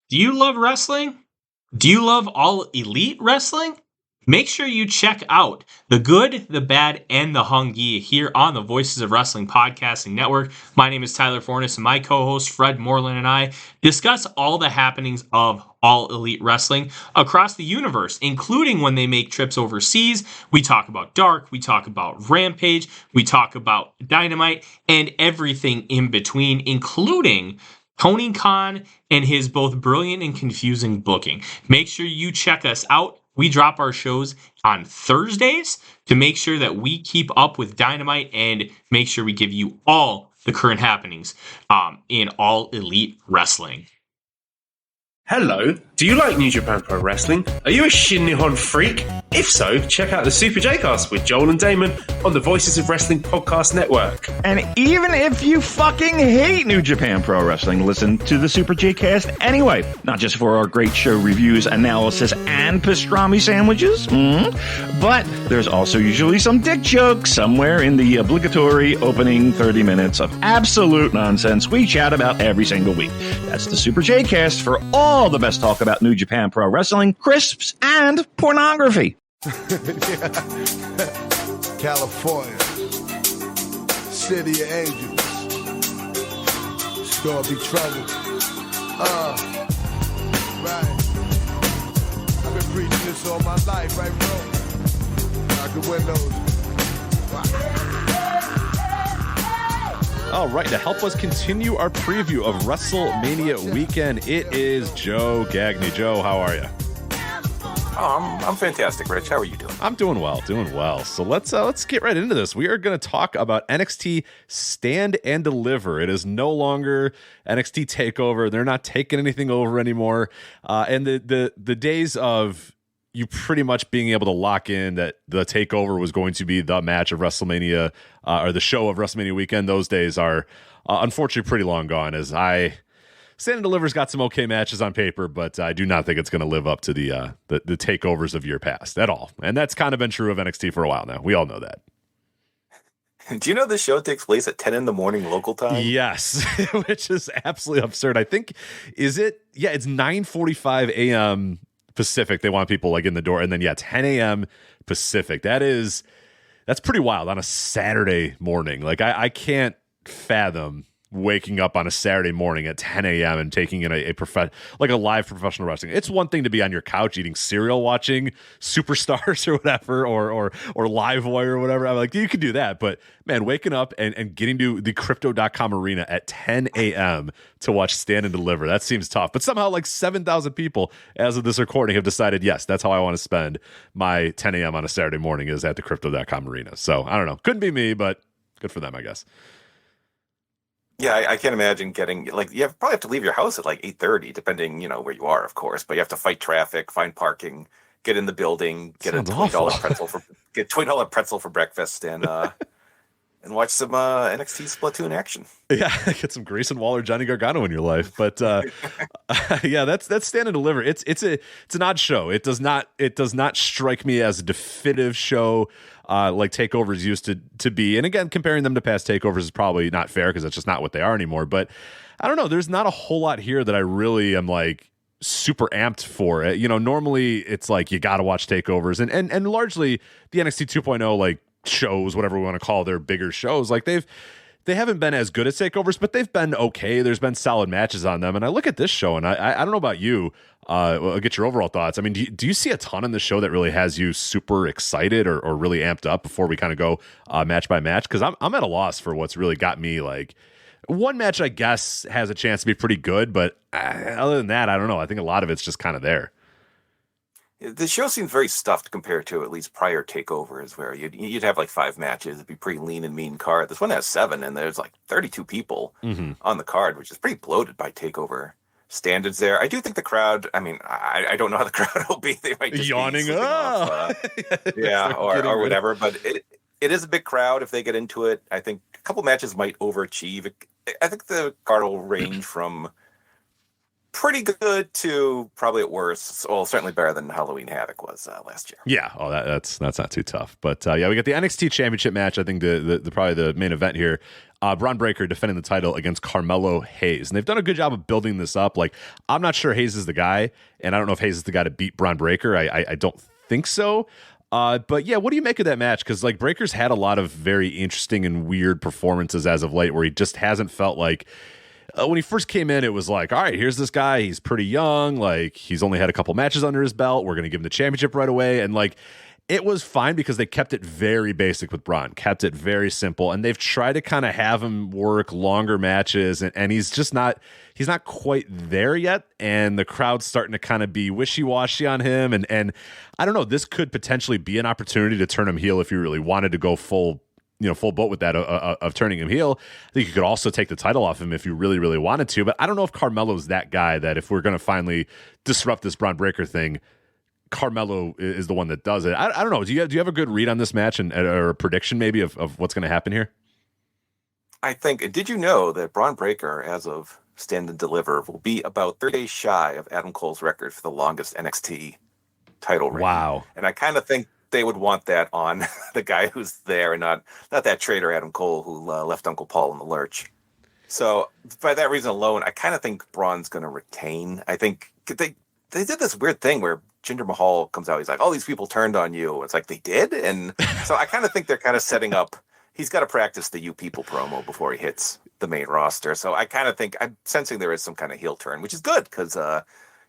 Do you love wrestling? Do you love all elite wrestling? Make sure you check out the good, the bad, and the hungy here on the Voices of Wrestling Podcasting Network. My name is Tyler Fornes, and my co-host Fred Moreland and I discuss all the happenings of all elite wrestling across the universe, including when they make trips overseas. We talk about Dark, we talk about Rampage, we talk about Dynamite, and everything in between, including Tony Khan and his both brilliant and confusing booking. Make sure you check us out. We drop our shows on Thursdays to make sure that we keep up with Dynamite and make sure we give you all the current happenings in all elite wrestling. Hello, do you like New Japan Pro Wrestling? Are you a Shin Nihon freak? If so, check out the Super J-Cast with Joel and Damon on the Voices of Wrestling Podcast Network. And even if you fucking hate New Japan Pro Wrestling, listen to the Super J-Cast anyway. Not just for our great show reviews, analysis, and pastrami sandwiches, but there's also usually some dick jokes somewhere in the obligatory opening 30 minutes of absolute nonsense we chat about every single week. That's the Super J-Cast for all the best talk about New Japan Pro Wrestling, crisps, and pornography. California, city of angels. It's gonna be trouble. Right. I've been preaching this all my life, right, bro? Knock the windows. All right, to help us continue our preview of WrestleMania Weekend, it is Joe Gagne. Joe, how are you? Oh, I'm fantastic, Rich. How are you doing? I'm doing well. So let's get right into this. We are going to talk about NXT Stand and Deliver. It is no longer NXT Takeover. They're not taking anything over anymore. And the days of you pretty much being able to lock in that the takeover was going to be the match of WrestleMania or the show of WrestleMania Weekend, those days are unfortunately pretty long gone. As Stand and Deliver's got some okay matches on paper, but I do not think it's going to live up to the takeovers of year past at all. And that's kind of been true of NXT for a while now. We all know that. Do you know this show takes place at 10 in the morning local time? Yes, which is absolutely absurd. I think, it's 9:45 a.m. Pacific. They want people like in the door, and then 10 a.m. Pacific. That's pretty wild on a Saturday morning. Like I can't fathom waking up on a Saturday morning at 10 a.m. and taking in a live professional wrestling. It's one thing to be on your couch eating cereal, watching Superstars or whatever, or Live Wire or whatever. I'm like, you could do that, but man, waking up and getting to the Crypto.com arena at 10 a.m. to watch Stand and Deliver, that seems tough. But somehow like 7,000 people as of this recording have decided, yes, that's how I want to spend my 10 a.m. on a Saturday morning is at the Crypto.com arena. So I don't know. Couldn't be me, but good for them, I guess. Yeah, I can't imagine getting you probably have to leave your house at like 8:30, depending where you are, of course. But you have to fight traffic, find parking, get in the building, get a $20 pretzel for breakfast, and watch some NXT Splatoon action. Yeah, get some Grayson Waller, Johnny Gargano in your life. But that's Stand and Deliver. It's an odd show. It does not strike me as a definitive show like takeovers used to be. And again, comparing them to past takeovers is probably not fair because that's just not what they are anymore. But I don't know. There's not a whole lot here that I really am like super amped for it. Normally it's like you got to watch takeovers, and largely the NXT 2.0 like shows, whatever we want to call their bigger shows, like they haven't been as good as takeovers, but they've been okay. There's been solid matches on them. And I look at this show and I don't know about you, I'll get your overall thoughts. I mean, do you see a ton in the show that really has you super excited or really amped up before we kind of go match by match? Because I'm at a loss for what's really got me. Like, one match, I guess, has a chance to be pretty good, but other than that, I don't know. I think a lot of it's just kind of there. The show seems very stuffed compared to at least prior takeovers, where you'd have like 5 matches. It'd be pretty lean and mean card. This one has 7, and there's like 32 people on the card, which is pretty bloated by takeover standards there. I do think the crowd, I mean, I don't know how the crowd will be. They might just yawning be off, or whatever, but it is a big crowd if they get into it. I think a couple matches might overachieve. I think the card will range from pretty good to probably at worst. Well, certainly better than Halloween Havoc was last year. Yeah, that's not too tough. But we got the NXT Championship match. I think the probably the main event here. Braun Breaker defending the title against Carmelo Hayes. And they've done a good job of building this up. Like, I'm not sure Hayes is the guy, and I don't know if Hayes is the guy to beat Braun Breaker. I don't think so. But yeah, what do you make of that match? Because like Breaker's had a lot of very interesting and weird performances as of late where he just hasn't felt like when he first came in, it was like, all right, here's this guy. He's pretty young. Like, he's only had a couple matches under his belt. We're going to give him the championship right away. And like, it was fine because they kept it very basic with Braun, kept it very simple. And they've tried to kind of have him work longer matches. And he's just not, he's not quite there yet. And the crowd's starting to kind of be wishy-washy on him. And I don't know, this could potentially be an opportunity to turn him heel if you really wanted to go full boat with that of turning him heel. I think you could also take the title off him if you really, really wanted to. But I don't know if Carmelo's that guy that if we're going to finally disrupt this Braun Breaker thing, Carmelo is the one that does it. I don't know. Do you have a good read on this match or a prediction maybe of what's going to happen here? I think, did you know that Braun Breaker, as of Stand and Deliver, will be about 3 days shy of Adam Cole's record for the longest NXT title reign? Wow. And I kind of think they would want that on the guy who's there and not that traitor Adam Cole who left Uncle Paul in the lurch. So by that reason alone, I kind of think Braun's going to retain. I think they did this weird thing where Jinder Mahal comes out. He's like, all these people turned on you. It's like, they did? And so I kind of think they're kind of setting up. He's got to practice the You People promo before he hits the main roster. So I kind of think, I'm sensing there is some kind of heel turn, which is good because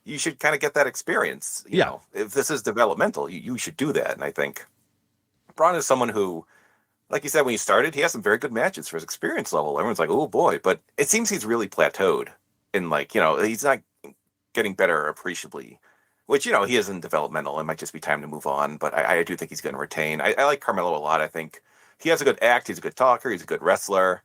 you should kind of get that experience. You know, if this is developmental, you should do that. And I think Braun is someone who, like you said, when he started, he has some very good matches for his experience level. Everyone's like, oh boy. But it seems he's really plateaued in he's not getting better appreciably. Which, he isn't developmental. It might just be time to move on. But I do think he's going to retain. I like Carmelo a lot. I think he has a good act. He's a good talker. He's a good wrestler.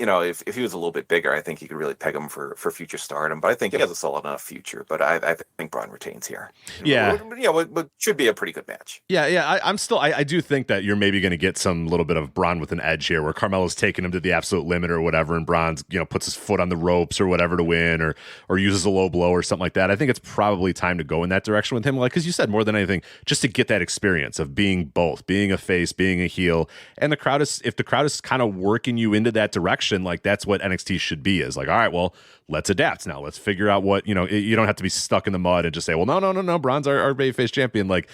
If he was a little bit bigger, I think he could really peg him for future stardom. But I think he has a solid enough future. But I think Braun retains here. Yeah. What should be a pretty good match. Yeah. I do think that you're maybe going to get some little bit of Braun with an edge here where Carmelo's taking him to the absolute limit or whatever. And Braun's, puts his foot on the ropes or whatever to win or uses a low blow or something like that. I think it's probably time to go in that direction with him. Like, because you said more than anything, just to get that experience of being both, being a face, being a heel. And if the crowd is kind of working you into that direction, like that's what NXT should be, is like, all right, well, let's adapt now. Let's figure out what, you don't have to be stuck in the mud and just say, well, no, Braun's our babyface champion. Like,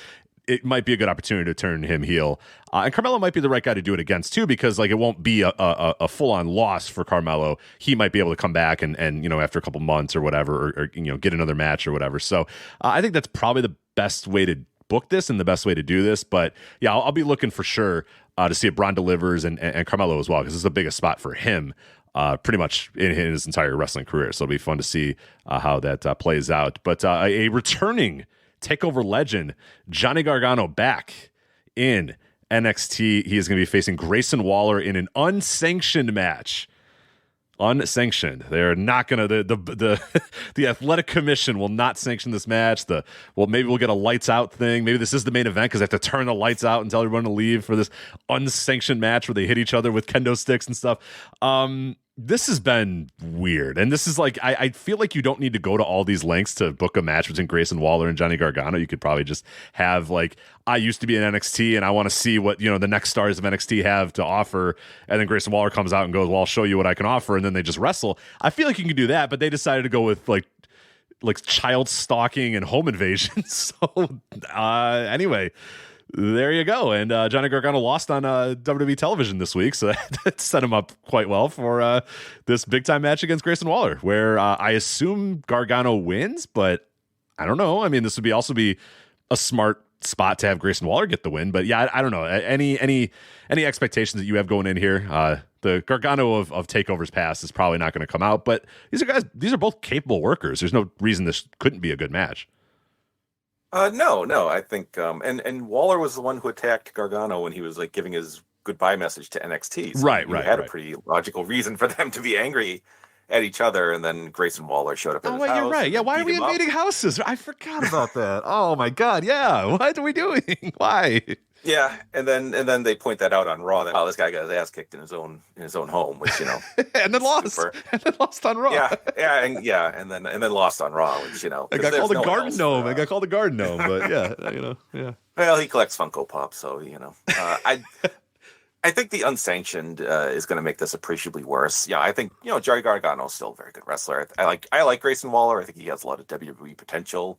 it might be a good opportunity to turn him heel. And Carmelo might be the right guy to do it against too, because like it won't be a full-on loss for Carmelo. He might be able to come back and after a couple months or whatever, or get another match or whatever. So I think that's probably the best way to book this and the best way to do this. But yeah, I'll be looking for sure to see if Braun delivers and Carmelo as well, because this is the biggest spot for him pretty much in his entire wrestling career. So it'll be fun to see how that plays out. But a returning TakeOver legend, Johnny Gargano, back in NXT. He is going to be facing Grayson Waller in an unsanctioned match. Unsanctioned. They're not going to, the athletic commission will not sanction this match. Maybe we'll get a lights out thing. Maybe this is the main event because they have to turn the lights out and tell everyone to leave for this unsanctioned match where they hit each other with kendo sticks and stuff. This has been weird. And this is like, I feel like you don't need to go to all these lengths to book a match between Grayson Waller and Johnny Gargano. You could probably just have like, I used to be in NXT and I want to see what, the next stars of NXT have to offer. And then Grayson Waller comes out and goes, well, I'll show you what I can offer. And then they just wrestle. I feel like you can do that, but they decided to go with like child stalking and home invasion. So anyway, there you go. And Johnny Gargano lost on WWE television this week, so that set him up quite well for this big-time match against Grayson Waller, where I assume Gargano wins, but I don't know. I mean, this would also be a smart spot to have Grayson Waller get the win, but yeah, I don't know. Any expectations that you have going in here? The Gargano of takeovers past is probably not going to come out, but these are both capable workers. There's no reason this couldn't be a good match. No. I think, and Waller was the one who attacked Gargano when he was like giving his goodbye message to NXT. So right. Had a pretty logical reason for them to be angry at each other, and then Grayson Waller showed up at his house. You're right. Yeah, why are we invading houses? I forgot about that. Oh my God. Yeah, what are we doing? Why? Yeah, and then they point that out on Raw that this guy got his ass kicked in his own home, which and then lost, and then lost on Raw. And then lost on Raw, which I got called a garden gnome. I got called a garden gnome, but yeah. Well, he collects Funko Pops, so I I think the unsanctioned is going to make this appreciably worse. Yeah, I think Johnny Gargano is still a very good wrestler. I like Grayson Waller. I think he has a lot of WWE potential.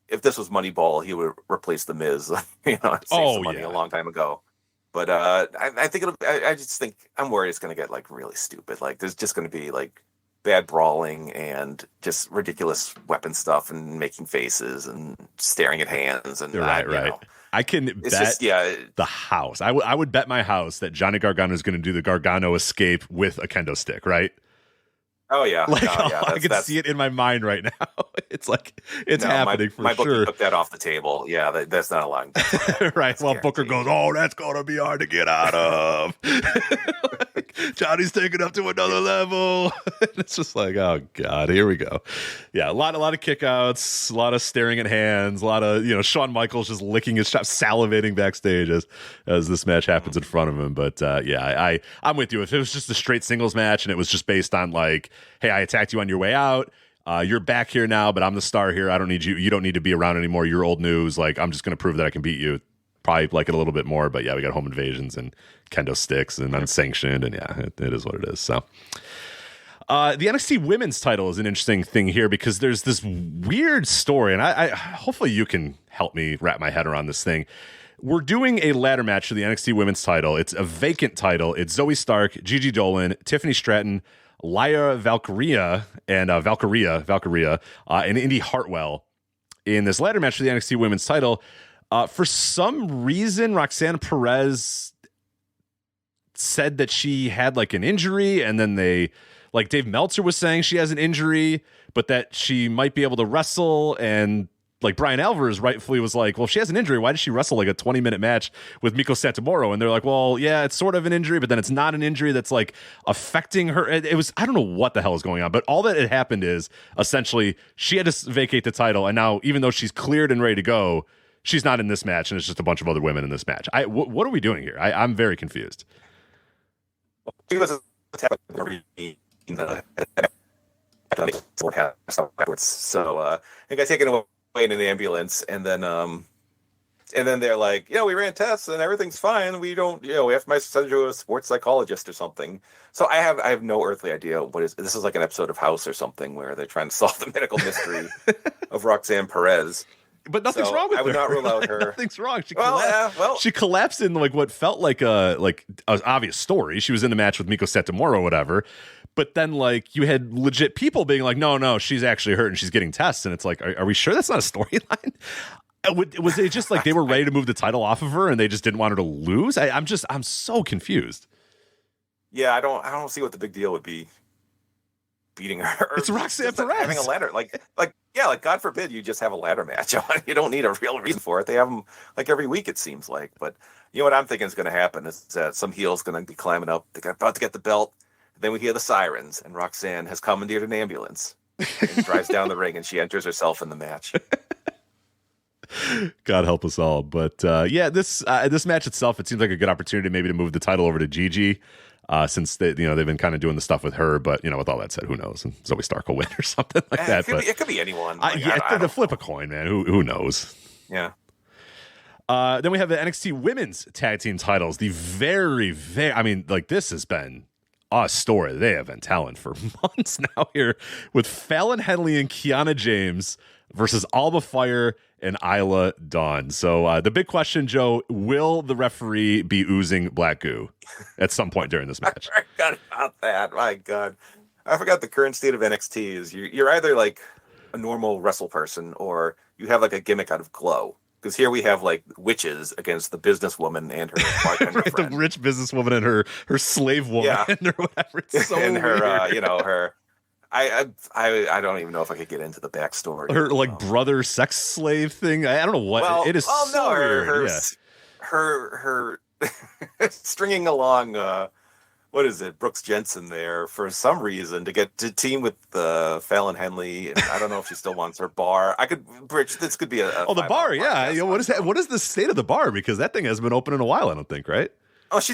If this was Moneyball, he would replace the Miz. Save some money a long time ago. But I think I just think I'm worried it's going to get like really stupid. Like there's just going to be like bad brawling and just ridiculous weapon stuff and making faces and staring at hands and right. I can bet the house. I would bet my house that Johnny Gargano is going to do the Gargano escape with a kendo stick, right? Oh yeah, I can see it in my mind right now. It's like happening for my sure. Booker took that off the table. Yeah, that's not allowed. Right. Well, Booker goes, "Oh, that's gonna be hard to get out of." Johnny's taking up to another level. It's just like, oh god, here we go. Yeah, a lot of kickouts, a lot of staring at hands, a lot of Shawn Michaels just licking his chops, salivating backstage as this match happens in front of him. But I'm with you. If it was just a straight singles match and it was just based on like, hey, I attacked you on your way out. You're back here now, but I'm the star here. I don't need you. You don't need to be around anymore. You're old news. Like, I'm just going to prove that I can beat you. Probably like it a little bit more, but yeah, we got home invasions and kendo sticks and unsanctioned, and yeah, it is what it is. So, the NXT Women's title is an interesting thing here because there's this weird story, and I hopefully you can help me wrap my head around this thing. We're doing a ladder match for the NXT Women's title. It's a vacant title. It's Zoe Stark, Gigi Dolan, Tiffany Stratton, Lyra Valkyria, and and Indy Hartwell in this ladder match for the NXT Women's title. For some reason, Roxanne Perez said that she had like an injury, and then Dave Meltzer was saying she has an injury, but that she might be able to wrestle. And like Brian Alvarez rightfully was like, well, if she has an injury, why did she wrestle like a 20-minute match with Miko Satomura? And they're like, well, yeah, it's sort of an injury, but then it's not an injury that's like affecting her. It was, I don't know what the hell is going on, but all that had happened is essentially she had to vacate the title. And now, even though she's cleared and ready to go, she's not in this match, and it's just a bunch of other women in this match. What are we doing here? I'm very confused. She was so I got taken away in an ambulance, and then they're like, we ran tests and everything's fine. We don't, we have to send you to a sports psychologist or something. So I have no earthly idea this is like an episode of House or something where they're trying to solve the medical mystery of Roxanne Perez. But nothing's wrong with her. I would not rule out her. Nothing's wrong. She collapsed in like what felt like an obvious story. She was in the match with Miko Satomura or whatever. But then like you had legit people being like, no, she's actually hurt and she's getting tests. And it's like, are we sure that's not a storyline? Was it just like they were ready to move the title off of her and they just didn't want her to lose? I'm so confused. Yeah, I don't see what the big deal would be beating her. It's Roxanne Perez. Having a ladder, like God forbid you just have a ladder match. You don't need a real reason for it. They have them like every week, it seems like. But what I'm thinking is going to happen is that some heel's going to be climbing up. They're about to get the belt. Then we hear the sirens, and Roxanne has commandeered an ambulance and drives down the ring, and she enters herself in the match. God help us all. But this match itself, it seems like a good opportunity maybe to move the title over to Gigi. Since they've been kind of doing the stuff with her, but with all that said, who knows? And Zoe Stark will win or something like that. It could be anyone. To flip a coin, man. Who knows? Yeah. Then we have the NXT Women's Tag Team titles. The very, very, this has been a story. They have been telling for months now here with Fallon Henley and Kiana James versus Alba Fire and Isla Dawn. So the big question, Joe, will the referee be oozing black goo at some point during this match? I forgot about that. My God. I forgot the current state of NXT is you're either like a normal wrestle person or you have like a gimmick out of glow. Because here we have like witches against the businesswoman and her bartender friend. The rich businesswoman and her slave woman or whatever. It's so and her, weird. her. I don't even know if I could get into the backstory. Her brother sex slave thing. I don't know what it is. Oh so no, weird. her stringing along. What is it, Brooks Jensen there for some reason to get to team with Fallon Henley. And I don't know if she still wants her bar. This could be a the bar, yeah. What is that? What is the state of the bar? Because that thing hasn't been open in a while, I don't think, right? Oh, she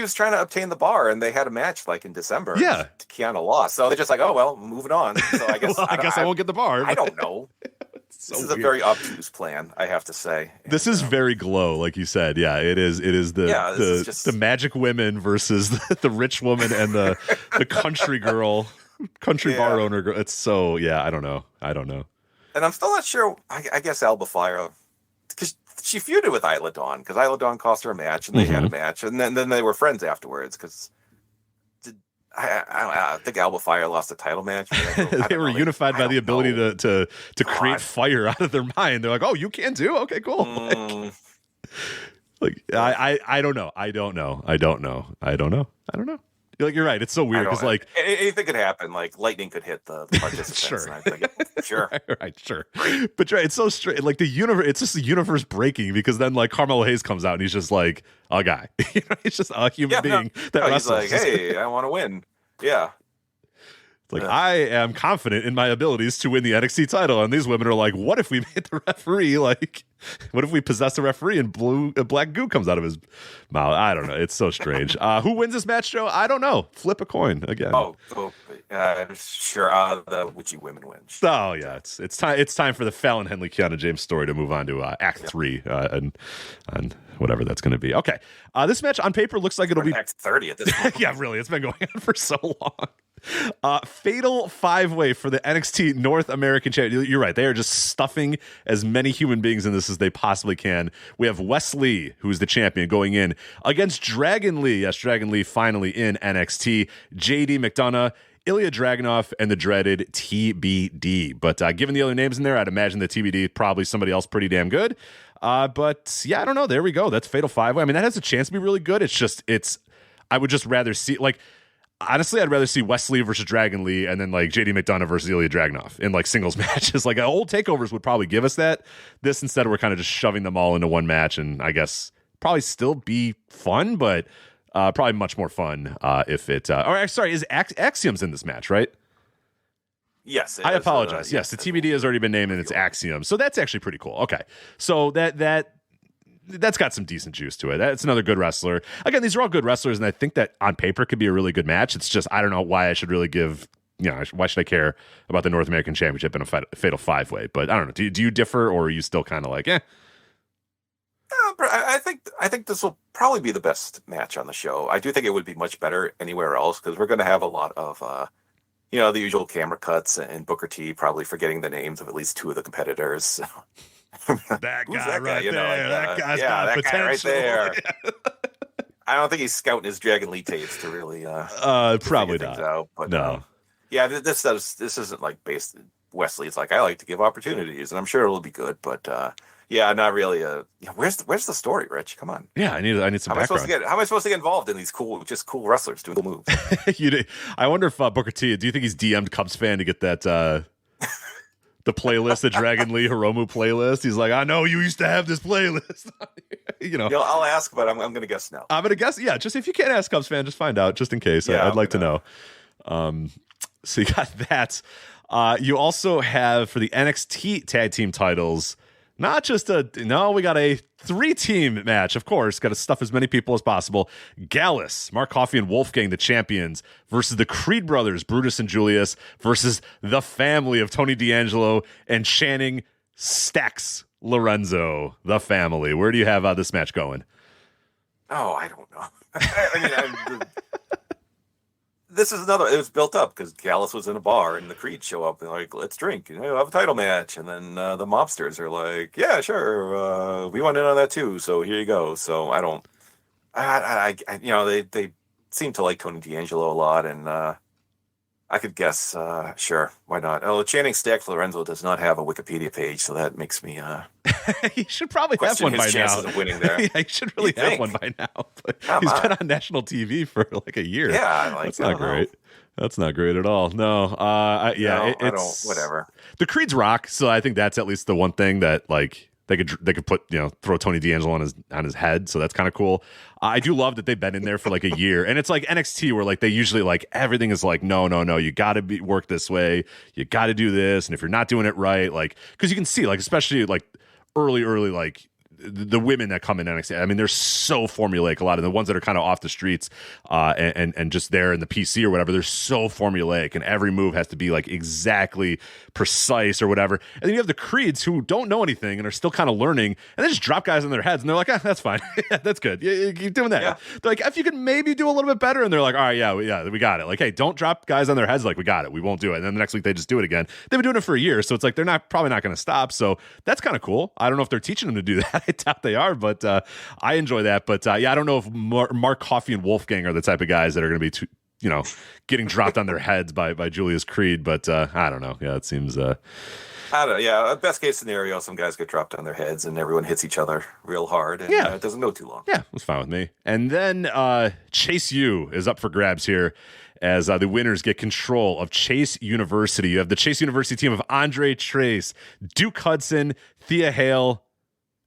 was trying to obtain the bar, and they had a match like in December. Yeah, Kiana lost, so they're just like, oh well, moving on. So I guess I won't get the bar. I don't know. This is a very obtuse plan, I have to say. This is very Glow, like you said. Yeah, it is. It is the magic women versus the rich woman and the country girl, bar owner girl. It's so, I don't know. And I'm still not sure. I guess Alba Fire, because she feuded with Isla Dawn, because Isla Dawn cost her a match, and they had a match, and then they were friends afterwards, because I think Alba Fire lost a title match. They were unified by the ability to create fire out of their mind. They're like, oh, you can too? Okay, cool. I don't know. I don't know. Like, you're right. It's so weird because like anything could happen. Like lightning could hit the participants. Sure. And I'm thinking, sure. Right. Sure. But it's so straight. Like the universe, it's just the universe breaking because then like Carmelo Hayes comes out and he's just like a guy. He's just a human being that wrestles. He's like, hey, I want to win. Yeah. It's like, I am confident in my abilities to win the NXT title. And these women are like, what if we made the referee like, what if we possess the referee and black goo comes out of his mouth? I don't know. It's so strange. Who wins this match, Joe? I don't know. Flip a coin again. Sure. The witchy women win. Oh yeah, it's time. It's time for the Fallon Henley Kiana James story to move on to Act 3 and whatever that's going to be. Okay, this match on paper looks like it'll be Act 30 at this point. Yeah, really, it's been going on for so long. Fatal 5-way for the NXT North American Championship. You're right. They are just stuffing as many human beings in this as they possibly can. We have Wes Lee, who's the champion, going in against Dragon Lee. Yes, Dragon Lee finally in NXT. JD McDonough, Ilya Dragunov, and the dreaded TBD. But given the other names in there, I'd imagine the TBD probably somebody else pretty damn good. But yeah, I don't know. There we go. That's Fatal 5-way. I mean, that has a chance to be really good. I would just rather see, like, honestly, I'd rather see Wesley versus Dragon Lee and then like JD McDonough versus Ilya Dragunov in like singles matches. Like old takeovers would probably give us that. This instead, we're kind of just shoving them all into one match, and I guess probably still be fun, but probably much more fun if it. Sorry, is Axiom's in this match, right? Yes, I apologize. Yes, the TBD has already been named and it's Axiom, so that's actually pretty cool. Okay, so that's got some decent juice to it. That's another good wrestler. Again, these are all good wrestlers, and I think that on paper could be a really good match. It's just I don't know why I should really give. Why should I care about the North American Championship in a Fatal 5-way? But I don't know. Do you differ, or are you still kind of like, eh? I think this will probably be the best match on the show. I do think it would be much better anywhere else because we're going to have a lot of, the usual camera cuts and Booker T probably forgetting the names of at least two of the competitors. That guy right there. That guy's got that potential. Guy right there. I don't think he's scouting his Dragon Lee tapes to really. Probably not. Out, but, no. This isn't like based. Wesley's like, I like to give opportunities, and I'm sure it'll be good, but. Not really. Where's the story, Rich? Come on. Yeah, I need some background. How am I supposed to get involved in these cool wrestlers doing cool moves? I wonder if Booker T. Do you think he's DM'd Cubs fan to get that the playlist, the Dragon Lee Hiromu playlist? He's like, I know you used to have this playlist. I'll ask, but I'm going to guess no. I'm going to guess. Yeah, just if you can't ask Cubs fan, just find out, just in case. I'd like to know. So you got that. You also have for the NXT tag team titles. Not just we got a 3-team match, of course. Got to stuff as many people as possible. Gallus, Mark Coffey, and Wolfgang, the champions, versus the Creed brothers, Brutus and Julius, versus the family of Tony D'Angelo and Channing Stacks Lorenzo, the family. Where do you have this match going? Oh, I don't know. This is another. It was built up because Gallus was in a bar and the Creed show up and like, let's drink. Have a title match, and then the mobsters are like, yeah, sure, we want in on that too. So here you go. So I don't. They seem to like Tony D'Angelo a lot, and I could guess. Sure, why not? Oh, Channing Stacks Lorenzo does not have a Wikipedia page, so that makes me. He should probably have one by now. Of winning there. Yeah, he should really have one by now. But he's been on national TV for like a year. Yeah, that's not great. That's not great at all. No, it's whatever. The Creeds rock, so I think that's at least the one thing that like they could put throw Tony D'Angelo on his head. So that's kind of cool. I do love that they've been in there for like a year, and it's like NXT where like they usually like everything is like no, you got to work this way, you got to do this, and if you're not doing it right, like because you can see like especially like early like the women that come in NXT, I mean, they're so formulaic. A lot of the ones that are kind of off the streets and just there in the PC or whatever, they're so formulaic, and every move has to be like exactly precise or whatever. And then you have the creeds who don't know anything and are still kind of learning, and they just drop guys on their heads, and they're like, that's fine. That's good. You keep doing that. Yeah. They're like, if you can maybe do a little bit better, and they're like, all right, yeah, we got it. Like, hey, don't drop guys on their heads. Like, we got it. We won't do it. And then the next week they just do it again. They've been doing it for a year, so it's like they're probably not going to stop. So that's kind of cool. I don't know if they're teaching them to do that. I doubt they are, but I enjoy that. But I don't know if Mark Coffey and Wolfgang are the type of guys that are going to be getting dropped on their heads by Julius Creed. But I don't know. Yeah, it seems. I don't know. Yeah, best case scenario, some guys get dropped on their heads and everyone hits each other real hard, and it doesn't go too long. Yeah, it was fine with me. And then Chase U is up for grabs here as the winners get control of Chase University. You have the Chase University team of Andre Trace, Duke Hudson, Thea Hale,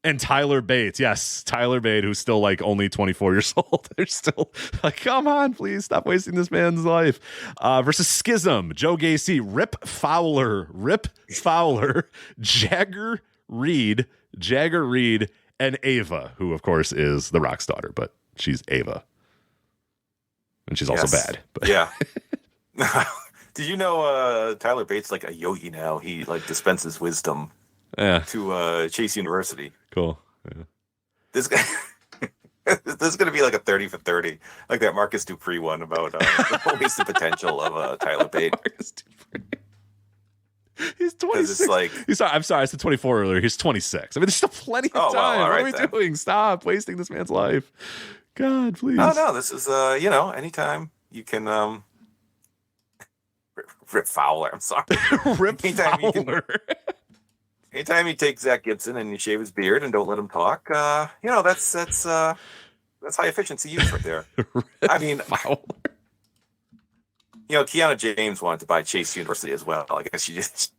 and Tyler Bates. Yes, Tyler Bates, who's still like only 24 years old. They're still like, come on, please stop wasting this man's life. Versus Schism, Joe Gacy, Rip Fowler, Jagger Reed, and Ava, who of course is the Rock's daughter, but she's Ava. And she's also bad. But. Yeah. Did you know Tyler Bates like a yogi now? He like dispenses wisdom to Chase University. Cool. Yeah. This guy, this is going to be like a 30 for 30, like that Marcus Dupree one about the wasted potential of Tyler Bates. Marcus Dupree. He's 26. It's like, I'm sorry, I said 24 earlier. He's 26. I mean, there's still plenty of time. What are we doing? Stop wasting this man's life. God, please. No, this is, anytime you can, Rip Fowler, I'm sorry. Rip Fowler. Anytime you take Zach Gibson and you shave his beard and don't let him talk, that's high efficiency use right there. I mean, Fowler. Kiana James wanted to buy Chase University as well. I guess she just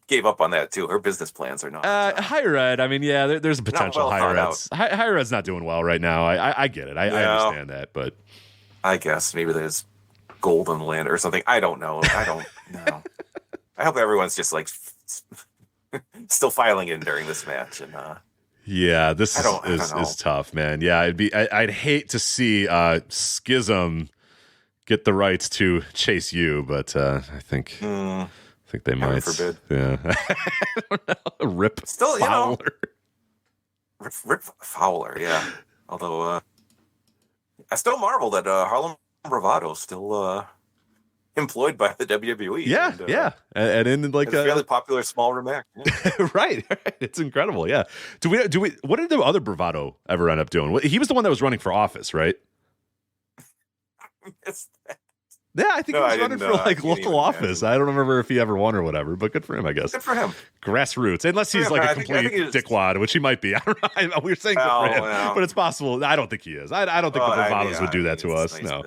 gave up on that too. Her business plans are not. Higher ed, I mean, yeah, there's a potential. Higher ed's not doing well right now. I get it. I understand that, but I guess maybe there's gold on the land or something. I don't know. I don't know. I hope everyone's just like still filing in during this match. And yeah, this is tough, man. Yeah, I'd hate to see Schism get the rights to Chase U, but I think they might. Forbid. Yeah, I don't know. Rip still, Fowler. Rip Fowler. Yeah. Although I still marvel that Harlem Bravado still employed by the WWE. Yeah, and in like a fairly popular small room act. Yeah. right. It's incredible. Yeah. Do we? What did the other Bravado ever end up doing? He was the one that was running for office, right? Yeah, I think he was running for like local office. I don't remember if he ever won or whatever, but good for him, I guess. Good for him. Grassroots, unless he's like a complete dickwad, which he might be. I don't know. We were saying good for him, but it's possible. I don't think he is. I don't think the Bravados would do that to us. Nice, no.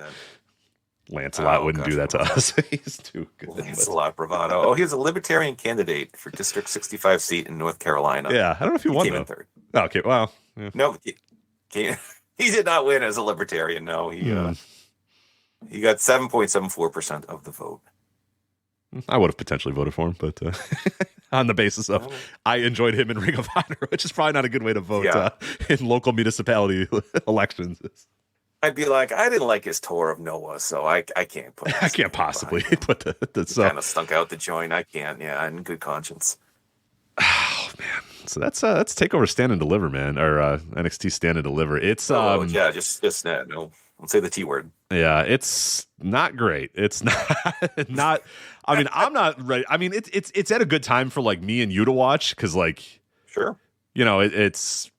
Lancelot wouldn't do that to us. He's too good. Lancelot Bravado. Oh, he's a Libertarian candidate for District 65 seat in North Carolina. Yeah, I don't know if he won came though. In third. Oh, okay, well. Yeah. No, he did not win as a Libertarian. No, he got 7.74% of the vote. I would have potentially voted for him, but on the basis of I enjoyed him in Ring of Honor, which is probably not a good way to vote in local municipality elections. I'd be like, I didn't like his tour of Noah, so I can't put. I can't possibly put the kind of stunk out the joint. I can't. Yeah, in good conscience. Oh man, so that's Takeover Stand and Deliver, man, or NXT Stand and Deliver. It's just no. Don't say the T word. Yeah, it's not great. It's not. I mean, I'm not ready. I mean, it's at a good time for like me and you to watch because like, sure, it's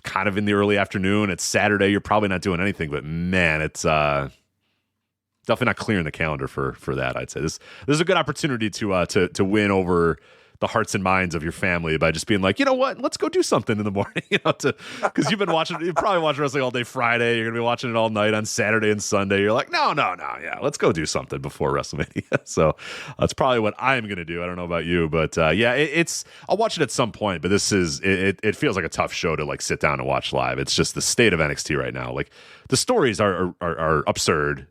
kind of in the early afternoon. It's Saturday. You're probably not doing anything, but man, it's definitely not clearing the calendar for that. I'd say this is a good opportunity to win over the hearts and minds of your family by just being like, you know what, let's go do something in the morning, because you've probably watching wrestling all day Friday. You're gonna be watching it all night on Saturday and Sunday. You're like, no, yeah, let's go do something before WrestleMania. So that's probably what I'm gonna do. I don't know about you, but I'll watch it at some point. But this is it feels like a tough show to like sit down and watch live. It's just the state of NXT right now. Like the stories are absurd.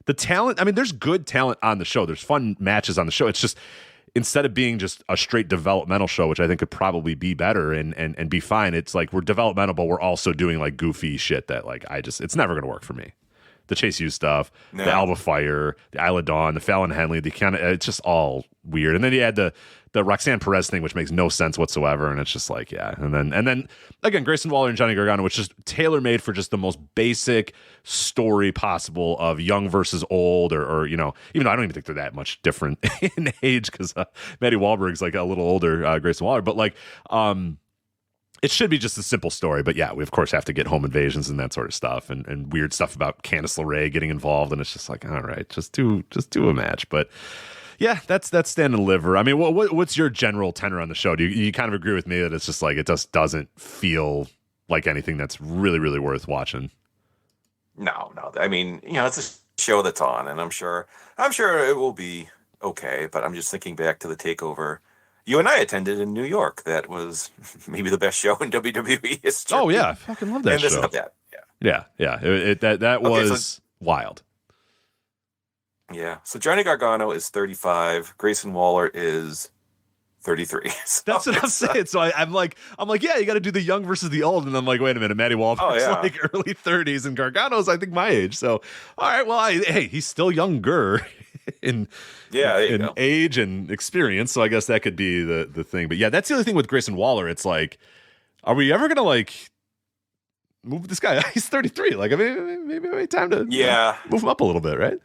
The talent, I mean, there's good talent on the show. There's fun matches on the show. It's just instead of being just a straight developmental show, which I think could probably be better and be fine, it's like we're developmental, but we're also doing like goofy shit that like it's never going to work for me. The Chase U stuff, the Alba Fire, the Isla Dawn, the Fallon Henley, it's just all weird. And then you had the Roxanne Perez thing, which makes no sense whatsoever. And it's just like, yeah. And then again, Grayson Waller and Johnny Gargano, which is tailor made for just the most basic story possible of young versus old, or even though I don't even think they're that much different in age, because Maddie Wahlberg's like a little older, Grayson Waller, but like, it should be just a simple story, but yeah, we of course have to get home invasions and that sort of stuff, and weird stuff about Candice LeRae getting involved, and it's just like, all right, just do a match. But yeah, that's Stand and Deliver. I mean, what's your general tenor on the show? Do you kind of agree with me that it's just like it just doesn't feel like anything that's really, really worth watching? No. I mean, it's a show that's on, and I'm sure it will be okay. But I'm just thinking back to the takeover you and I attended in New York. That was maybe the best show in WWE history. Oh yeah, I fucking love that show. This is that. Yeah. That was wild. Yeah. So Johnny Gargano is 35. Grayson Waller is 33. So that's what I'm saying. So I'm like, yeah, you got to do the young versus the old, and I'm like, wait a minute, Maddie Wahlberg's like early 30s, and Gargano's I think my age. So all right, well, hey, he's still younger in age and experience, so I guess that could be the thing. But yeah, that's the other thing with Grayson Waller. It's like, are we ever gonna like move this guy? He's 33. Like, I mean, maybe time to move him up a little bit, right?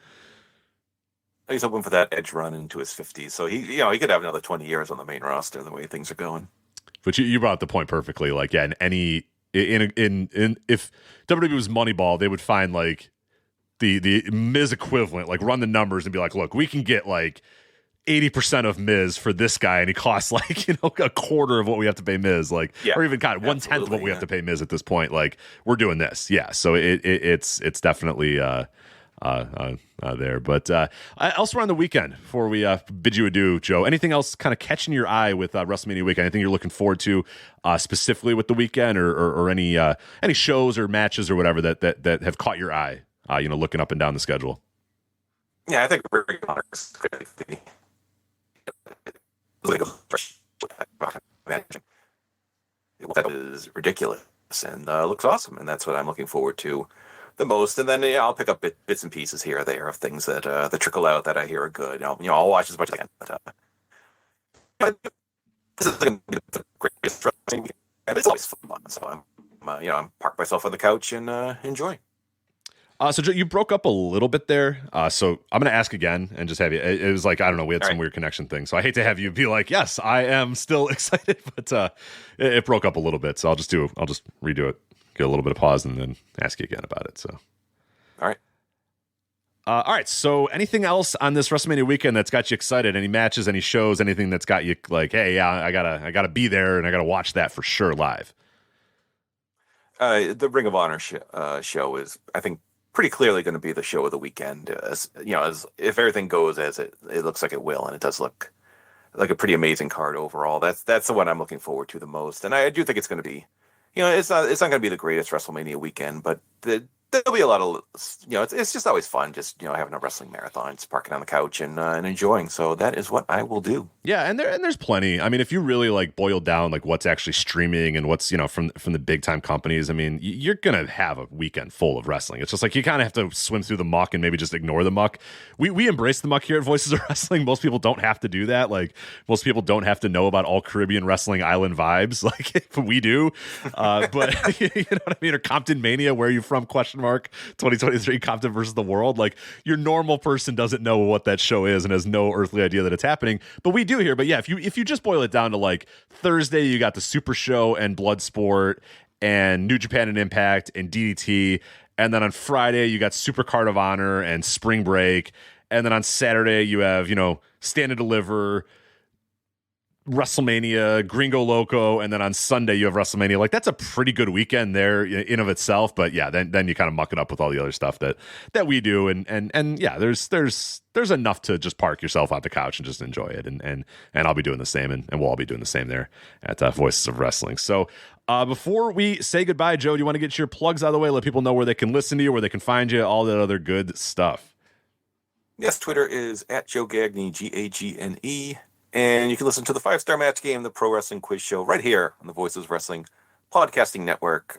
He's hoping for that edge run into his 50s, so he could have another 20 years on the main roster the way things are going. But you brought up the point perfectly. Like, yeah, if WWE was Moneyball, they would find like the Miz equivalent, like run the numbers and be like, look, we can get like 80% of Miz for this guy, and he costs like a quarter of what we have to pay Miz, like, or even kind of 1/10 of what we have to pay Miz at this point. Like, we're doing this, so it's definitely there. But elsewhere on the weekend, before we bid you adieu, Joe, anything else kind of catching your eye with WrestleMania weekend? Anything you're looking forward to specifically with the weekend, or any shows or matches or whatever that have caught your eye? Looking up and down the schedule. Yeah, I think Ring of Honor is ridiculous and looks awesome, and that's what I'm looking forward to the most. And then I'll pick up bits and pieces here or there of things that trickle out that I hear are good. I'll watch as much as I can. But this is the greatest wrestling, and it's always fun. So I'm parked myself on the couch and enjoying. So Joe, you broke up a little bit there. So I'm going to ask again and just have you. It was like, I don't know, we had some weird connection thing. So I hate to have you be like, yes, I am still excited, but it broke up a little bit. So I'll just redo it, get a little bit of pause, and then ask you again about it. So, all right. So anything else on this WrestleMania weekend that's got you excited? Any matches, any shows, anything that's got you like, hey, yeah, I gotta be there and I gotta watch that for sure live. The Ring of Honor show is, I think, pretty clearly going to be the show of the weekend. As if everything goes as it looks like it will, and it does look like a pretty amazing card overall. That's the one I'm looking forward to the most, and I do think it's going to be, it's not going to be the greatest WrestleMania weekend, but there'll be a lot of, it's just always fun, just having a wrestling marathon, just parking on the couch and enjoying. So that is what I will do. Yeah, and there's plenty. I mean, if you really like boil down like what's actually streaming and what's from the big time companies, I mean, you're gonna have a weekend full of wrestling. It's just like you kind of have to swim through the muck and maybe just ignore the muck. We embrace the muck here at Voices of Wrestling. Most people don't have to do that. Like, most people don't have to know about all Caribbean wrestling island vibes like we do. But you know what I mean? Or Compton Mania, where are you from? 2023 Compton versus the World. Like, your normal person doesn't know what that show is and has no earthly idea that it's happening, but we do here. But yeah, if you just boil it down to like Thursday, you got the Super Show and Bloodsport and New Japan and Impact and DDT, and then on Friday you got Super Card of Honor and Spring Break, and then on Saturday you have Stand and Deliver, WrestleMania, Gringo Loco, and then on Sunday you have WrestleMania. Like, that's a pretty good weekend there in of itself. But yeah, then you kind of muck it up with all the other stuff that we do, and yeah, there's enough to just park yourself on the couch and just enjoy it, and I'll be doing the same, and we'll all be doing the same there at Voices of Wrestling. So before we say goodbye, Joe, do you want to get your plugs out of the way? Let people know where they can listen to you, where they can find you, all that other good stuff. Yes, Twitter is @Joe Gagne, Gagne. And you can listen to the 5-Star Match Game, the Pro Wrestling Quiz Show, right here on the Voices of Wrestling Podcasting Network.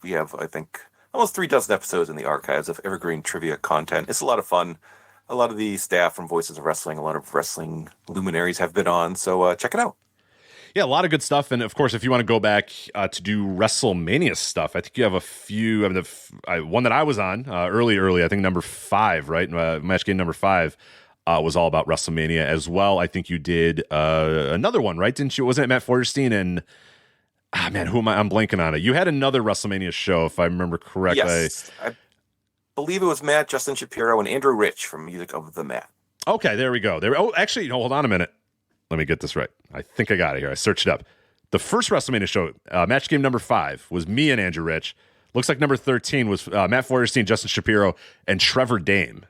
We have, I think, almost 36 episodes in the archives of evergreen trivia content. It's a lot of fun. A lot of the staff from Voices of Wrestling, a lot of wrestling luminaries have been on, so check it out. Yeah, a lot of good stuff. And of course, if you want to go back to do WrestleMania stuff, I think you have a few. I mean, one that I was on early, I think number 5, right? Match Game number 5 was all about WrestleMania as well. I think you did another one, right? Didn't you? Wasn't it Matt Feuerstein and who am I? I'm blanking on it. You had another WrestleMania show, if I remember correctly. Yes, I believe it was Matt, Justin Shapiro, and Andrew Rich from Music of the Mat. Okay, there we go. Actually, no, hold on a minute. Let me get this right. I think I got it here. I searched it up. The first WrestleMania show, Match Game number 5, was me and Andrew Rich. Looks like number 13 was Matt Feuerstein, Justin Shapiro, and Trevor Dame.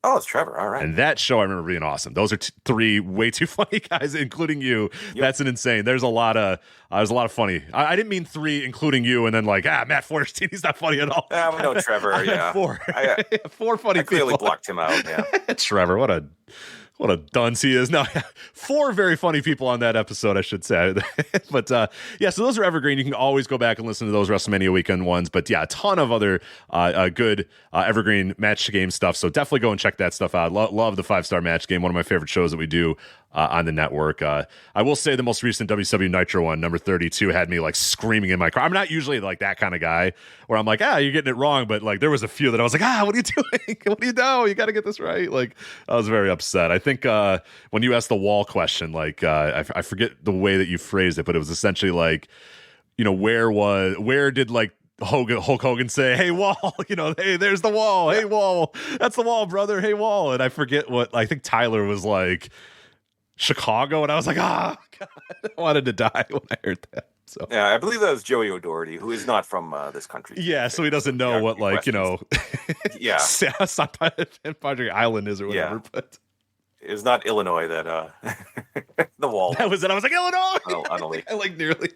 Oh, it's Trevor. All right. And that show I remember being awesome. Those are 3 way too funny guys, including you. Yep. That's an insane. There's a lot of funny. I didn't mean 3, including you, and then Matt Feuerstein, he's not funny at all. Yeah, we know Trevor. Yeah, 4. 4 funny I clearly people. blocked him out. Yeah, Trevor, what a dunce he is. No, 4 very funny people on that episode, I should say. But so those are evergreen. You can always go back and listen to those WrestleMania weekend ones. But yeah, a ton of other good evergreen match game stuff. So definitely go and check that stuff out. Love the 5-Star Match Game, one of my favorite shows that we do on the network. I will say the most recent WCW Nitro one, number 32, had me screaming in my car. I'm not usually that kind of guy where I'm you're getting it wrong. But there was a few that I was what are you doing? What do you know? You got to get this right. I was very upset. I think when you asked the wall question, I forget the way that you phrased it, but it was essentially where did Hulk Hogan say, "Hey Wall," hey, there's the wall. Hey Wall, that's the wall, brother. Hey Wall, and I forget what I think Tyler was Chicago, and I was God, I wanted to die when I heard that. So yeah, I believe that was Joey O'Doherty, who is not from this country. Yeah, so he doesn't know what yeah, Santa Padre Island is or whatever. Yeah. But it was not Illinois that the wall. That was it. I was Illinois. I nearly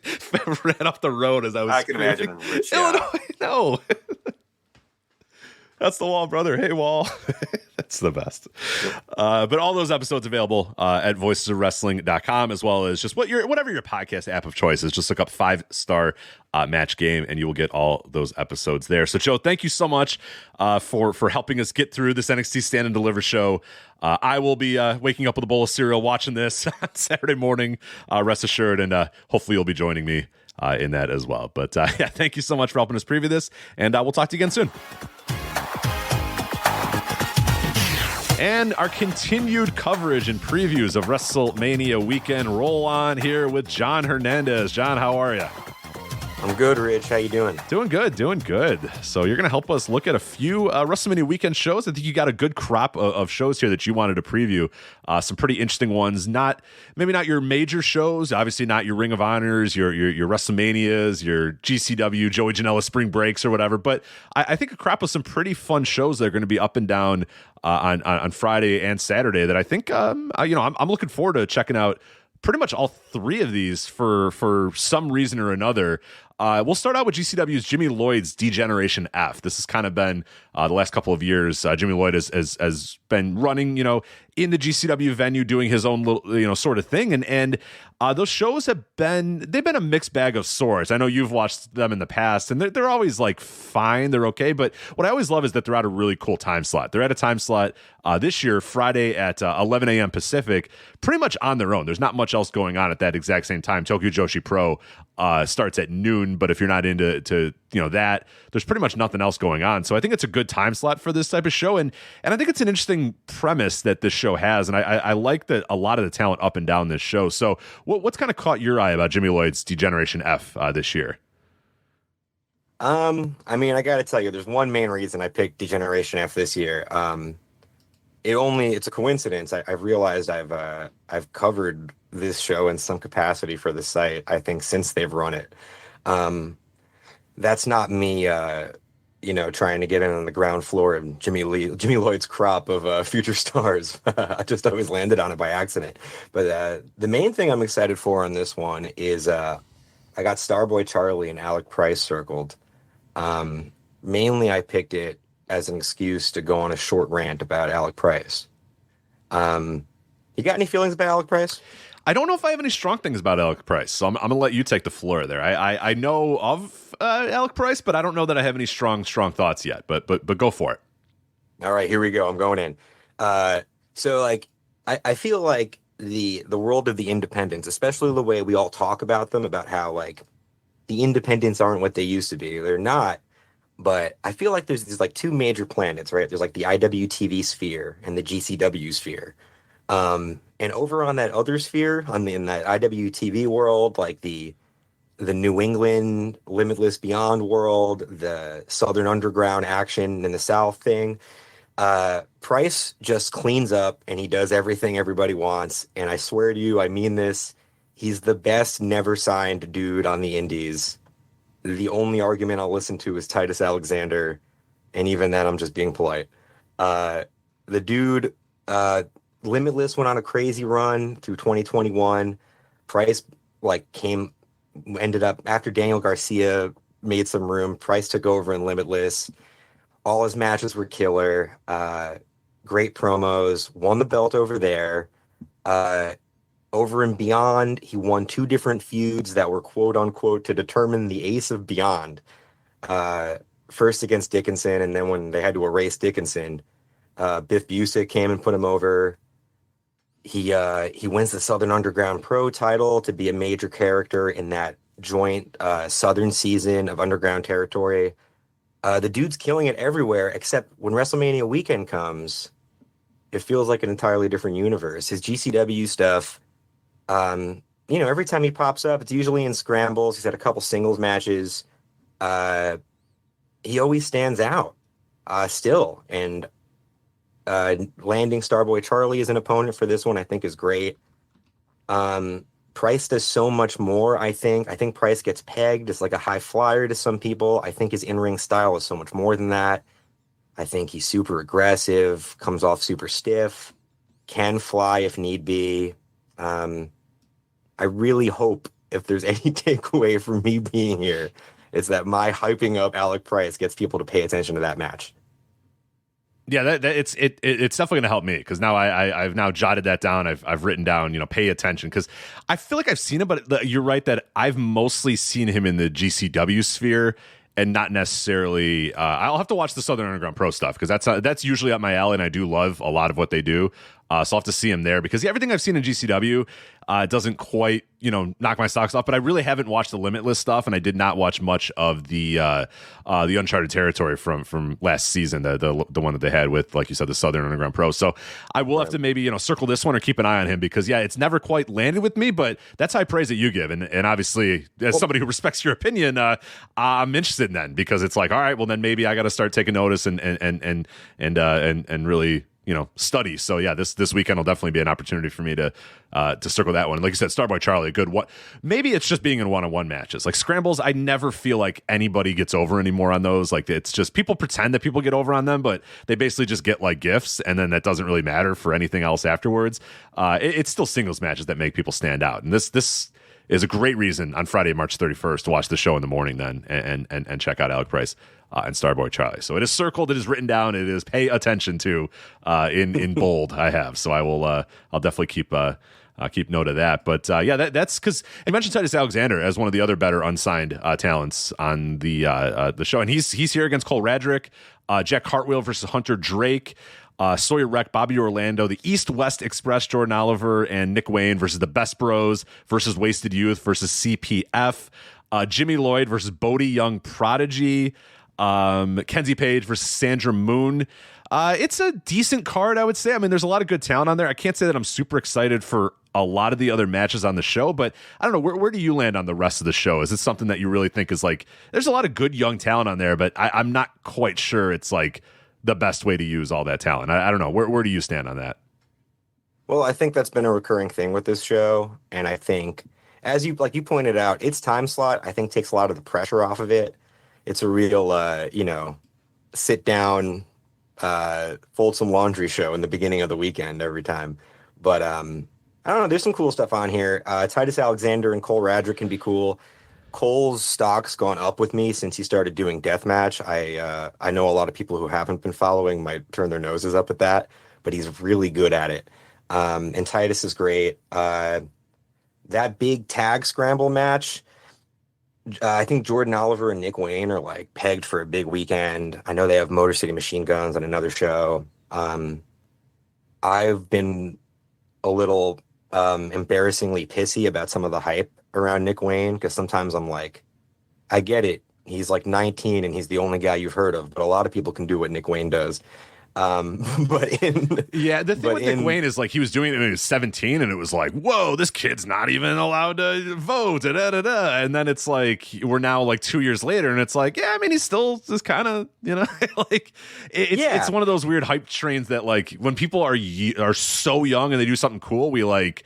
ran off the road as I was. I can imagine Rich. Illinois, no. That's the wall, brother. Hey, Wall. That's the best. But all those episodes available at voicesofwrestling.com, as well as just whatever your podcast app of choice is. Just look up 5-Star Match Game, and you will get all those episodes there. So, Joe, thank you so much for helping us get through this NXT Stand and Deliver show. I will be waking up with a bowl of cereal watching this on Saturday morning, rest assured, and hopefully you'll be joining me in that as well. But thank you so much for helping us preview this, and we'll talk to you again soon. And our continued coverage and previews of WrestleMania weekend roll on here with Jon Hernandez. Jon, how are you? I'm good, Rich. How you doing? Doing good. So you're going to help us look at a few WrestleMania weekend shows. I think you got a good crop of shows here that you wanted to preview. Some pretty interesting ones. Maybe not your major shows. Obviously not your Ring of Honors, your WrestleManias, your GCW, Joey Janela Spring Breaks or whatever. But I think a crop of some pretty fun shows that are going to be up and down on Friday and Saturday that I think I'm looking forward to checking out. Pretty much all 3 of these for some reason or another. We'll start out with GCW's Jimmy Lloyd's Degeneration-F. This has kind of been the last couple of years. Jimmy Lloyd has been running, in the GCW venue, doing his own little, sort of thing. And those shows they've been a mixed bag of sorts. I know you've watched them in the past, and they're always fine, they're okay. But what I always love is that they're at a really cool time slot. They're at a time slot this year, Friday at 11 a.m. Pacific, pretty much on their own. There's not much else going on at that exact same time. Tokyo Joshi Pro starts at noon, but if you're not into that, there's pretty much nothing else going on. So I think it's a good time slot for this type of show, and I think it's an interesting premise that this show has, and I like that a lot of the talent up and down this show. So what's kind of caught your eye about Jimmy Lloyd's Degeneration-F this year? I got to tell you, there's one main reason I picked Degeneration-F this year. It's a coincidence. I've realized I've covered this show in some capacity for the site, I think, since they've run it. That's not me, trying to get in on the ground floor of Jimmy Lloyd's crop of future stars. I just always landed on it by accident. But the main thing I'm excited for on this one is I got Starboy Charlie and Alec Price circled. Mainly, I picked it as an excuse to go on a short rant about Alec Price. You got any feelings about Alec Price? I don't know if I have any strong things about Alec Price, so I'm going to let you take the floor there. I know of Alec Price, but I don't know that I have any strong thoughts yet. But go for it. All right, here we go. I'm going in. So like, I feel like the world of the independents, especially the way we all talk about them, about how like the independents aren't what they used to be. They're not. But I feel like there's like two major planets, right? There's like the IWTV sphere and the GCW sphere. And over on that other sphere, in that IWTV world, like the New England Limitless Beyond world, the Southern Underground action in the South thing, Price just cleans up and he does everything everybody wants. And I swear to you, I mean this, he's the best never signed dude on the indies. The only argument I'll listen to is Titus Alexander, and even then I'm just being polite. The dude, Limitless went on a crazy run through 2021. Price ended up after Daniel Garcia made some room. Price took over in Limitless. All his matches were killer. Great promos. Won the belt over there. Over and Beyond, he won 2 different feuds that were quote unquote to determine the ace of Beyond. First against Dickinson, and then when they had to erase Dickinson, Biff Busick came and put him over. He wins the Southern Underground Pro title to be a major character in that joint Southern season of Underground territory. The dude's killing it everywhere, except when WrestleMania weekend comes, it feels like an entirely different universe. His GCW stuff, every time he pops up, it's usually in scrambles. He's had a couple singles matches. He always stands out still. And landing Starboy Charlie as an opponent for this one, I think, is great. Price does so much more, I think. I think Price gets pegged as like a high flyer to some people. I think his in-ring style is so much more than that. I think he's super aggressive, comes off super stiff, can fly if need be. I really hope, if there's any takeaway from me being here, is that my hyping up Alec Price gets people to pay attention to that match. Yeah, it's definitely going to help me, because now I've now jotted that down. I've written down, pay attention, because I feel like I've seen him, but you're right that I've mostly seen him in the GCW sphere and not necessarily. I'll have to watch the Southern Underground Pro stuff, because that's usually up my alley, and I do love a lot of what they do. So I'll have to see him there, because everything I've seen in GCW doesn't quite, knock my socks off. But I really haven't watched the Limitless stuff, and I did not watch much of the Uncharted Territory from last season, the one that they had with, like you said, the Southern Underground Pro. So I will have to maybe circle this one or keep an eye on him, because it's never quite landed with me. But that's high praise that you give, and obviously as somebody who respects your opinion, I'm interested in that, because it's like, all right, well then maybe I got to start taking notice and really study. So yeah, this weekend will definitely be an opportunity for me to circle that one. And like you said, Starboy Charlie, a good one. Maybe it's just being in one-on-one matches. Like scrambles, I never feel like anybody gets over anymore on those. Like it's just people pretend that people get over on them, but they basically just get like gifts, and then that doesn't really matter for anything else afterwards. It's still singles matches that make people stand out. And this is a great reason on Friday, March 31st to watch the show in the morning then and check out Alec Price and Starboy Charlie. So it is circled, it is written down, it is pay attention to in bold. I have, so I will. I'll definitely keep note of that. But that's because I mentioned Titus Alexander as one of the other better unsigned talents on the show, and he's here against Cole Radrick, Jack Hartwheel versus Hunter Drake. Sawyer Wreck, Bobby Orlando, the East West Express, Jordan Oliver, and Nick Wayne versus the Best Bros versus Wasted Youth versus CPF. Jimmy Lloyd versus Bodie Young Prodigy. Kenzie Page versus Sandra Moon. It's a decent card, I would say. I mean, there's a lot of good talent on there. I can't say that I'm super excited for a lot of the other matches on the show, but I don't know. Where do you land on the rest of the show? Is it something that you really think is like, there's a lot of good young talent on there, but I'm not quite sure it's like the best way to use all that talent. I don't know. Where do you stand on that? Well, I think that's been a recurring thing with this show. And I think, as you pointed out, its time slot, I think, takes a lot of the pressure off of it. It's a real, sit down, fold some laundry show in the beginning of the weekend every time. But I don't know. There's some cool stuff on here. Titus Alexander and Cole Radrick can be cool. Cole's stock's gone up with me since he started doing deathmatch. I know a lot of people who haven't been following might turn their noses up at that, but he's really good at it. And Titus is great. That big tag scramble match, I think Jordan Oliver and Nick Wayne are like pegged for a big weekend. I know they have Motor City Machine Guns on another show. I've been a little embarrassingly pissy about some of the hype around Nick Wayne, because sometimes I'm like, I get it. He's like 19 and he's the only guy you've heard of, but a lot of people can do what Nick Wayne does. The thing with Nick Wayne is like he was doing it when he was 17, and it was like, whoa, this kid's not even allowed to vote. And then it's like we're now like 2 years later, and it's like, yeah, I mean, he's still just kind of, like it's one of those weird hype trains that like when people are so young and they do something cool, we like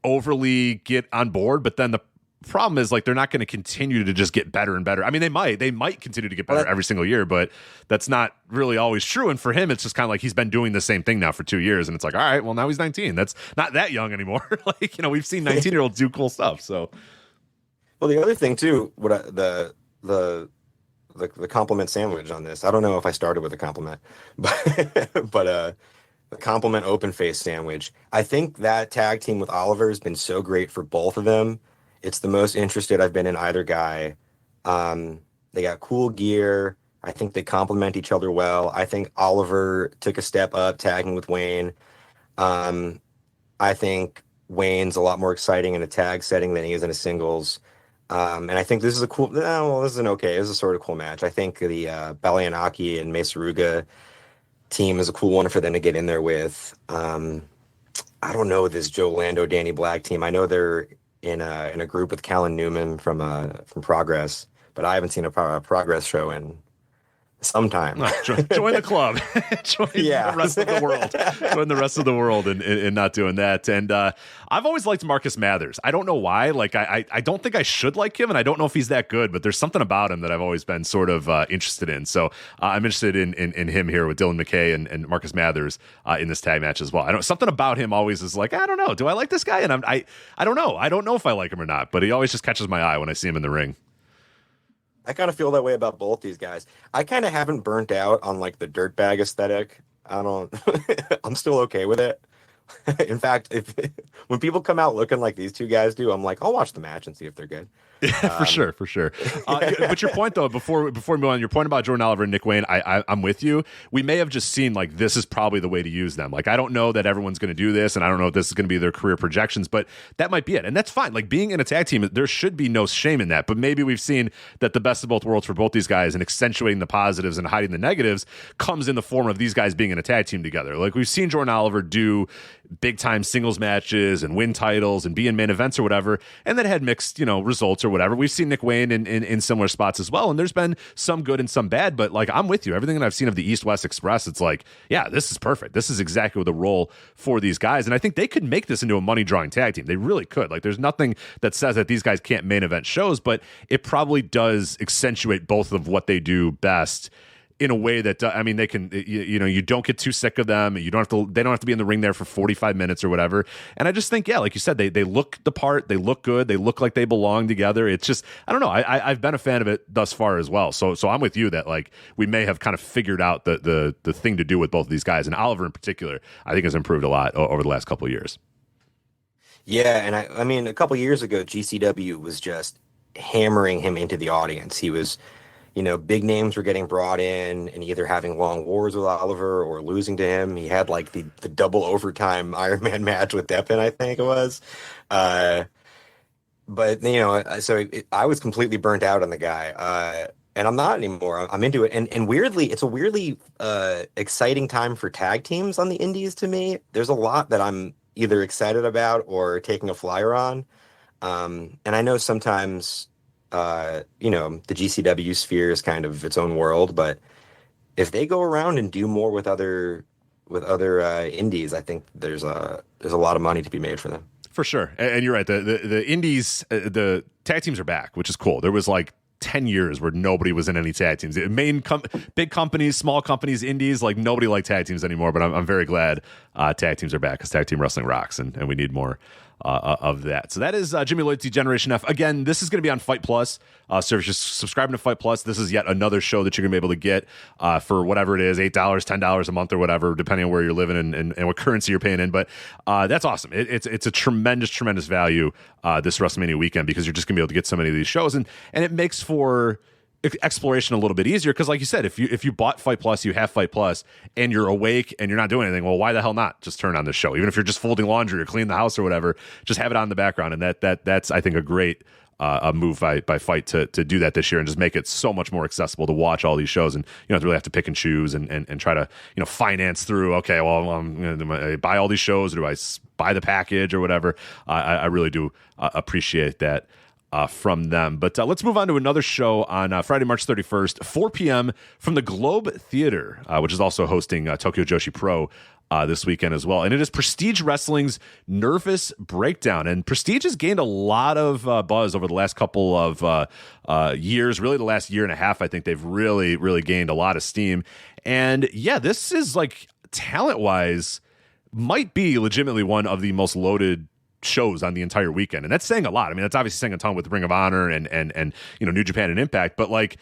overly get on board, but then the problem is like they're not going to continue to just get better and better. I mean, they might continue to get better every single year, but that's not really always true. And for him, it's just kind of like he's been doing the same thing now for 2 years, and it's like, all right, well, now he's 19. That's not that young anymore. Like, we've seen 19-year-olds do cool stuff. So, well, the other thing too, the compliment sandwich on this. I don't know if I started with a compliment, but the compliment open face sandwich. I think that tag team with Oliver has been so great for both of them. It's the most interested I've been in either guy. They got cool gear. I think they complement each other well. I think Oliver took a step up tagging with Wayne. I think Wayne's a lot more exciting in a tag setting than he is in a singles. And I think this is this is a sort of cool match. I think the Balianaki and Mesaruga team is a cool one for them to get in there with. I don't know this Joe Lando, Danny Black team. I know they're in a group with Callan Newman from Progress, but I haven't seen a Progress show in some time. Join the club. Join the rest of the world. Join the rest of the world and not doing that. And I've always liked Marcus Mathers. I don't know why. Like I don't think I should like him, and I don't know if he's that good, but there's something about him that I've always been sort of interested in. So I'm interested in him here with Dylan McKay and Marcus Mathers in this tag match as well. Something about him always is like, I don't know. Do I like this guy? And I don't know. I don't know if I like him or not, but he always just catches my eye when I see him in the ring. I kind of feel that way about both these guys. I kind of haven't burnt out on like the dirtbag aesthetic. I'm still okay with it. In fact, when people come out looking like these two guys do, I'm like, I'll watch the match and see if they're good. For sure. But your point though, before we move on, your point about Jordan Oliver and Nick Wayne, I'm with you. We may have just seen like this is probably the way to use them. Like I don't know that everyone's going to do this, and I don't know if this is going to be their career projections, but that might be it, and that's fine. Like being in a tag team, there should be no shame in that. But maybe we've seen that the best of both worlds for both these guys, and accentuating the positives and hiding the negatives, comes in the form of these guys being in a tag team together. Like we've seen Jordan Oliver do big time singles matches and win titles and be in main events or whatever, and that had mixed results or whatever. We've seen Nick Wayne in similar spots as well, and there's been some good and some bad, but like I'm with you. Everything that I've seen of the East West Express, it's like, yeah, this is perfect. This is exactly the role for these guys, and I think they could make this into a money drawing tag team. They really could. Like there's nothing that says that these guys can't main event shows, but it probably does accentuate both of what they do best in a way that I mean, they can, you don't get too sick of them. They don't have to be in the ring there for 45 minutes or whatever. And I just think, yeah, like you said, they look the part, they look good, they look like they belong together. It's just, I don't know. I've been a fan of it thus far as well. So I'm with you that like we may have kind of figured out the thing to do with both of these guys, and Oliver in particular, I think has improved a lot over the last couple of years. Yeah, and I mean, a couple of years ago, GCW was just hammering him into the audience. He was, big names were getting brought in and either having long wars with Oliver or losing to him. He had like the double overtime Iron Man match with Deppen, I think it was. But I was completely burnt out on the guy. And I'm not anymore. I'm into it. And weirdly, it's a weirdly exciting time for tag teams on the indies to me. There's a lot that I'm either excited about or taking a flyer on. And I know sometimes the GCW sphere is kind of its own world, but if they go around and do more with other indies, I think there's a lot of money to be made for them. For sure. And you're right. The indies, the tag teams are back, which is cool. There was like 10 years where nobody was in any tag teams. Big companies, small companies, indies, like nobody liked tag teams anymore, but I'm very glad tag teams are back, because tag team wrestling rocks, and we need more of that. So that is Jimmy Lloyd's Degeneration-F. Again, this is going to be on Fight Plus. So if you're subscribing to Fight Plus, this is yet another show that you're going to be able to get for whatever it is, $8, $10 a month or whatever, depending on where you're living and what currency you're paying in. But that's awesome. It's a tremendous value this WrestleMania weekend, because you're just going to be able to get so many of these shows. And it makes for exploration a little bit easier, because like you said, if you bought Fight Plus, you have Fight Plus, and you're awake and you're not doing anything, well, why the hell not just turn on this show? Even if you're just folding laundry or cleaning the house or whatever, just have it on in the background. And that's I think a great a move by Fight to do that this year, and just make it so much more accessible to watch all these shows, and you don't really have to pick and choose and try to finance through, okay, well, do I buy all these shows, or do I buy the package or whatever. I really do appreciate that from them. But let's move on to another show on Friday, March 31st, 4 p.m. from the Globe Theater, which is also hosting Tokyo Joshi Pro this weekend as well. And it is Prestige Wrestling's Nervous Breakdown. And Prestige has gained a lot of buzz over the last couple of years, really the last year and a half. I think they've really gained a lot of steam. And yeah, this is, like, talent-wise, might be legitimately one of the most loaded shows on the entire weekend, and that's saying a lot. I mean, that's obviously saying a ton with Ring of Honor and New Japan and Impact, but like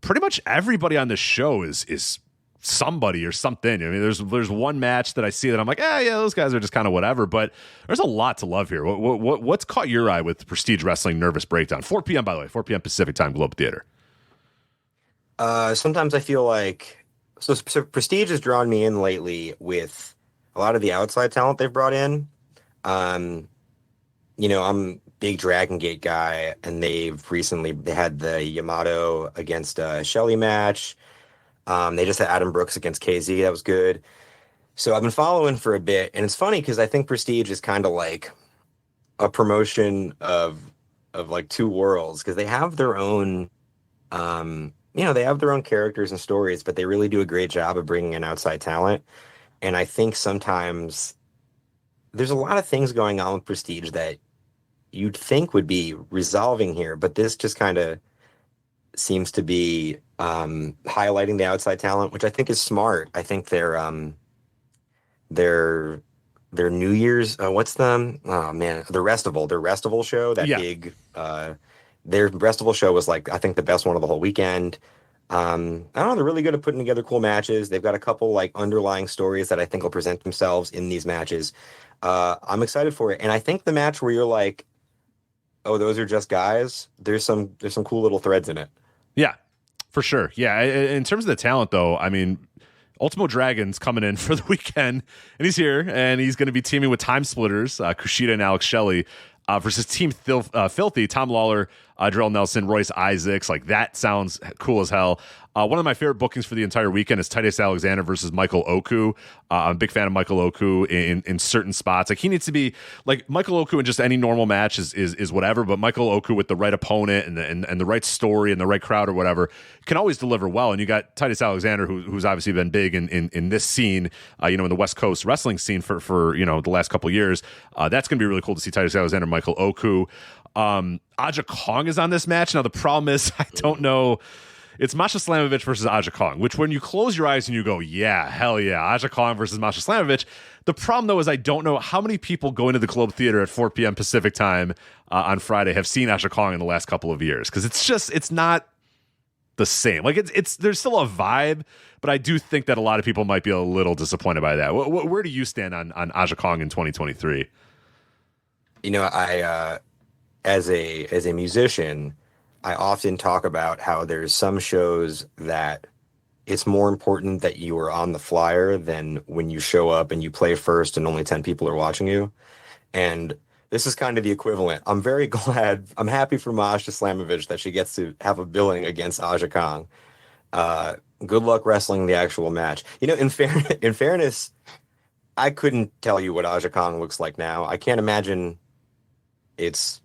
pretty much everybody on this show is somebody or something. I mean, there's one match that I see that I'm like, yeah, those guys are just kind of whatever, but there's a lot to love here. What's caught your eye with Prestige Wrestling Nervous Breakdown? 4 p.m. by the way, 4 p.m. Pacific Time, Globe Theater. Sometimes I feel like so Prestige has drawn me in lately with a lot of the outside talent they've brought in. I'm big Dragon Gate guy, and they had the Yamato against Shelley match. They just had Adam Brooks against KZ. That was good. So I've been following for a bit, and it's funny because I think Prestige is kind of like a promotion of like two worlds, because they have their own, they have their own characters and stories, but they really do a great job of bringing in outside talent. And I think sometimes there's a lot of things going on with Prestige that you'd think would be resolving here, but this just kind of seems to be highlighting the outside talent, which I think is smart. I think their New Year's, what's them? Oh man, their Restival show, that big, their Restival show was like, I think the best one of the whole weekend. I don't know, they're really good at putting together cool matches. They've got a couple like underlying stories that I think will present themselves in these matches. I'm excited for it. And I think the match where you're like, oh, those are just guys, there's some cool little threads in it. Yeah, for sure. Yeah. In terms of the talent though, I mean, Ultimo Dragon's coming in for the weekend, and he's here, and he's going to be teaming with Time Splitters, Kushida and Alex Shelley, versus Team Filthy, Tom Lawler, Drell Nelson, Royce Isaacs. Like, that sounds cool as hell. One of my favorite bookings for the entire weekend is Titus Alexander versus Michael Oku. I'm a big fan of Michael Oku in certain spots. Like, he needs to be like Michael Oku in just any normal match is whatever, but Michael Oku with the right opponent and the right story and the right crowd or whatever can always deliver well. And you got Titus Alexander, who's obviously been big in this scene, in the West Coast wrestling scene for the last couple of years. That's going to be really cool to see Titus Alexander, Michael Oku. Aja Kong is on this match. Now, the problem is, I don't know. It's Masha Slamovich versus Aja Kong, which when you close your eyes and you go, yeah, hell yeah, Aja Kong versus Masha Slamovich. The problem, though, is I don't know how many people going to the Globe Theater at 4 p.m. Pacific time on Friday have seen Aja Kong in the last couple of years, because it's not the same. Like, there's still a vibe, but I do think that a lot of people might be a little disappointed by that. Where do you stand on Aja Kong in 2023? I as a musician, I often talk about how there's some shows that it's more important that you are on the flyer than when you show up and you play first and only 10 people are watching you. And this is kind of the equivalent. I'm very glad, I'm happy for Masha Slamovich that she gets to have a billing against Aja Kong. Good luck wrestling the actual match. In fairness, I couldn't tell you what Aja Kong looks like now. I can't imagine it's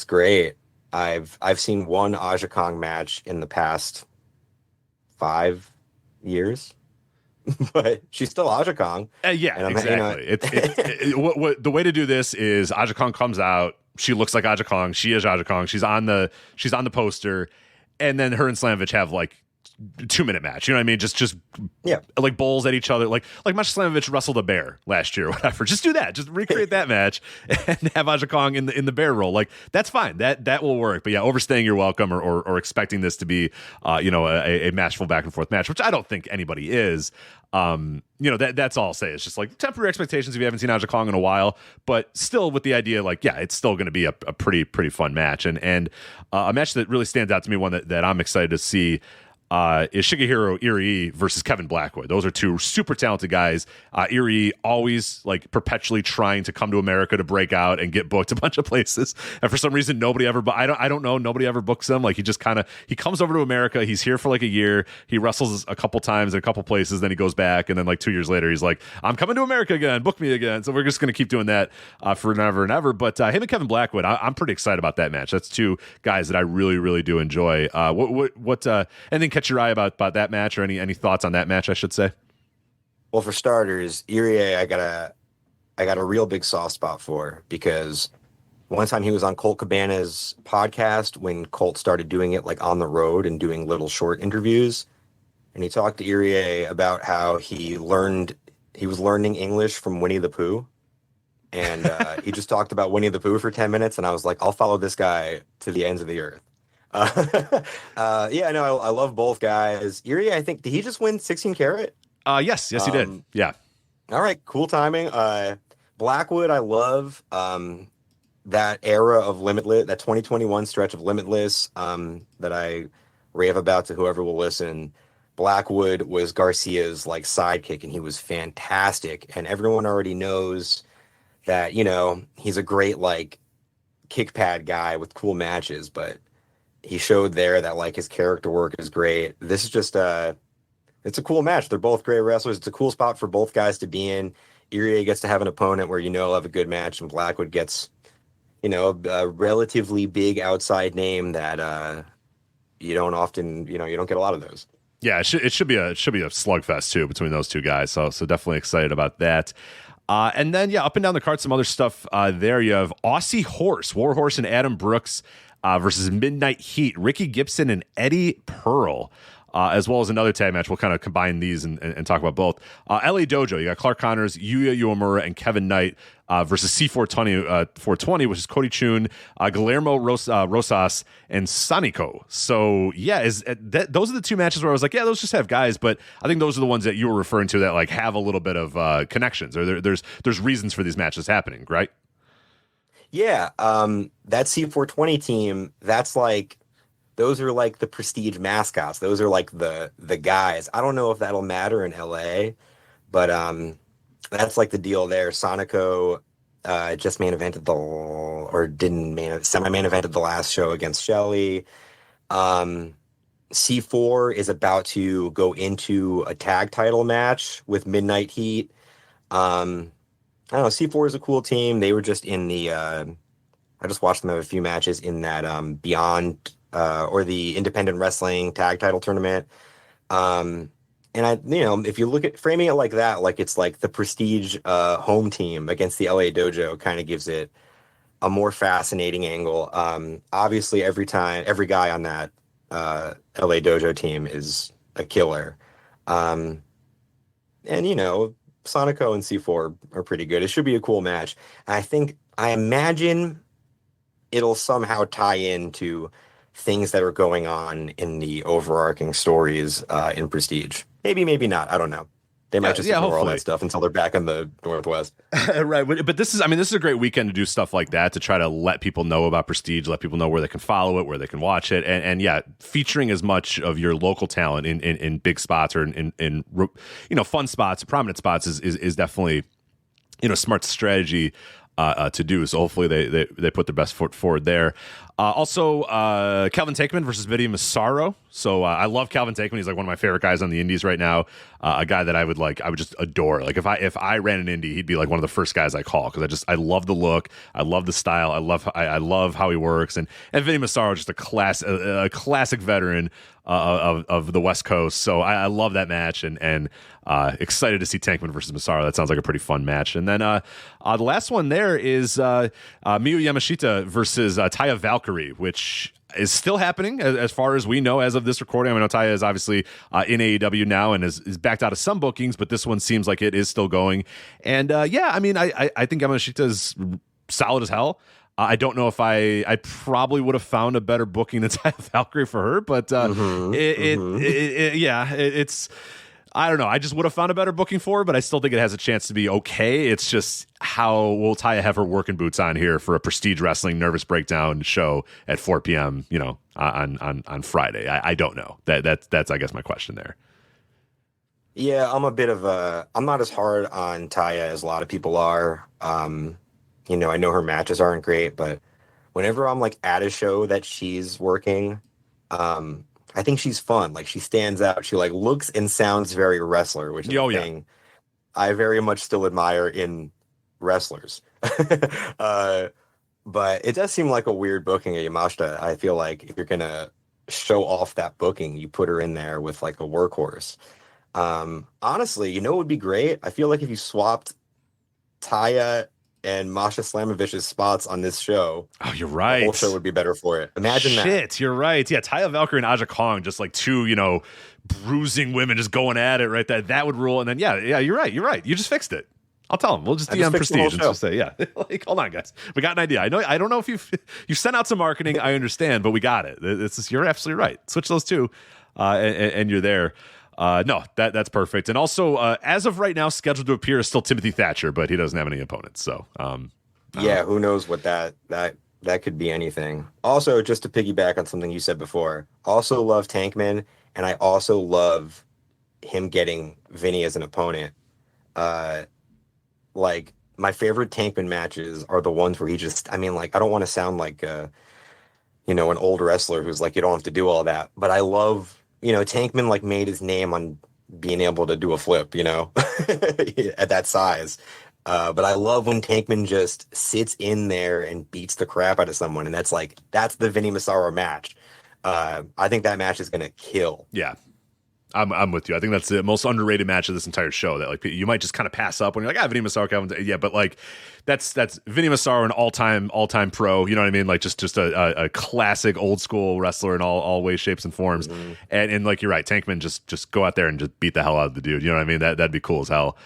great. I've seen one Aja Kong match in the past 5 years, but she's still Aja Kong. Exactly. The way to do this is Aja Kong comes out. She looks like Aja Kong. She is Aja Kong. She's on the poster, and then her and Slamovich have like 2-minute match. You know what I mean? Just like bowls at each other, like Masha Slamovich wrestled a bear last year or whatever. Just do that. Just recreate that match and have Aja Kong in the bear role. Like that's fine. That will work. But yeah, overstaying your welcome or expecting this to be a matchful back and forth match, which I don't think anybody is. That's all I'll say. It's just like temporary expectations if you haven't seen Aja Kong in a while, but still with the idea like, yeah, it's still going to be a pretty fun match. And a match that really stands out to me, one that I'm excited to see, is Shigehiro Irie versus Kevin Blackwood. Those are two super talented guys. Irie always like perpetually trying to come to America to break out and get booked a bunch of places, and for some reason nobody ever. I don't know. Nobody ever books him. Like he just he comes over to America. He's here for like a year. He wrestles a couple times in a couple places. Then he goes back, and then like 2 years later, he's like, "I'm coming to America again. Book me again." So we're just gonna keep doing that forever and ever. But him and Kevin Blackwood, I'm pretty excited about that match. That's two guys that I really do enjoy. Anything catch your eye about that match, or any thoughts on that match, I should say? Well, for starters, Irie, I got a real big soft spot for, because one time he was on Colt Cabana's podcast when Colt started doing it like on the road and doing little short interviews, and he talked to Irie about how he was learning English from Winnie the Pooh, and he just talked about Winnie the Pooh for 10 minutes, and I was like, I'll follow this guy to the ends of the earth. I love both guys. Irie, I think, did he just win 16 Carat? Yes, he did. Yeah. All right, cool timing. Blackwood, I love that era of Limitless, that 2021 stretch of Limitless that I rave about to whoever will listen. Blackwood was Garcia's like sidekick, and he was fantastic. And everyone already knows that, he's a great like kick pad guy with cool matches, but he showed there that like his character work is great. This is just it's a cool match. They're both great wrestlers. It's a cool spot for both guys to be in. Irie gets to have an opponent where he'll have a good match, and Blackwood gets a relatively big outside name that you don't often you don't get a lot of those. Yeah, it should be a slugfest too between those two guys. So definitely excited about that. And then up and down the card, some other stuff there. You have Aussie Horse, Warhorse, and Adam Brooks versus Midnight Heat, Ricky Gibson and Eddie Pearl, as well as another tag match. We'll kind of combine these and talk about both. LA Dojo, you got Clark Connors, Yuya Uemura, and Kevin Knight versus C420, which is Cody Chun, Guillermo Rosas, and Sanico. So those are the two matches where I was like, yeah, those just have guys, but I think those are the ones that you were referring to that like have a little bit of connections, or there's reasons for these matches happening, right? Yeah, that C420 team, that's like, those are like the prestige mascots. Those are like the guys. I don't know if that'll matter in LA, but that's like the deal there. Sonico just semi-main evented the last show against Shelly. C4 is about to go into a tag title match with Midnight Heat. I don't know, C4 is a cool team. They were just in the I just watched them have a few matches in that Beyond or the Independent Wrestling Tag Title Tournament. And if you look at framing it like that, like it's like the prestige home team against the LA Dojo, kind of gives it a more fascinating angle. Obviously every guy on that LA Dojo team is a killer. Sonico and C4 are pretty good. It should be a cool match. I imagine it'll somehow tie into things that are going on in the overarching stories in Prestige. Maybe not. I don't know. They might just ignore all that stuff until they're back in the Northwest. Right. But this is a great weekend to do stuff like that, to try to let people know about Prestige, let people know where they can follow it, where they can watch it. And featuring as much of your local talent in big spots or in fun spots, prominent spots is definitely, smart strategy to do. So hopefully they put their best foot forward there. Also, Calvin Takeman versus Vinny Massaro. So I love Calvin Takeman. He's like one of my favorite guys on the indies right now. A guy that I would just adore. Like if I ran an indie, he'd be like one of the first guys I call, because I love the look, I love the style, I love how he works, and Vinny Massaro is just a classic veteran of the West Coast. So I love that match, and excited to see Tankman versus Massaro. That sounds like a pretty fun match. And then the last one there is Miyu Yamashita versus Taya Valkyrie. Valkyrie, which is still happening as far as we know as of this recording. I mean, Taya is obviously in AEW now and is backed out of some bookings, but this one seems like it is still going. And yeah, I mean, I think Yamashita is solid as hell. I don't know if I probably would have found a better booking than Taya Valkyrie for her, but it's. I don't know. I just would have found a better booking for her, but I still think it has a chance to be okay. It's just how will Taya have her working boots on here for a Prestige Wrestling Nervous Breakdown show at 4 p.m. On Friday? I don't know. That's I guess my question there. Yeah, I'm not as hard on Taya as a lot of people are. I know her matches aren't great, but whenever I'm like at a show that she's working, I think she's fun. Like, she stands out. She like looks and sounds very wrestler, which is a thing I very much still admire in wrestlers. But it does seem like a weird booking at Yamashita. I feel like if you're gonna show off that booking, you put her in there with like a workhorse. Honestly, what would be great? I feel like if you swapped Taya and Masha Slamovich's spots on this show. Oh, you're right. The whole show would be better for it. Imagine that. Shit, you're right. Yeah, Taya Valkyrie and Aja Kong, just like two, bruising women just going at it right there. That would rule. And then, yeah, you're right. You just fixed it. I'll tell them. We'll just DM Prestige and just say, yeah. Like, hold on, guys. We got an idea. I don't know if you sent out some marketing. I understand, but we got it. You're absolutely right. Switch those two, and you're there. No, that's perfect. And also, as of right now, scheduled to appear is still Timothy Thatcher, but he doesn't have any opponents. So, who knows what that could be anything. Also, just to piggyback on something you said before, also love Tankman, and I also love him getting Vinny as an opponent. Like, my favorite Tankman matches are the ones where he just, I don't want to sound like, an old wrestler who's like, you don't have to do all that, but I love, Tankman like made his name on being able to do a flip, at that size. But I love when Tankman just sits in there and beats the crap out of someone. And that's the Vinny Massaro match. I think that match is going to kill. Yeah. I'm with you. I think that's the most underrated match of this entire show. That like you might just kind of pass up when you're like, Vinny Massaro, but like that's Vinny Massaro, an all time pro. You know what I mean? Like just a classic old school wrestler in all ways, shapes, and forms. Mm-hmm. And like you're right, Tankman just go out there and just beat the hell out of the dude. You know what I mean? That'd be cool as hell.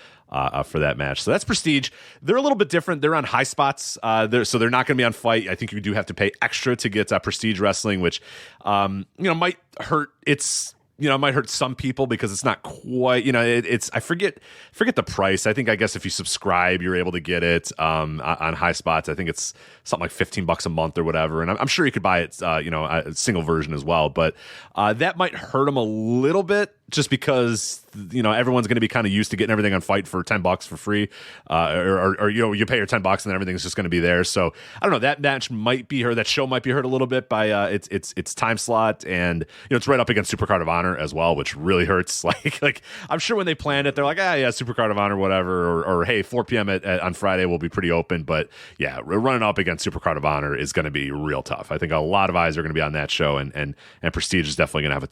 For that match. So that's Prestige. They're a little bit different. They're on high spots. So they're not going to be on Fight. I think you do have to pay extra to get Prestige Wrestling, which might hurt. It might hurt some people because it's not quite, it's I forget the price. I guess if you subscribe, you're able to get it on high spots. I think it's something like $15 a month or whatever. And I'm sure you could buy it, a single version as well. But that might hurt them a little bit just because, everyone's going to be kind of used to getting everything on Fight for $10 for free. Or you pay your $10 and then everything's just going to be there. So I don't know, that match might be hurt. That show might be hurt a little bit by its time slot. And, it's right up against Supercard of Honor as well, which really hurts. Like I'm sure when they planned it, they're like, Supercard of Honor, whatever, or hey, 4 p.m. on Friday will be pretty open. But yeah, running up against Supercard of Honor is going to be real tough. I think a lot of eyes are going to be on that show, and Prestige is definitely going to have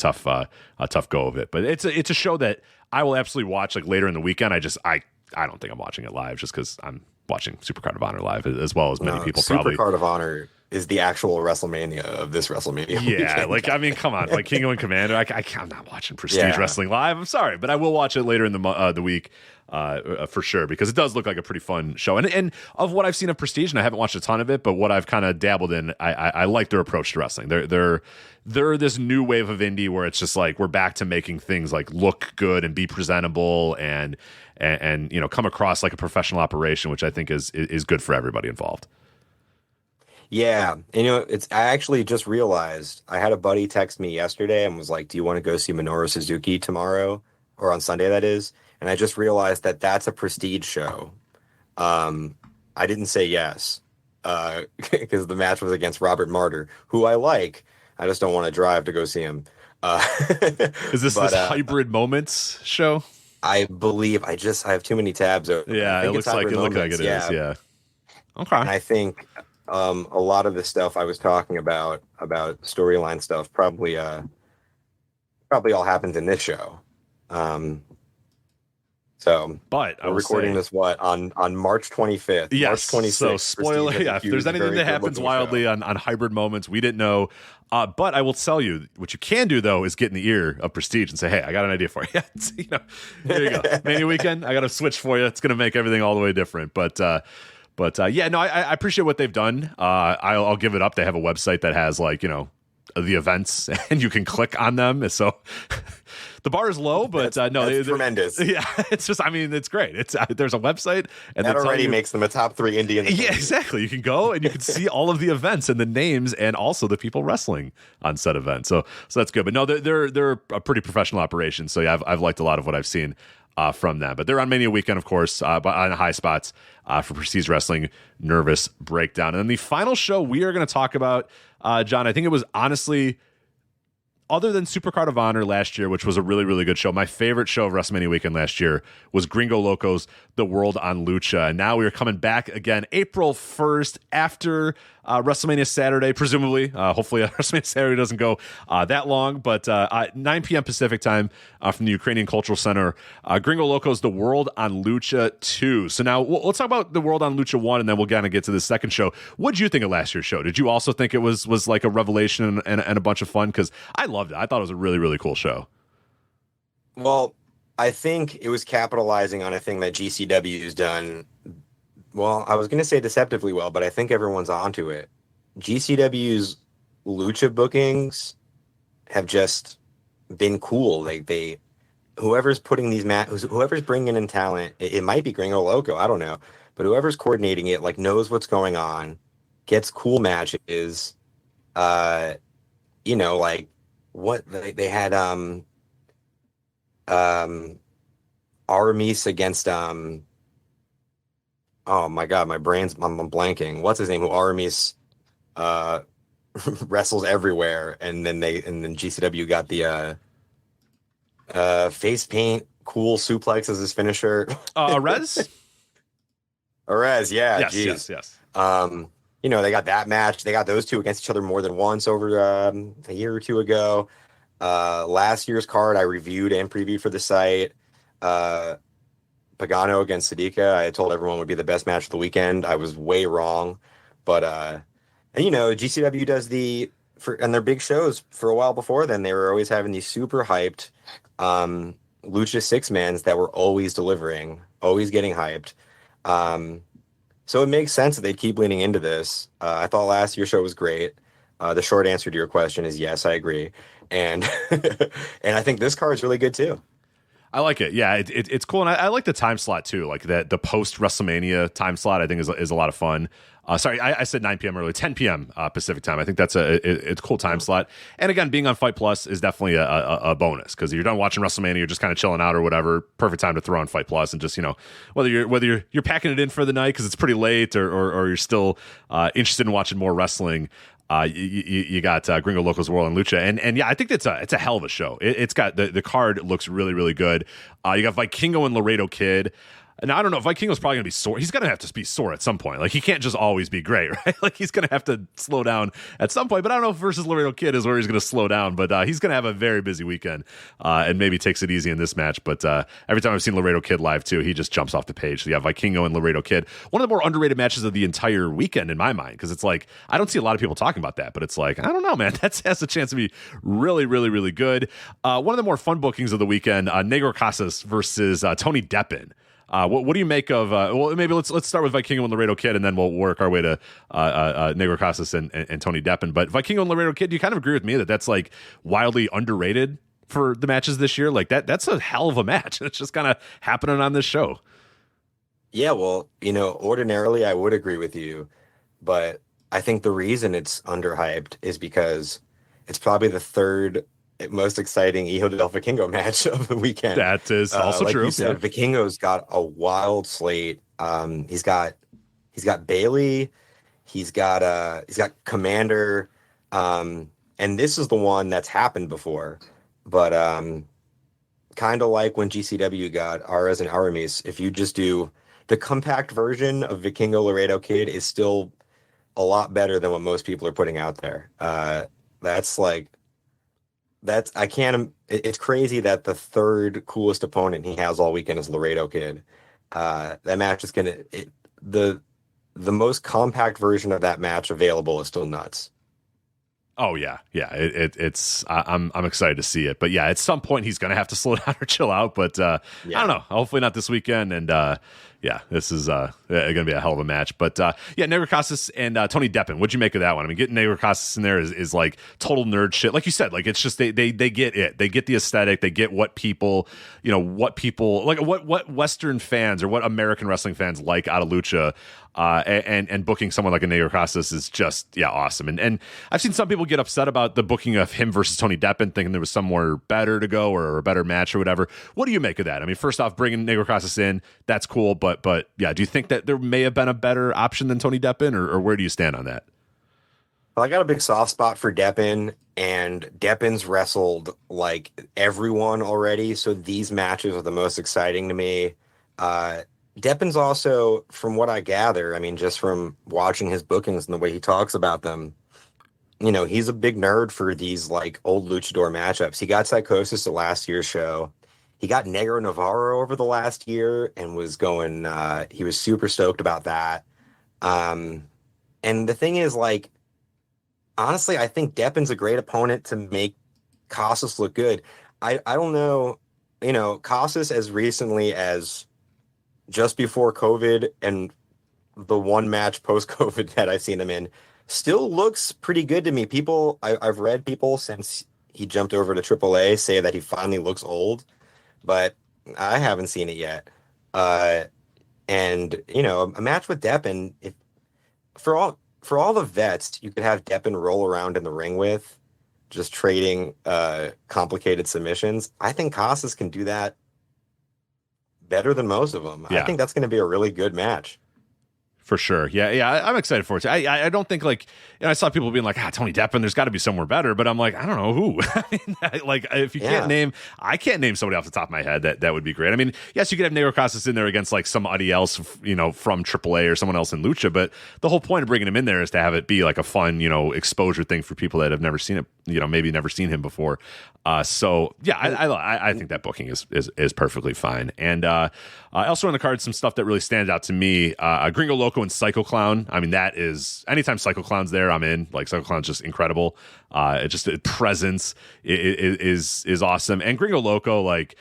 a tough go of it. But it's a show that I will absolutely watch like later in the weekend. I don't think I'm watching it live just because I'm watching Supercard of Honor live as well as many people probably. Supercard of Honor is the actual WrestleMania of this WrestleMania. Yeah, weekend. Come on, like King and Commander. I'm not watching Prestige Wrestling live. I'm sorry, but I will watch it later in the week for sure because it does look like a pretty fun show. And of what I've seen of Prestige, and I haven't watched a ton of it, but what I've kind of dabbled in, I like their approach to wrestling. They're this new wave of indie where it's just like we're back to making things like look good and be presentable and come across like a professional operation, which I think is good for everybody involved. Yeah. And I actually just realized I had a buddy text me yesterday and was like, do you want to go see Minoru Suzuki tomorrow or on Sunday, that is? And I just realized that that's a Prestige show. I didn't say yes because the match was against Robert Martyr, who I like. I just don't want to drive to go see him. Is this Hybrid Moments show? I believe I have too many tabs open. Yeah, it looks like it is. Yeah. Okay. And I think a lot of the stuff I was talking about storyline stuff probably all happens in this show. So, but we're recording this on March 25th. Yes. March 26th. So spoiler. Yeah. If there's anything that happens wildly on hybrid moments, we didn't know. But I will tell you, what you can do though is get in the ear of Prestige and say, "Hey, I got an idea for you." There you go. Mania weekend. I got a switch for you. It's going to make everything all the way different. But yeah, no, I appreciate what they've done. I'll give it up. They have a website that has the events, and you can click on them. So the bar is low, but that's tremendous. Yeah, it's just, it's great. It's there's a website, and that already makes them a top 3 indie in the country. Yeah, exactly. You can go and you can see all of the events and the names, and also the people wrestling on said event. So that's good. But no, they're a pretty professional operation. So yeah, I've liked a lot of what I've seen from them. But they're on Mania weekend, of course, but on high spots for Prestige Wrestling Nervous Breakdown. And then the final show we are going to talk about, John, I think it was honestly, other than Supercard of Honor last year, which was a really, really good show, my favorite show of WrestleMania weekend last year was Gringo Loco's The Wrld on Lucha. And now we are coming back again April 1st after WrestleMania Saturday, presumably. Hopefully WrestleMania Saturday doesn't go that long, but 9 p.m. Pacific time from the Ukrainian Cultural Center. Gringo Loco's The Wrld on Lucha 2. So now let's talk about The Wrld on Lucha 1, and then we'll kind of get to the second show. What did you think of last year's show? Did you also think it was like a revelation and a bunch of fun? Because I loved it. I thought it was a really, really cool show. Well, I think it was capitalizing on a thing that GCW has done. Well, I was going to say deceptively well, but I think everyone's onto it. GCW's Lucha bookings have just been cool. They whoever's putting these whoever's bringing in talent, it might be Gringo Loco, I don't know, but whoever's coordinating it knows what's going on, gets cool matches. What they had Aramis against oh my god, I'm blanking. What's his name? Who Aramis wrestles everywhere, and then GCW got the face paint cool suplex as his finisher. Arez? Arez, yeah. Yes. They got that match. They got those two against each other more than once over a year or two ago. Last year's card I reviewed and previewed for the site. Pagano against Sadiqa, I told everyone would be the best match of the weekend. I was way wrong. But GCW does and their big shows for a while before then, they were always having these super hyped Lucha 6-mans that were always delivering, always getting hyped. So it makes sense that they'd keep leaning into this. I thought last year's show was great. The short answer to your question is yes, I agree. And and I think this card is really good too. I like it. Yeah, it's cool, and I like the time slot too. Like the post WrestleMania time slot, I think is a lot of fun. Sorry, I said 9 p.m. earlier, 10 p.m. Pacific time. I think that's it's a cool time slot. And again, being on Fight Plus is definitely a bonus, because if you're done watching WrestleMania, you're just kind of chilling out or whatever. Perfect time to throw on Fight Plus and just whether you're packing it in for the night because it's pretty late, or you're still interested in watching more wrestling. You got Gringo Loco's Wrld on Lucha, and yeah, I think it's a hell of a show. It's got the card looks really, really good. You got Vikingo and Laredo Kid. And I don't know if Vikingo's probably going to be sore. He's going to have to be sore at some point. He can't just always be great, right? He's going to have to slow down at some point. But I don't know if versus Laredo Kid is where he's going to slow down. But he's going to have a very busy weekend and maybe takes it easy in this match. But every time I've seen Laredo Kid live, too, he just jumps off the page. So, yeah, Vikingo and Laredo Kid. One of the more underrated matches of the entire weekend in my mind, because it's I don't see a lot of people talking about that. But it's I don't know, man. That has a chance to be really, really, really good. One of the more fun bookings of the weekend, Negro Casas versus Tony Deppen. What do you make of? Well, maybe let's start with Vikingo and Laredo Kid, and then we'll work our way to Negro Casas and Tony Deppen. But Vikingo and Laredo Kid, do you kind of agree with me that that's wildly underrated for the matches this year? That's a hell of a match. It's just kind of happening on this show. Yeah, well, ordinarily I would agree with you, but I think the reason it's underhyped is because it's probably the third most exciting Hijo del Vikingo match of the weekend. That is also true. You said, yeah. Vikingo's got a wild slate. He's got Bailey, he's got Commander, and this is the one that's happened before. But kind of like when GCW got Ares and Aramis, if you just do the compact version of Vikingo Laredo Kid is still a lot better than what most people are putting out there. That's I can't. It's crazy that the third coolest opponent he has all weekend is Laredo Kid. That match is the most compact version of that match available is still nuts. Oh yeah. It's I'm excited to see it, but yeah, at some point he's gonna have to slow down or chill out. But I don't know. Hopefully not this weekend. And this is gonna be a hell of a match. But Negro Casas and Tony Deppen. What'd you make of that one? I mean, getting Negro Casas in there is like total nerd shit. Like you said, like it's just they get it. They get the aesthetic. They get what people like what Western fans or what American wrestling fans like out of Lucha. And booking someone like a Negro Casas is just awesome. And I've seen some people get upset about the booking of him versus Tony Deppen, thinking there was somewhere better to go or a better match or whatever. What do you make of that? I mean, first off, bringing Negro Casas in, that's cool, but yeah, do you think that there may have been a better option than Tony Deppen, or where do you stand on that? Well, I got a big soft spot for Deppen, and Deppen's wrestled like everyone already, so these matches are the most exciting to me. Deppen's also, from what I gather, I mean, just from watching his bookings and the way he talks about them, he's a big nerd for these like old luchador matchups. He got Psychosis at last year's show. He got Negro Navarro over the last year and was going, he was super stoked about that. And the thing is, like, honestly, I think Deppen's a great opponent to make Casas look good. I don't know, Casas as recently as just before COVID and the one match post-COVID that I've seen him in still looks pretty good to me. I've read people since he jumped over to AAA say that he finally looks old, but I haven't seen it yet. And a match with Deppen, for all the vets you could have Deppen roll around in the ring with, just trading complicated submissions, I think Casas can do that better than most of them. Yeah. I think that's going to be a really good match. For sure. Yeah. I'm excited for it. I don't think like, I saw people being like, Tony Deppen, there's got to be somewhere better, but I'm like, I don't know who. I mean, like if you can't name, I can't name somebody off the top of my head that would be great. I mean, yes, you could have Negro Casas in there against like somebody else, from AAA or someone else in Lucha, but the whole point of bringing him in there is to have it be like a fun, exposure thing for people that have never seen it, maybe never seen him before. I think that booking is perfectly fine. And also on the card, some stuff that really stands out to me, Gringo Loco and Psycho Clown. I mean, that is, anytime Psycho Clown's there, I'm in. Like, Psycho Clown's just incredible. Just presence is awesome. And Gringo Loco, like,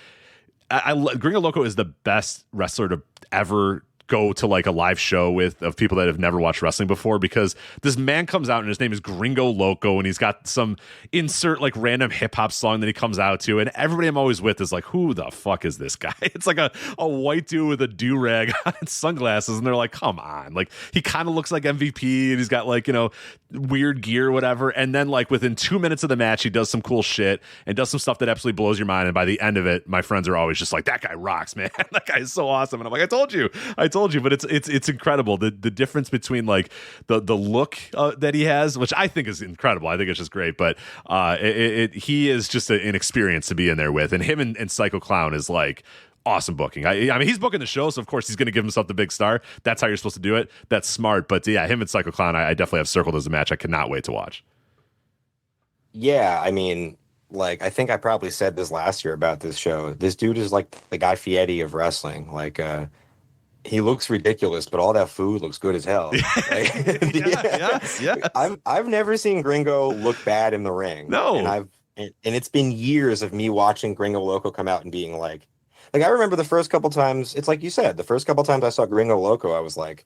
Gringo Loco is the best wrestler to ever go to like a live show of people that have never watched wrestling before, because this man comes out and his name is Gringo Loco and he's got some insert like random hip hop song that he comes out to, and everybody I'm always with is like, who the fuck is this guy? It's like a white dude with a do-rag on and sunglasses, and they're like, come on. Like, he kind of looks like MVP and he's got like, weird gear or whatever, and then like within 2 minutes of the match he does some cool shit and does some stuff that absolutely blows your mind, and by the end of it my friends are always just like, that guy rocks, man. That guy is so awesome. And I'm like, I told you, but it's incredible the difference between like the look that he has, which I think is incredible. I think it's just great, but he is just an experience to be in there with, and him and Psycho Clown is like awesome booking. I mean, he's booking the show, so of course he's going to give himself the big star. That's how you're supposed to do it. That's smart. But yeah, him and Psycho Clown, I definitely have circled as a match I cannot wait to watch. Yeah, I mean, like, I think I probably said this last year about this show. This dude is like the Guy Fieri of wrestling. Like, he looks ridiculous, but all that food looks good as hell. Yes. I've never seen Gringo look bad in the ring. No, and it's been years of me watching Gringo Loco come out and being like I remember the first couple times. It's like you said, the first couple times I saw Gringo Loco, I was like,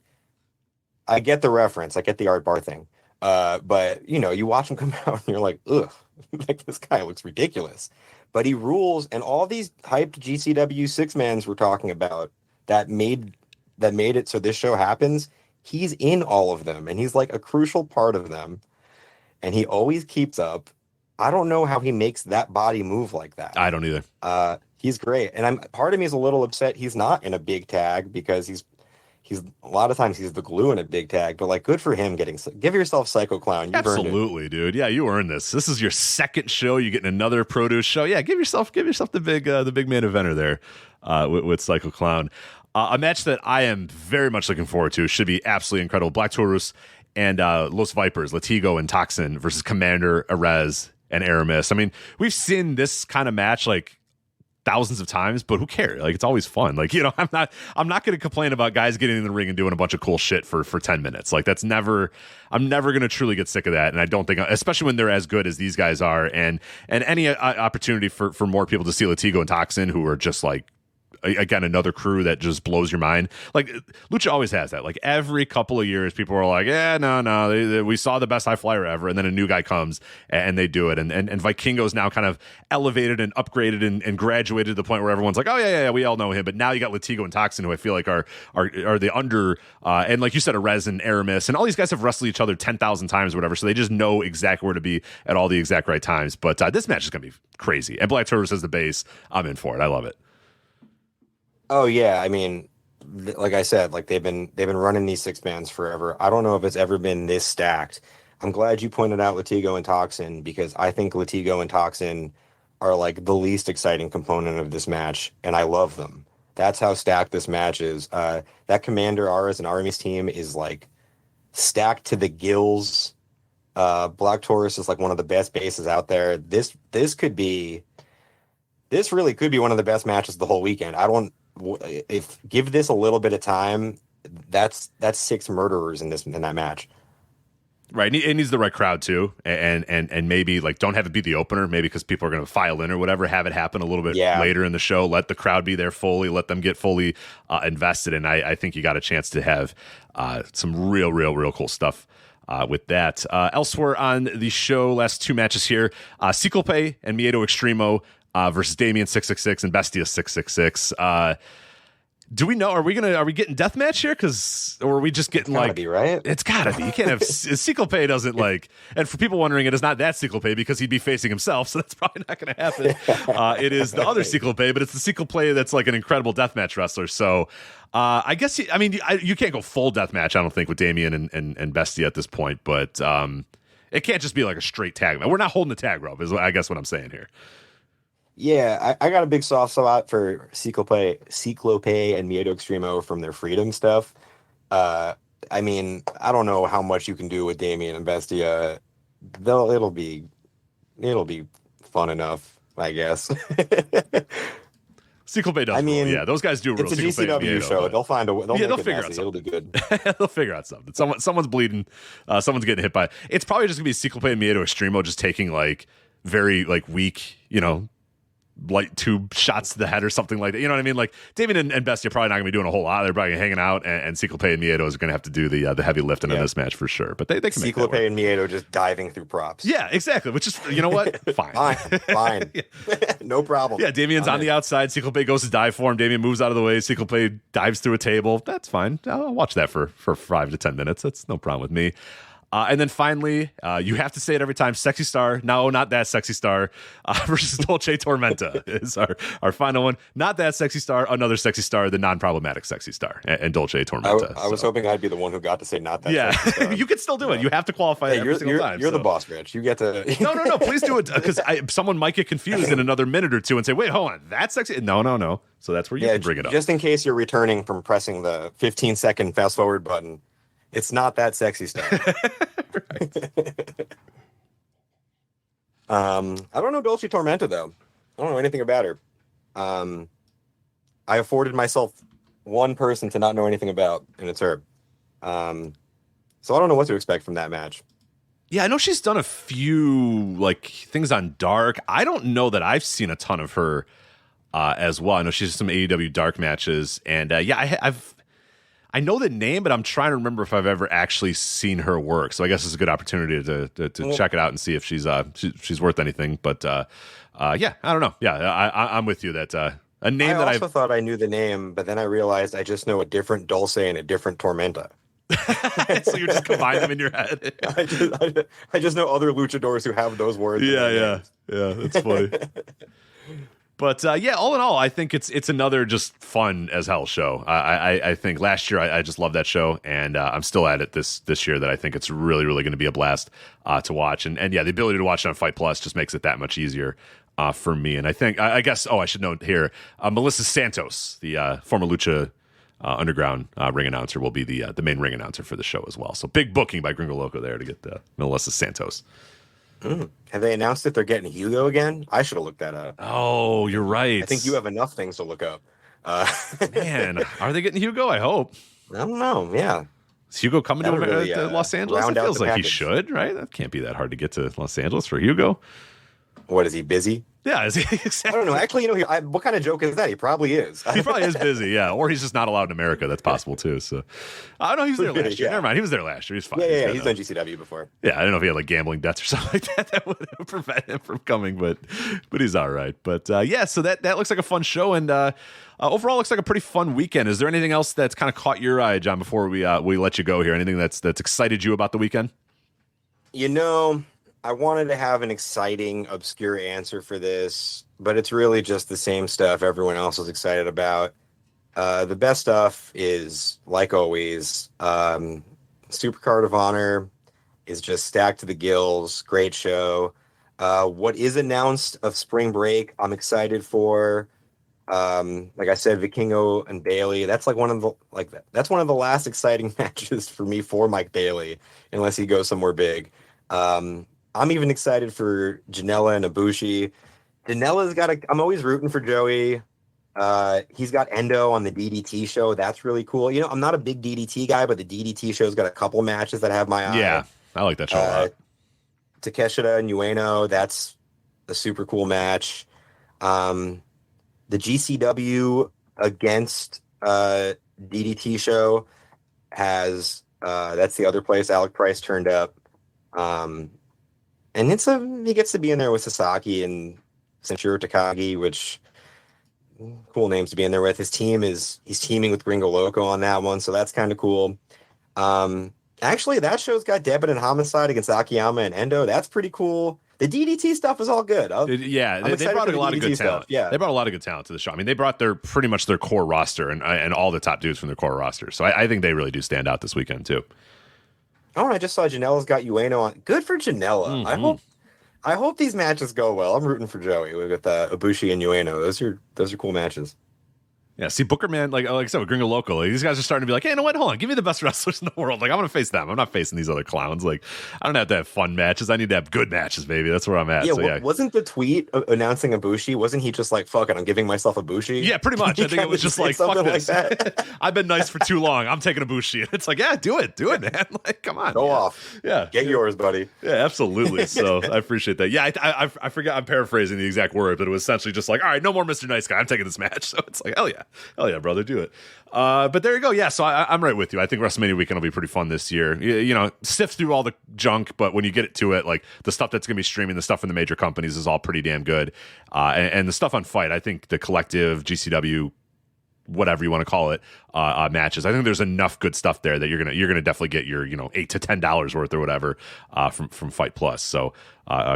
I get the reference, I get the Art Bar thing, but you watch him come out and you're like, ugh, like, this guy looks ridiculous, but he rules. And all these hyped GCW six-mans we're talking about that made it so this show happens, he's in all of them, and he's like a crucial part of them, and he always keeps up. I don't know how he makes that body move like that. I don't either. He's great, and part of me is a little upset he's not in a big tag, because he's a lot of times he's the glue in a big tag. But like, good for him give yourself Psycho Clown. You've absolutely, dude. Yeah, you earned this. This is your second show. You're getting another produce show. Yeah, give yourself the big main eventer there with Psycho Clown. A match that I am very much looking forward to. Should be absolutely incredible. Black Taurus and Los Vipers, Latigo and Toxin versus Commander Arez and Aramis. I mean, we've seen this kind of match like thousands of times, but who cares? Like, it's always fun. Like, you know, I'm not going to complain about guys getting in the ring and doing a bunch of cool shit for 10 minutes. Like, I'm never going to truly get sick of that. And I don't think, especially when they're as good as these guys are, and any opportunity for more people to see Latigo and Toxin, who are just like, again, another crew that just blows your mind. Like, Lucha always has that. Like, every couple of years, people are like, yeah, no, we saw the best high flyer ever, and then a new guy comes and they do it. And Vikingo's now kind of elevated and upgraded and graduated to the point where everyone's like, oh yeah, we all know him. But now you got Latigo and Toxin, who I feel like are the under and like you said, Arez and Aramis, and all these guys have wrestled each other 10,000 times or whatever, so they just know exactly where to be at all the exact right times. But this match is gonna be crazy. And Black Taurus as the base, I'm in for it. I love it. Oh yeah, I mean, like I said, like they've been running these 6-mans forever. I don't know if it's ever been this stacked. I'm glad you pointed out Latigo and Toxin, because I think Latigo and Toxin are like the least exciting component of this match, and I love them. That's how stacked this match is. That Commander Aras and Army's team is like stacked to the gills. Black Taurus is like one of the best bases out there. This really could be one of the best matches of the whole weekend. If give this a little bit of time, that's 6 murderers in that match. Right, it needs the right crowd too, and maybe like don't have it be the opener, maybe because people are going to file in or whatever. Have it happen a little bit later in the show. Let the crowd be there fully. Let them get fully invested, and I think you got a chance to have some real cool stuff with that. Elsewhere on the show, last 2 matches here: Ciclope and Miedo Extremo versus Damien 666 and Bestia 666. Do we know? Are we getting deathmatch here? Or are we just getting like? Be, right? It's gotta be. You can't have Ciclope doesn't like. And for people wondering, it is not that Ciclope because he'd be facing himself, so that's probably not going to happen. It is the other Ciclope, but it's the Ciclope that's like an incredible deathmatch wrestler. So I guess you can't go full deathmatch. I don't think with Damien and Bestia at this point, but it can't just be like a straight tag. We're not holding the tag rope. Is I guess what I'm saying here. Yeah, I got a big soft spot for Ciclope and Miedo Extremo from their Freedom stuff. I mean, I don't know how much you can do with Damien and Bestia. It'll be fun enough, I guess. Ciclope does. I mean, yeah, those guys do. It's a GCW show. They'll find a way. They'll figure out something. It'll be good. They'll figure out something. Someone's bleeding. Someone's getting hit by. It's probably just gonna be Ciclope and Miedo Extremo just taking like very like weak, light tube shots to the head or something like that. You know what I mean? Like Damien and Bestia are probably not going to be doing a whole lot. They're probably hanging out, and Ciclope and Miedo is going to have to do the heavy lifting in this match for sure. But they can make Ciclope and Miedo just diving through props. Yeah, exactly. Which is, you know what? Fine. Fine. No problem. Yeah, Damien's on the outside. Ciclope goes to dive for him. Damien moves out of the way. Ciclope dives through a table. That's fine. I'll watch that for 5 to 10 minutes. That's no problem with me. And then finally, you have to say it every time, Sexy Star, no, not that Sexy Star, versus Dolce Tormenta is our final one. Not that Sexy Star, another Sexy Star, the non-problematic Sexy Star, and Dolce Tormenta. I was hoping I'd be the one who got to say not that Sexy Star. You can still do it. You have to qualify every single time. You're the boss, Rich. You get to... No, please do it, because someone might get confused in another minute or two and say, wait, hold on, that's Sexy? No. So that's where you can bring it up. Just in case you're returning from pressing the 15-second fast-forward button. It's not that Sexy Star. I don't know Dolce Tormenta, though. I don't know anything about her. I afforded myself one person to not know anything about, and it's her. So I don't know what to expect from that match. Yeah, I know she's done a few like things on Dark. I don't know that I've seen a ton of her as well. I know she's some AEW Dark matches, and I know the name, but I'm trying to remember if I've ever actually seen her work. So I guess it's a good opportunity to check it out and see if she's worth anything. But yeah, I don't know. Yeah, I'm with you. That a name that I also thought I knew the name, but then I realized I just know a different Dulce and a different Tormenta. So you just combine them in your head. I just know other luchadors who have those words. Yeah, that's funny. But yeah, all in all, I think it's another just fun as hell show. I think last year I just loved that show, and I'm still at it this year. That I think it's really going to be a blast to watch, and yeah, the ability to watch it on Fight Plus just makes it that much easier for me. And I think I guess I should note here, Melissa Santos, the former Lucha Underground ring announcer, will be the main ring announcer for the show as well. So big booking by Gringo Loco there to get Melissa Santos. Have they announced that they're getting Hugo again? I should have looked that up. Oh, you're right. I think you have enough things to look up. Man, are they getting Hugo? I hope. I don't know. Yeah. Is Hugo coming That would to really, Los Angeles? It round out feels the like he package. should, right? That can't be that hard to get to Los Angeles for Hugo. What, is he busy? Yeah, is he I exactly? don't know. Actually, what kind of joke is that? He probably is. He probably is busy, yeah. Or he's just not allowed in America. That's possible too. So I don't know. He was there last year. Yeah. Never mind. He was there last year. He's fine. Yeah, got he's done GCW before. Yeah, I don't know if he had like gambling debts or something like that that would prevent him from coming, but he's all right. But yeah, so that looks like a fun show, and overall looks like a pretty fun weekend. Is there anything else that's kind of caught your eye, John, before we let you go here? Anything that's excited you about the weekend? I wanted to have an exciting, obscure answer for this, but it's really just the same stuff everyone else is excited about. The best stuff is, like always, Supercard of Honor is just stacked to the gills. Great show. What is announced of Spring Break, I'm excited for. Like I said, Vikingo and Bailey. That's like one of the last exciting matches for me for Mike Bailey, unless he goes somewhere big. I'm even excited for Janela and Ibushi. Janela's I'm always rooting for Joey. He's got Endo on the DDT show. That's really cool. I'm not a big DDT guy, but the DDT show's got a couple matches that have my eye. Yeah, I like that show a lot. Takeshita and Ueno, that's a super cool match. The GCW against DDT show has that's the other place Alec Price turned up. And he gets to be in there with Sasaki and Senshiro Takagi, which cool names to be in there with. He's teaming with Gringo Loco on that one, so that's kind of cool. Actually, that show's got Debit and Homicide against Akiyama and Endo. That's pretty cool. The DDT stuff is all good. They brought a lot of good talent. Yeah, they brought a lot of good talent to the show. I mean, they brought pretty much their core roster and all the top dudes from their core roster. So I think they really do stand out this weekend too. Oh, and I just saw Janela's got Ueno on. Good for Janela. Mm-hmm. I hope these matches go well. I'm rooting for Joey with Ibushi and Ueno. Those are cool matches. Yeah, see, Booker, man, like I said, with Gringo Loco, these guys are starting to be like, hey, you know what? Hold on, give me the best wrestlers in the world. Like, I'm going to face them. I'm not facing these other clowns. Like, I don't have to have fun matches. I need to have good matches, baby. That's where I'm at. Yeah, so, wasn't the tweet announcing Ibushi, wasn't he just like, fuck it, I'm giving myself Ibushi? Yeah, pretty much. I think it was just like, fuck this. Like that. I've been nice for too long. I'm taking Ibushi. And it's like, yeah, do it, man. Like, come on. Go off. Yeah. Get yours, buddy. Yeah, absolutely. So I appreciate that. Yeah, I forgot, I'm paraphrasing the exact word, but it was essentially just like, all right, no more Mr. Nice Guy. I'm taking this match. So it's like, hell yeah, brother. Do it. But there you go. Yeah, so I'm right with you. I think WrestleMania weekend will be pretty fun this year. Sift through all the junk, but when you get it to it, like the stuff that's going to be streaming, the stuff from the major companies is all pretty damn good. And the stuff on Fight, I think the collective GCW, whatever you want to call it, matches. I think there's enough good stuff there that you're gonna definitely get your $8 to $10 worth or whatever from Fight Plus. So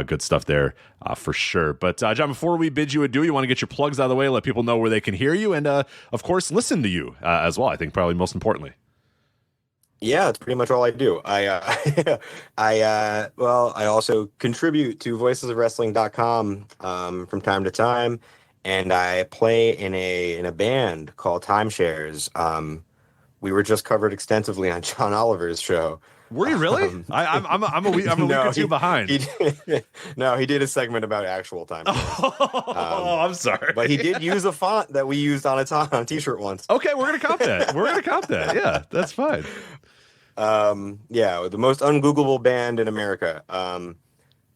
good stuff there for sure. But John, before we bid you adieu, you want to get your plugs out of the way, let people know where they can hear you, and of course listen to you as well. I think probably most importantly. Yeah, that's pretty much all I do. I also contribute to voicesofwrestling.com from time to time. And I play in a band called Timeshares. We were just covered extensively on John Oliver's show. Were you really? I'm a week or two behind. He did a segment about actual time. Oh, I'm sorry. But he did use a font that we used on a T-shirt once. Okay, we're gonna count that. Yeah, that's fine. The most ungoogleable band in America.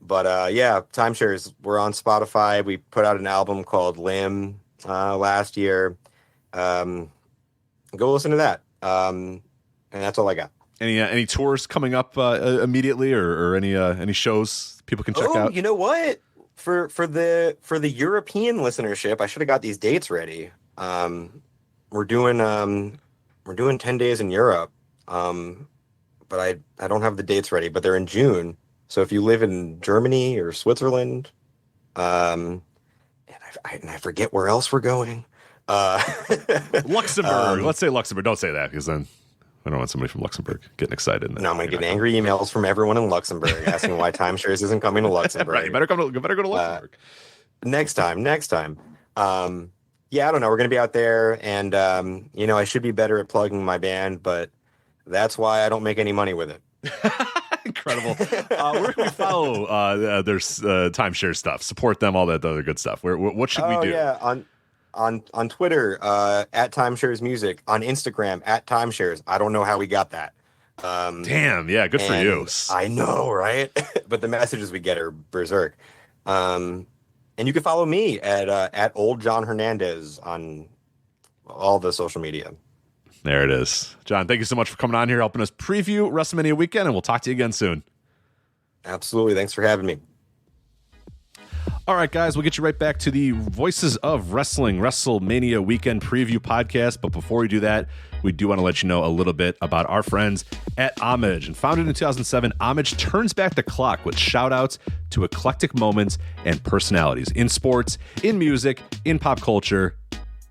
Timeshares. We're on Spotify. We put out an album called Limb last year. Go listen to that. And that's all I got. Any tours coming up immediately, or any shows people can check out? You know what? For the European listenership, I should have got these dates ready. We're doing 10 days in Europe. But I don't have the dates ready, but they're in June. So if you live in Germany or Switzerland, and I forget where else we're going. Luxembourg. Let's say Luxembourg. Don't say that, because then I don't want somebody from Luxembourg getting excited. No, I'm going to get angry emails from everyone in Luxembourg asking why Timeshares isn't coming to Luxembourg. Right, you better go to Luxembourg. Next time. I don't know. We're going to be out there, and I should be better at plugging my band, but that's why I don't make any money with it. incredible. Where can we follow their timeshare stuff? Support them, all that other good stuff. What should we do? Yeah, on Twitter at Timeshares Music, on Instagram at Timeshares. I don't know how we got that. Damn, yeah, good for you. I know, right? But the messages we get are berserk. And you can follow me at old Jon Hernandez on all the social media. There it is. Jon, thank you so much for coming on here, helping us preview WrestleMania weekend, and we'll talk to you again soon. Absolutely. Thanks for having me. All right, guys, we'll get you right back to the Voices of Wrestling WrestleMania Weekend Preview podcast. But before we do that, we do want to let you know a little bit about our friends at Homage. And founded in 2007, Homage turns back the clock with shout-outs to eclectic moments and personalities in sports, in music, in pop culture,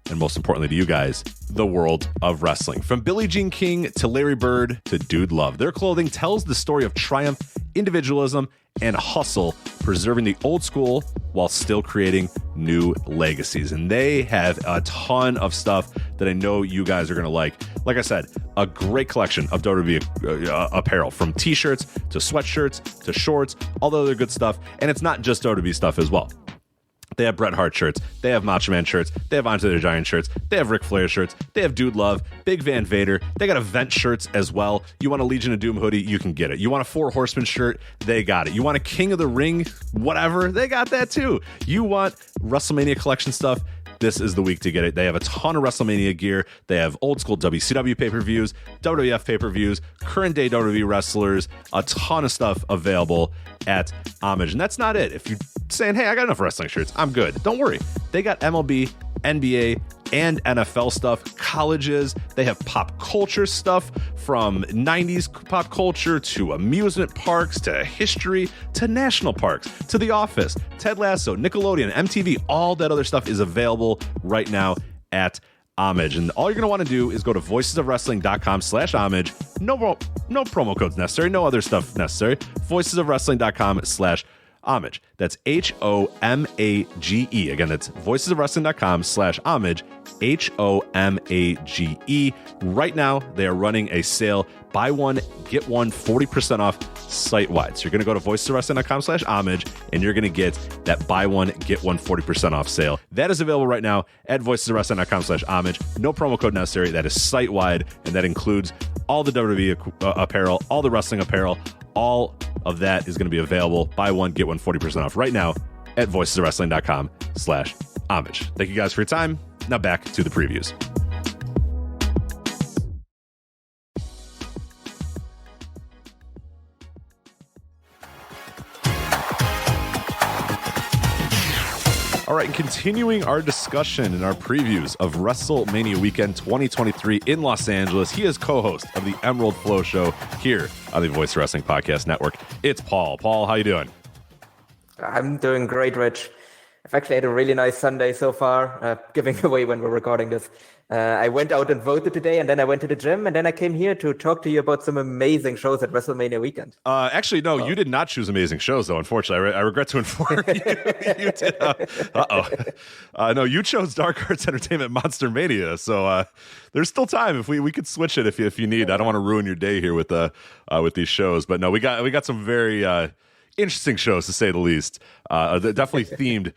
and most importantly to you guys, the world of wrestling. From Billie Jean King to Larry Bird to Dude Love, their clothing tells the story of triumph, individualism, and hustle, preserving the old school while still creating new legacies. And they have a ton of stuff that I know you guys are going to like. Like I said, a great collection of WWE apparel, from t-shirts to sweatshirts to shorts, all the other good stuff. And it's not just WWE stuff as well. They have Bret Hart shirts. They have Macho Man shirts. They have Andre the Giant shirts. They have Ric Flair shirts. They have Dude Love, Big Van Vader. They got event shirts as well. You want a Legion of Doom hoodie, you can get it. You want a Four Horsemen shirt, they got it. You want a King of the Ring, whatever, they got that too. You want WrestleMania collection stuff, this is the week to get it. They have a ton of WrestleMania gear. They have old school WCW pay-per-views, WWF pay-per-views, current day WWE wrestlers, a ton of stuff available at Homage. And that's not it. If you're saying, hey, I got enough wrestling shirts, I'm good, don't worry. They got MLB, NBA, and NFL stuff, colleges. They have pop culture stuff, from 90s pop culture to amusement parks to history to national parks to The Office, Ted Lasso, Nickelodeon, MTV. All that other stuff is available right now at Homage. And all you're going to want to do is go to voicesofwrestling.com/homage. No promo codes necessary, no other stuff necessary. voicesofwrestling.com/homage. That's HOMAGE. Again, that's voicesofwrestling.com/homage. HOMAGE. Right now, they are running a sale. Buy one, get one, 40% off site-wide. So you're going to go to voicesofwrestling.com/homage, and you're going to get that buy one, get one, 40% off sale. That is available right now at voicesofwrestling.com/homage. No promo code necessary. That is site-wide, and that includes all the WWE apparel, all the wrestling apparel. All of that is going to be available. Buy one, get one, 40% off right now at voicesofwrestling.com/homage. Thank you guys for your time. Now back to the previews. All right, continuing our discussion and our previews of WrestleMania Weekend 2023 in Los Angeles, he is co-host of the Emerald Flow Show here on the Voice Wrestling Podcast Network. It's Paul. Paul, how you doing? I'm doing great, Rich. I've actually had a really nice Sunday so far, giving away when we're recording this. I went out and voted today, and then I went to the gym, and then I came here to talk to you about some amazing shows at WrestleMania Weekend. Actually, no, you did not choose amazing shows, though, unfortunately. I regret to inform you. You did. No, you chose Dark Arts Entertainment Monster Mania, so there's still time. If we could switch it if you need. I don't want to ruin your day here with these shows, but no, we got some very interesting shows, to say the least. Definitely themed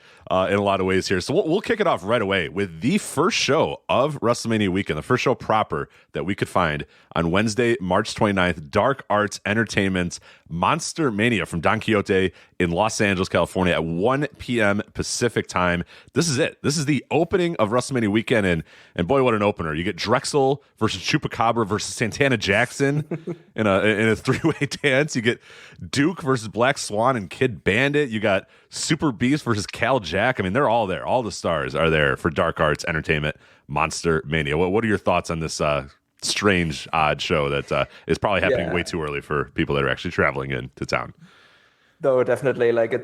in a lot of ways here. So we'll kick it off right away with the first show of WrestleMania Weekend, the first show proper that we could find on Wednesday, March 29th, Dark Arts Entertainment's Monster Mania from Don Quixote in Los Angeles, California at 1 p.m. Pacific time. This is it. This is the opening of WrestleMania Weekend, and boy, what an opener. You get Drexel versus Chupacabra versus Santana Jackson in a three-way dance. You get Duke versus Black Swan and Kid Bandit. You got Super Beast versus Cal Jack. I mean, they're all there. All the stars are there for Dark Arts Entertainment Monster Mania. What are your thoughts on this strange, odd show that is probably happening way too early for people that are actually traveling into town? No, definitely. Like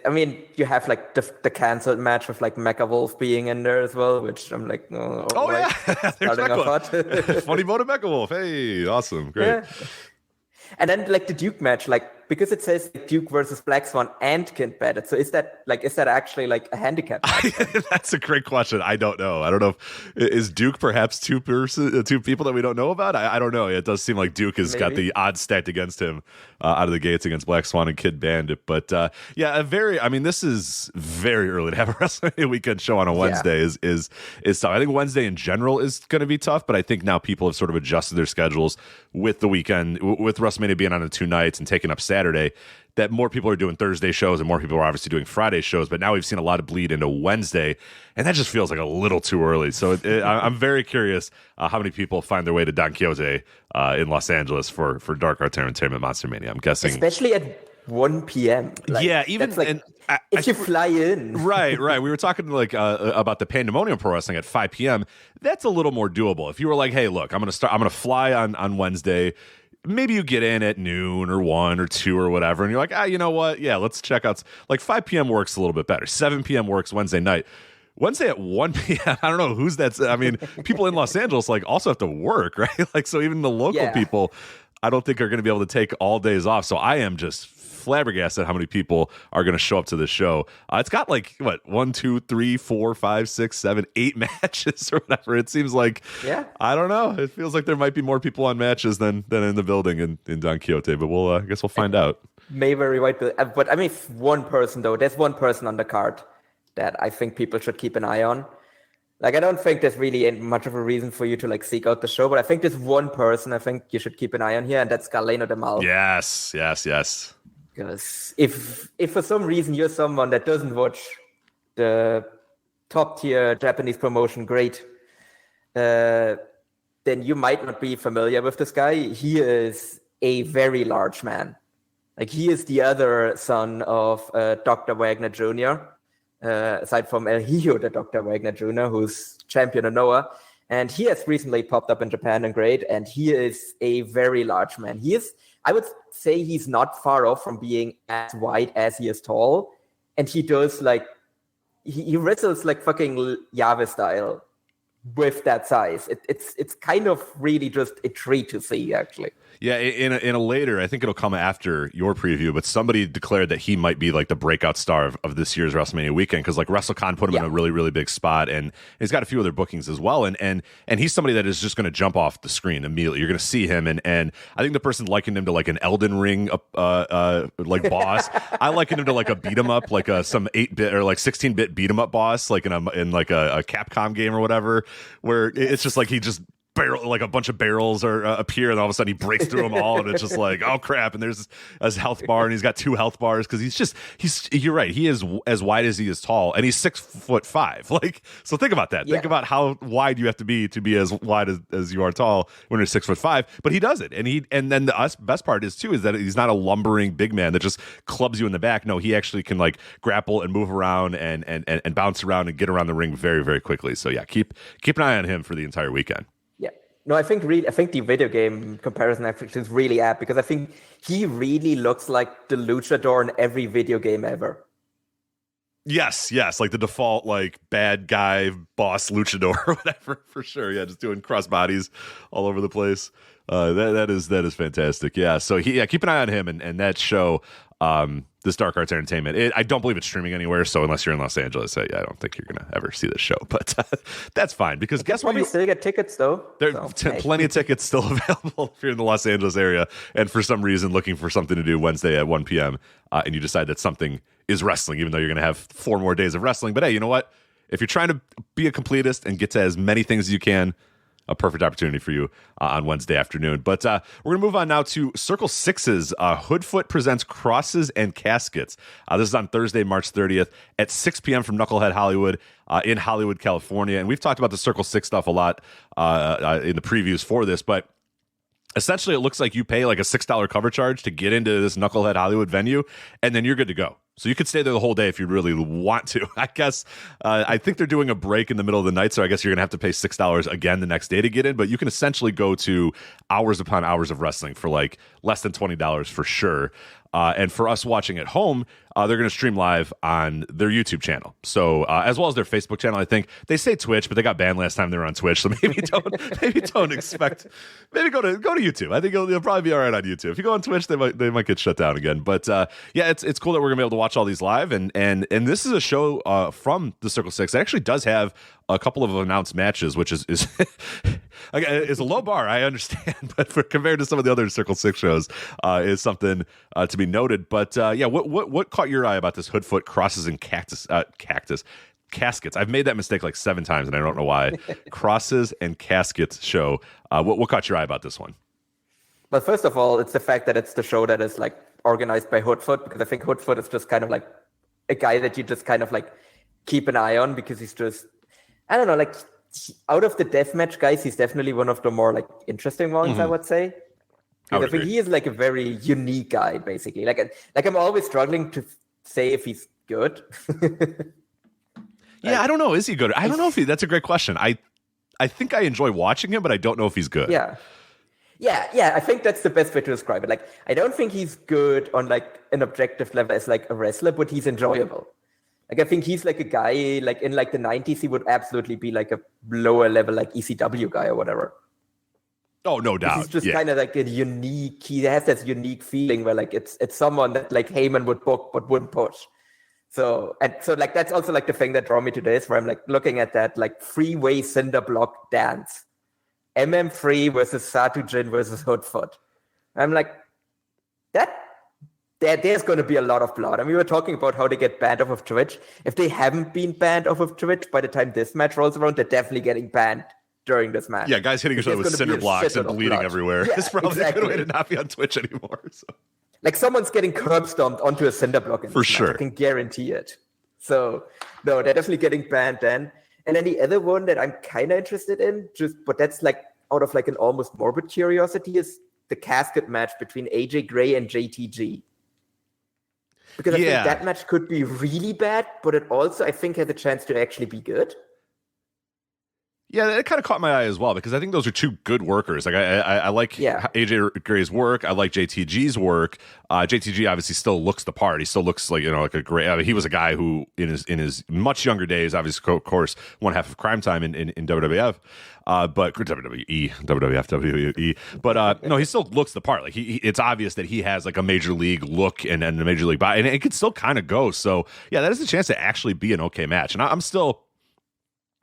I mean, you have like the canceled match with like Mecha Wolf being in there as well, which I'm like, yeah, there's Mecha. Funny vote of Mecha Wolf. Hey, awesome, great. Yeah. And then like the Duke match, like because it says Duke versus Black Swan and Kid Bandit. So is that actually like a handicap? That's a great question. I don't know. Is Duke perhaps two people that we don't know about? I don't know. It does seem like Duke has got the odds stacked against him out of the gates against Black Swan and Kid Bandit. But this is very early to have a WrestleMania weekend show on a Wednesday is tough. I think Wednesday in general is going to be tough, but I think now people have sort of adjusted their schedules with the weekend, with WrestleMania being on the 2 nights and taking up Saturday, that more people are doing Thursday shows and more people are obviously doing Friday shows. But now we've seen a lot of bleed into Wednesday, and that just feels like a little too early. So I'm very curious how many people find their way to Don Quixote in Los Angeles for Dark Arts Entertainment Monster Mania. I'm guessing, especially at 1 p.m. Even like, if you fly in. Right. We were talking about the Pandemonium Pro Wrestling at 5 p.m. That's a little more doable. If you were like, hey, look, I'm gonna fly on Wednesday. Maybe you get in at noon or 1 or 2 or whatever, and you're like, you know what? Yeah, let's check out. Like 5 p.m. works a little bit better. 7 p.m. works Wednesday night. Wednesday at 1 p.m. I don't know who's that's. I mean, people in Los Angeles also have to work, right? Like, so even the local people, I don't think are going to be able to take all days off. So I am just flabbergasted how many people are going to show up to this show. It's got 1, 2, 3, 4, 5, 6, 7, 8 matches or whatever. It seems like, I don't know. It feels like there might be more people on matches than in the building in Don Quixote, but I guess we'll find out. May very right, but I mean, there's one person on the card that I think people should keep an eye on. Like, I don't think there's really much of a reason for you to seek out the show, but I think there's one person I think you should keep an eye on here, and that's Galeno de Mal. Yes. Because if for some reason you're someone that doesn't watch the top tier Japanese promotion great, then you might not be familiar with this guy. He is a very large man. Like, he is the other son of Dr. Wagner Jr., aside from El Hijo de Dr. Wagner Jr., who's champion of Noah. And he has recently popped up in Japan and great, and he is a very large man. I would say he's not far off from being as wide as he is tall. And he does he wrestles like fucking Yahweh style with that size. It's kind of really just a treat to see, actually. Yeah, in a later, I think it'll come after your preview, but somebody declared that he might be the breakout star of this year's WrestleMania weekend, because WrestleCon put him in a really, really big spot, and he's got a few other bookings as well, and he's somebody that is just going to jump off the screen immediately. You're going to see him, and I think the person likened him to an Elden Ring boss. I likened him to a beat 'em up, some 8-bit or 16-bit beat 'em up boss, in a Capcom game or whatever, where it's just he just a bunch of barrels appear, and all of a sudden he breaks through them all, and it's just oh crap, and there's his health bar, and he's got 2 health bars, because you're right, he is as wide as he is tall, and he's 6'5". So think about that. Think about how wide you have to be as wide as you are tall when you're 6'5". But he does it, and then the best part is that he's not a lumbering big man that just clubs you in the back. No, he actually can grapple and move around and bounce around and get around the ring very, very quickly. So yeah, keep an eye on him for the entire weekend. No, I think the video game comparison actually is really apt, because I think he really looks like the luchador in every video game ever. Yes, the default bad guy boss luchador or whatever, for sure. Yeah, just doing cross bodies all over the place. That is fantastic. Yeah, so keep an eye on him and that show. This Dark Arts Entertainment. I don't believe it's streaming anywhere, so unless you're in Los Angeles, I don't think you're going to ever see this show. But that's fine, because guess what? You still get tickets, though. There are plenty of tickets still available if you're in the Los Angeles area, and for some reason looking for something to do Wednesday at 1 p.m., and you decide that something is wrestling, even though you're going to have 4 more days of wrestling. But hey, you know what? If you're trying to be a completist and get to as many things as you can, a perfect opportunity for you on Wednesday afternoon. But we're going to move on now to Circle 6's Hoodfoot presents Crosses and Caskets. This is on Thursday, March 30th at 6 p.m. from Knucklehead Hollywood in Hollywood, California. And we've talked about the Circle 6 stuff a lot in the previews for this, but essentially it looks like you pay a $6 cover charge to get into this Knucklehead Hollywood venue, and then you're good to go. So you could stay there the whole day if you really want to. I guess I think they're doing a break in the middle of the night, so I guess you're going to have to pay $6 again the next day to get in, but you can essentially go to hours upon hours of wrestling for less than $20 for sure. And for us watching at home, they're going to stream live on their YouTube channel. So as well as their Facebook channel. I think they say Twitch, but they got banned last time they were on Twitch. So maybe don't expect. Maybe go to YouTube. I think you'll probably be all right on YouTube. If you go on Twitch, they might get shut down again. But it's cool that we're gonna be able to watch all these live. And this is a show from the Circle Six. It actually does have a couple of announced matches, which is is a low bar, I understand, but compared to some of the other Circle Six shows, is something to be noted. But what caught your eye about this Hoodfoot crosses and caskets? I've made that mistake like 7 times, and I don't know why. Crosses and caskets show. What caught your eye about this one? Well, first of all, it's the fact that it's the show that is like organized by Hoodfoot, because I think Hoodfoot is just kind of like a guy that you just kind of like keep an eye on, because he's just, I don't know, like out of the deathmatch guys, he's definitely one of the more like interesting ones, I would say. I think he is like a very unique guy, basically. Like I'm always struggling to say if he's good. Yeah, I don't know. Is he good? I don't know if that's a great question. I think I enjoy watching him, but I don't know if he's good. Yeah. I think that's the best way to describe it. Like, I don't think he's good on like an objective level as like a wrestler, but he's enjoyable. Like, I think he's like a guy, like in like the 90s, he would absolutely be like a lower level, like ECW guy or whatever. Oh, no doubt. He's just kind of like a unique, he has this unique feeling where like it's someone that like Heyman would book but wouldn't push. So like that's also like the thing that drew me to this, where I'm like looking at that like freeway cinder block dance. MM3 versus Satujin versus Hoodfoot. I'm like, there's going to be a lot of blood. I mean, we were talking about how they get banned off of Twitch. If they haven't been banned off of Twitch by the time this match rolls around, they're definitely getting banned during this match. Yeah, guys hitting each other with cinder blocks and bleeding everywhere. Yeah, it's probably a good way to not be on Twitch anymore. So. Like someone's getting curb stomped onto a cinder block in For this sure. match. I can guarantee it. So, no, they're definitely getting banned then. And then the other one that I'm kind of interested in, but that's like out of like an almost morbid curiosity, is the casket match between AJ Gray and JTG. Because I think that match could be really bad, but it also, I think, has a chance to actually be good. Yeah, it kind of caught my eye as well, because I think those are two good workers. Like I like AJ Gray's work. I like JTG's work. JTG obviously still looks the part. He still looks like, like a great. I mean, he was a guy who in his much younger days, obviously, of course, one half of Crime Time in WWF, but WWE. But no, he still looks the part. Like it's obvious that he has like a major league look and a major league body, and it could still kind of go. So yeah, that is a chance to actually be an okay match, and I'm still.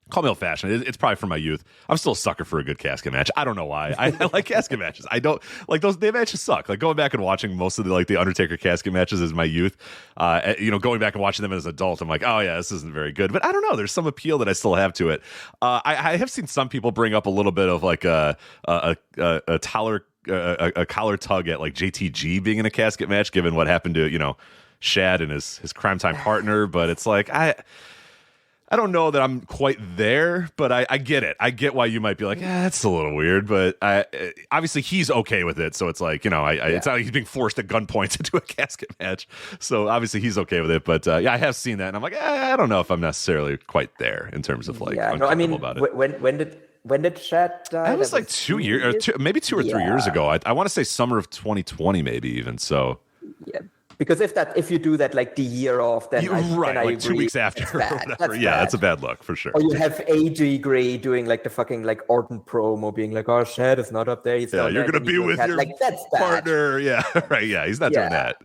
Call me old-fashioned. It's probably from my youth. I'm still a sucker for a good casket match. I don't know why. I like casket matches. I don't like those. Their matches suck. Like going back and watching most of the Undertaker casket matches is my youth. Going back and watching them as an adult, I'm like, oh yeah, this isn't very good. But I don't know. There's some appeal that I still have to it. I have seen some people bring up a little bit of like a collar tug at like JTG being in a casket match, given what happened to Shad and his Crime Time partner. But it's like I don't know that I'm quite there, but I get it. I get why you might be like, that's a little weird, but obviously he's okay with it. So it's like, it's not like he's being forced at gunpoint to do a casket match. So obviously he's okay with it. But I have seen that, and I'm like, I don't know if I'm necessarily quite there in terms of like uncomfortable about it. When did Shad die? That was like 2 years, maybe 2 or 3 years ago. I want to say summer of 2020, maybe even. So yeah. Because if you do that like the year off, then like I 2 weeks after or whatever. That's a bad look for sure. Or you have AJ Gray doing like the fucking like Orton promo, being like, "Oh, Shad is not up there." He's not you're gonna be with your partner. Yeah, right. Yeah, he's not doing that.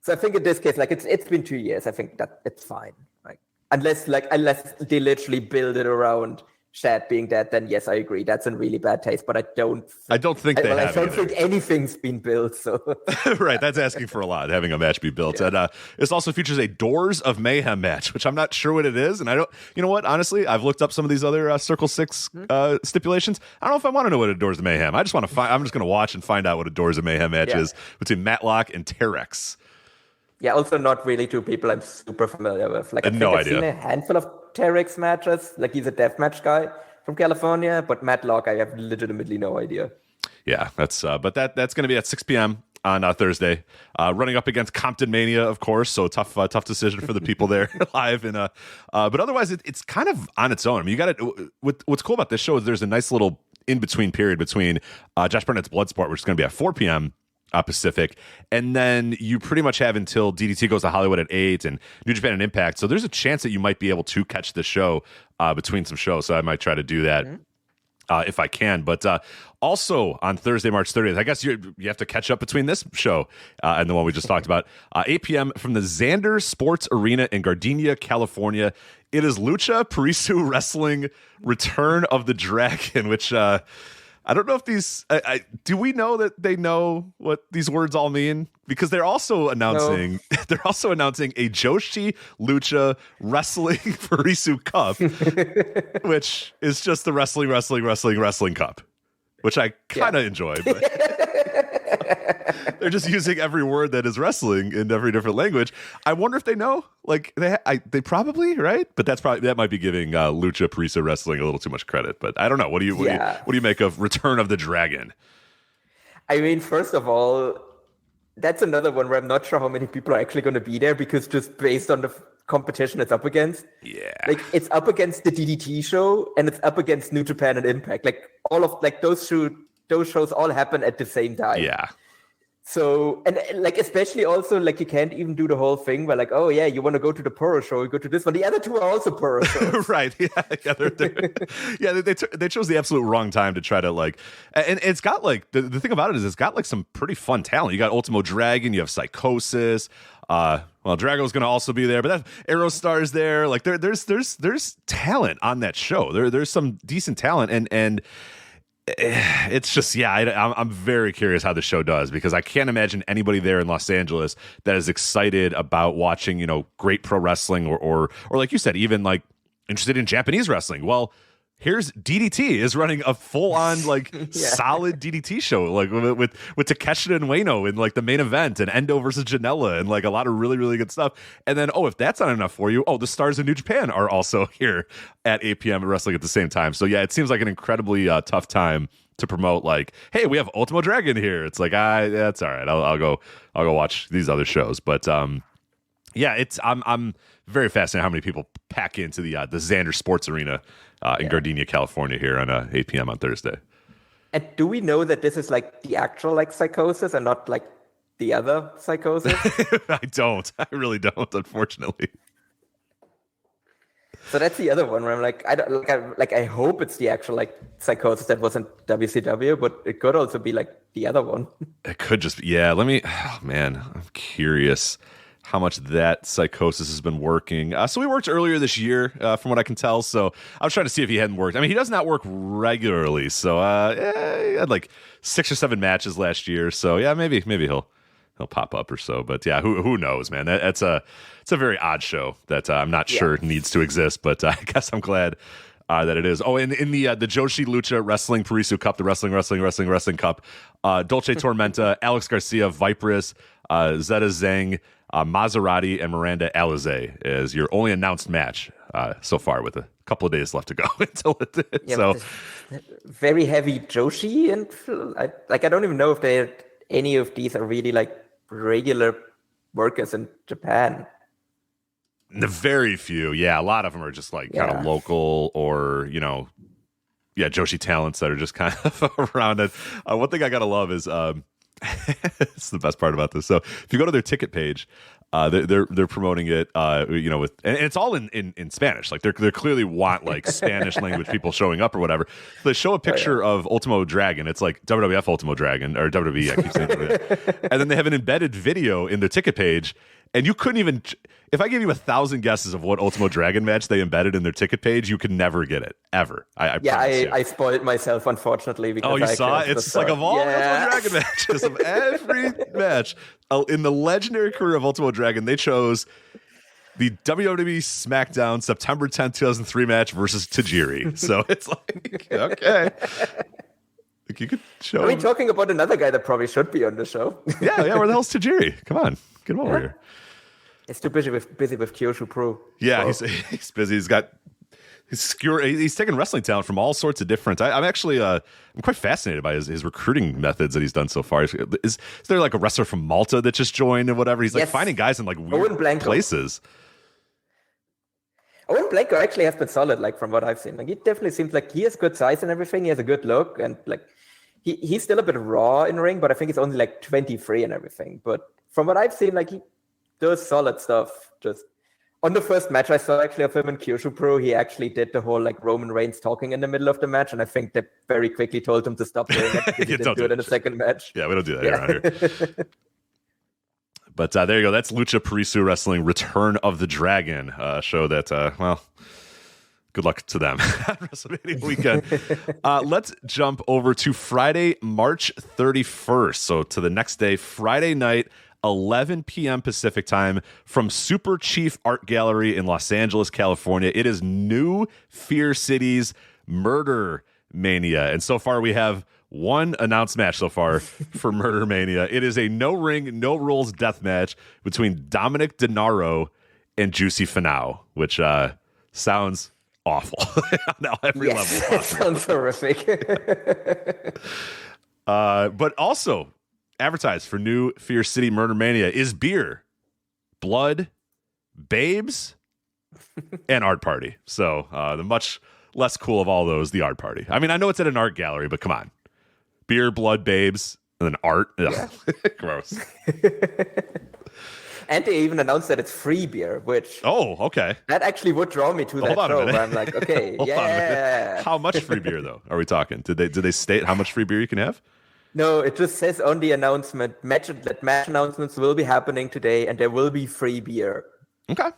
So I think in this case, like it's been 2 years. I think that it's fine. Like unless they literally build it around Shad being dead, then yes, I agree. That's in really bad taste. But I don't think anything's been built. So right, that's asking for a lot. Having a match be built, and this also features a Doors of Mayhem match, which I'm not sure what it is. And I don't. You know what? Honestly, I've looked up some of these other Circle Six stipulations. I don't know if I want to know what a Doors of Mayhem. I just want to find. I'm just going to watch and find out what a Doors of Mayhem match is between Matlock and Terex. Yeah, also not really two people I'm super familiar with. Like, I've seen a handful of Terex matches. Like, he's a deathmatch guy from California, but Matlock, I have legitimately no idea. Yeah, that's but that's going to be at 6 p.m. on Thursday, running up against Compton Mania, of course. So tough decision for the people there live. But otherwise, it's kind of on its own. I mean, you got it. What's cool about this show is there's a nice little in between period between Josh Burnett's Bloodsport, which is going to be at 4 p.m. Pacific. And then you pretty much have until DDT goes to Hollywood at 8 and New Japan and Impact. So there's a chance that you might be able to catch the show between some shows. So I might try to do that if I can. But also on Thursday, March 30th, I guess you have to catch up between this show and the one we just talked about. 8 p.m. from the Xander Sports Arena in Gardenia, California. It is Lucha Puroresu Wrestling Return of the Dragon, which... I don't know if these. Do we know that they know what these words all mean? Because they're also announcing. No. They're also announcing a Joshi Lucha Wrestling Puroresu Cup, which is just the wrestling cup, which I kind of enjoy. But they're just using every word that is wrestling in every different language. I wonder if they know. Like they probably, right? But that might be giving Lucha Puroresu Wrestling a little too much credit. But I don't know. What do you make of Return of the Dragon? I mean, first of all, that's another one where I'm not sure how many people are actually going to be there, because just based on the competition it's up against. Yeah. Like, it's up against the DDT show and it's up against New Japan and Impact. Like, all of those shows all happen at the same time. Yeah. So, and like, especially also, like, you can't even do the whole thing where, like, oh yeah, you want to go to the Puro show, you go to this one. The other two are also Puro shows. Right. Yeah. They chose the absolute wrong time to try to, like, and it's got, like, the thing about it is it's got, like, some pretty fun talent. You got Ultimo Dragon, you have Psychosis. Well, Drago's going to also be there, but Aerostar's there. Like, there's talent on that show. There's some decent talent, and it's just, I'm very curious how the show does, because I can't imagine anybody there in Los Angeles that is excited about watching, great pro wrestling or like you said, even like interested in Japanese wrestling. Well, here's DDT is running a full-on like solid DDT show, like with Takeshita and Ueno in like the main event, and Endo versus Janela, and like a lot of really, really good stuff. And then, if that's not enough for you, the stars of New Japan are also here at 8 p.m. wrestling at the same time. So yeah, it seems like an incredibly tough time to promote, like, hey, we have Ultimo Dragon here. It's like, that's all right. I'll go watch these other shows. But I'm very fascinated how many people pack into the Xander Sports Arena in Gardenia, California here on 8 p.m. on Thursday. And do we know that this is like the actual like Psychosis and not like the other Psychosis? I don't. I really don't, unfortunately. So that's the other one where I'm like, I hope it's the actual like Psychosis that wasn't WCW, but it could also be like the other one. It could just be, I'm curious how much that Psychosis has been working. So we worked earlier this year, from what I can tell. So I was trying to see if he hadn't worked. I mean, he does not work regularly. So he had like 6 or 7 matches last year. So yeah, maybe he'll pop up or so. But yeah, who knows, man? It's a very odd show that I'm not sure needs to exist. But I guess I'm glad that it is. Oh, and in the Joshi Lucha Wrestling Puroresu Cup, the Wrestling Cup, Dolce Tormenta, Alex Garcia, Viperous, Zeta Zhang, Maserati, and Miranda Alizé is your only announced match so far, with a couple of days left to go until it. So very heavy Joshi, and I don't even know if any of these are really like regular workers in Japan. The very few, a lot of them are just like kind of local or Joshi talents that are just kind of around it. One thing I gotta love is it's the best part about this. So if you go to their ticket page, they're promoting it, with, and it's all in Spanish. Like they clearly want like Spanish language people showing up or whatever. So they show a picture of Ultimo Dragon. It's like WWF Ultimo Dragon, or WWE. I keep saying WWE. And then they have an embedded video in their ticket page, and you couldn't even. If I gave you 1,000 guesses of what Ultimo Dragon match they embedded in their ticket page, you could never get it, ever. I spoiled myself, unfortunately. Because you saw it? It's like of all Ultimo Dragon matches, of every match in the legendary career of Ultimo Dragon, they chose the WWE SmackDown September 10th, 2003 match versus Tajiri. So it's like, okay. Like you could show. Are we talking about another guy that probably should be on the show? Yeah. Where the hell's Tajiri? Come on, get him over here. He's too busy with Kyosho Pro. Yeah, he's busy. He's taking wrestling talent from all sorts of different. I'm actually I'm quite fascinated by his recruiting methods that he's done so far. Is there like a wrestler from Malta that just joined and whatever? He's like finding guys in like weird places. Owen Blanco actually has been solid, like from what I've seen. Like he definitely seems like he has good size and everything. He has a good look, and like he's still a bit raw in ring, but I think he's only like 23 and everything. But from what I've seen, like he does solid stuff. Just on the first match I saw actually of him in Kyushu Pro, he actually did the whole like Roman Reigns talking in the middle of the match, and I think they very quickly told him to stop doing it because he didn't do it in the second match. Yeah, we don't do that around here. But there you go. That's Lucha Puroresu Wrestling Return of the Dragon, show that, well, good luck to them on WrestleMania weekend. Let's jump over to Friday, March 31st. So to the next day, Friday night, 11 p.m. Pacific time from Super Chief Art Gallery in Los Angeles, California. It is New Fear City's Murder Mania. And so far we have one announced match so far for Murder Mania. It is a no ring, no rules death match between Dominic DeNaro and Juicy Finau, which sounds awful on every level possible. It sounds horrific. But also advertised for New Fear City Murder Mania is beer, blood, babes, and art party. So the much less cool of all those, the art party. I mean, I know it's at an art gallery, but come on. Beer, blood, babes, and then art. Yeah. Gross. And they even announced that it's free beer, which okay. That actually would draw me to that show. Where I'm like, okay, yeah. How much free beer though are we talking? Did they state how much free beer you can have? No, it just says on the announcement that match announcements will be happening today, and there will be free beer. Okay.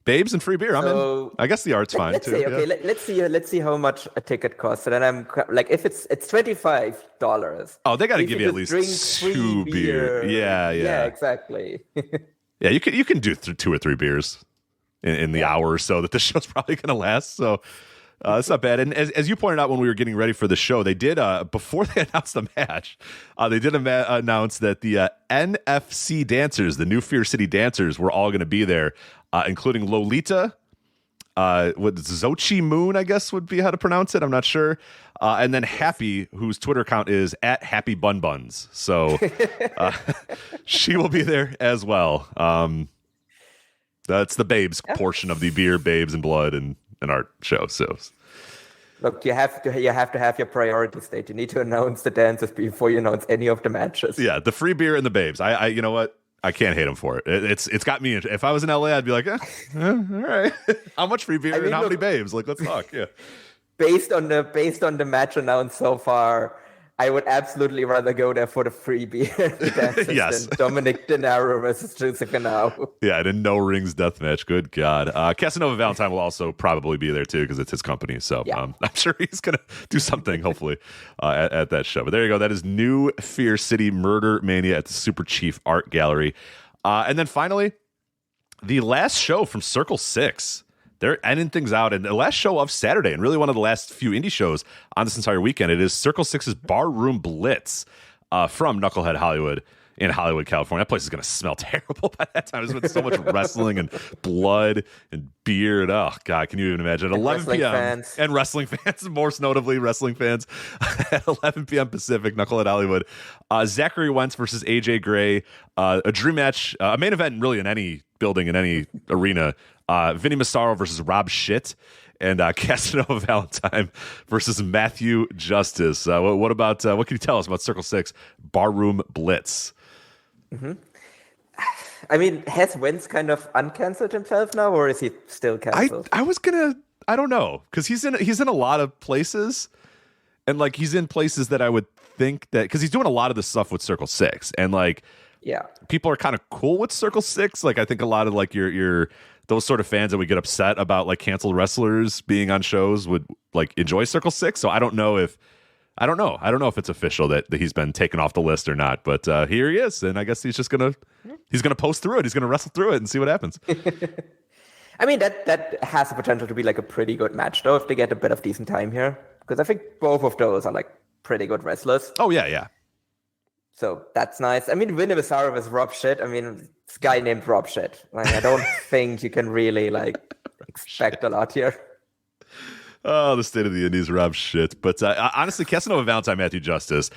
Babes and free beer. I'm in. I guess the art's fine let's too. See, okay, yeah. let's see how much a ticket costs. And then I'm like, if it's $25. Oh, they got to give you at least two beer. Yeah, exactly. Yeah, you can do 2 or 3 beers in the hour or so that the show's probably going to last. So it's not bad. And as you pointed out when we were getting ready for the show, they did before they announced the match, they did announce that the NFC dancers, the New Fear City dancers, were all going to be there. Including Lolita, what Xochi Moon, I guess would be how to pronounce it. I'm not sure. And then Happy, whose Twitter account is @HappyBunBuns. So she will be there as well. That's the babes portion of the beer, babes, and blood and art show. So look, you have to have your priority state. You need to announce the dancers before you announce any of the matches. Yeah, the free beer and the babes. I you know what? I can't hate him for it. It's got me. If I was in LA, I'd be like, all right. How much free beer and how many babes? Like, let's talk. Yeah. Based on the match announced so far, I would absolutely rather go there for the free beer yes. than Dominic DeNaro versus Juicy Finau. Yeah, and a no rings death match. Good God. Casanova Valentine will also probably be there too because it's his company. So I'm sure he's going to do something, hopefully, at that show. But there you go. That is New Fear City Murder Mania at the Super Chief Art Gallery. And then finally, the last show from Circle 6. They're ending things out. And the last show of Saturday, and really one of the last few indie shows on this entire weekend, it is Circle 6's Barroom Blitz from Knucklehead Hollywood in Hollywood, California. That place is going to smell terrible by that time. There's been so much wrestling and blood and beer. And, oh, God, can you even imagine? At 11 p.m. And wrestling fans, most notably wrestling fans. At 11 p.m. Pacific, Knucklehead Hollywood. Zachary Wentz versus AJ Gray. A dream match, a main event really in any building, in any arena. Vinny Massaro versus Rob Schitt, and Casanova Valentine versus Matthew Justice. What about what can you tell us about Circle 6 Barroom Blitz? Mm-hmm. I mean, has Wentz kind of uncanceled himself now, or is he still canceled? I don't know, because he's in a lot of places, and like he's in places that I would think that because he's doing a lot of the stuff with Circle 6, and like people are kind of cool with Circle 6. Like I think a lot of like your those sort of fans that would get upset about like canceled wrestlers being on shows would like enjoy Circle 6. So I don't know if it's official that he's been taken off the list or not. But here he is, and I guess he's gonna post through it. He's gonna wrestle through it and see what happens. I mean that has the potential to be like a pretty good match though if they get a bit of decent time here, because I think both of those are like pretty good wrestlers. Oh yeah. So that's nice. I mean, Vinny Massaro was Rob Schitt. I mean, this guy named Rob Schitt. Like, I don't think you can really like expect a lot here. Oh, the state of the Indies, Rob Schitt. But honestly, Casanova Valentine, Matthew Justice,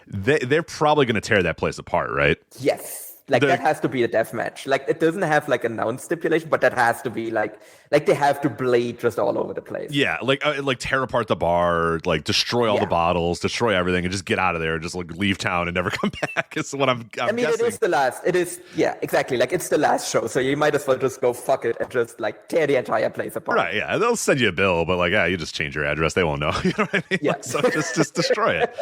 they're probably going to tear that place apart, right? Yes. Like that has to be a death match. Like it doesn't have like announced stipulation, but that has to be like Like they have to bleed just all over the place. Yeah, like tear apart the bar, like destroy all the bottles, destroy everything, and just get out of there and just like leave town and never come back. Is what I'm I mean, guessing. it is the last. It is, yeah, exactly. Like it's the last show, so you might as well just go fuck it and just like tear the entire place apart. Right? Yeah, they'll send you a bill, but like, you just change your address, they won't know. You know what I mean? Yeah. Like, so just destroy it.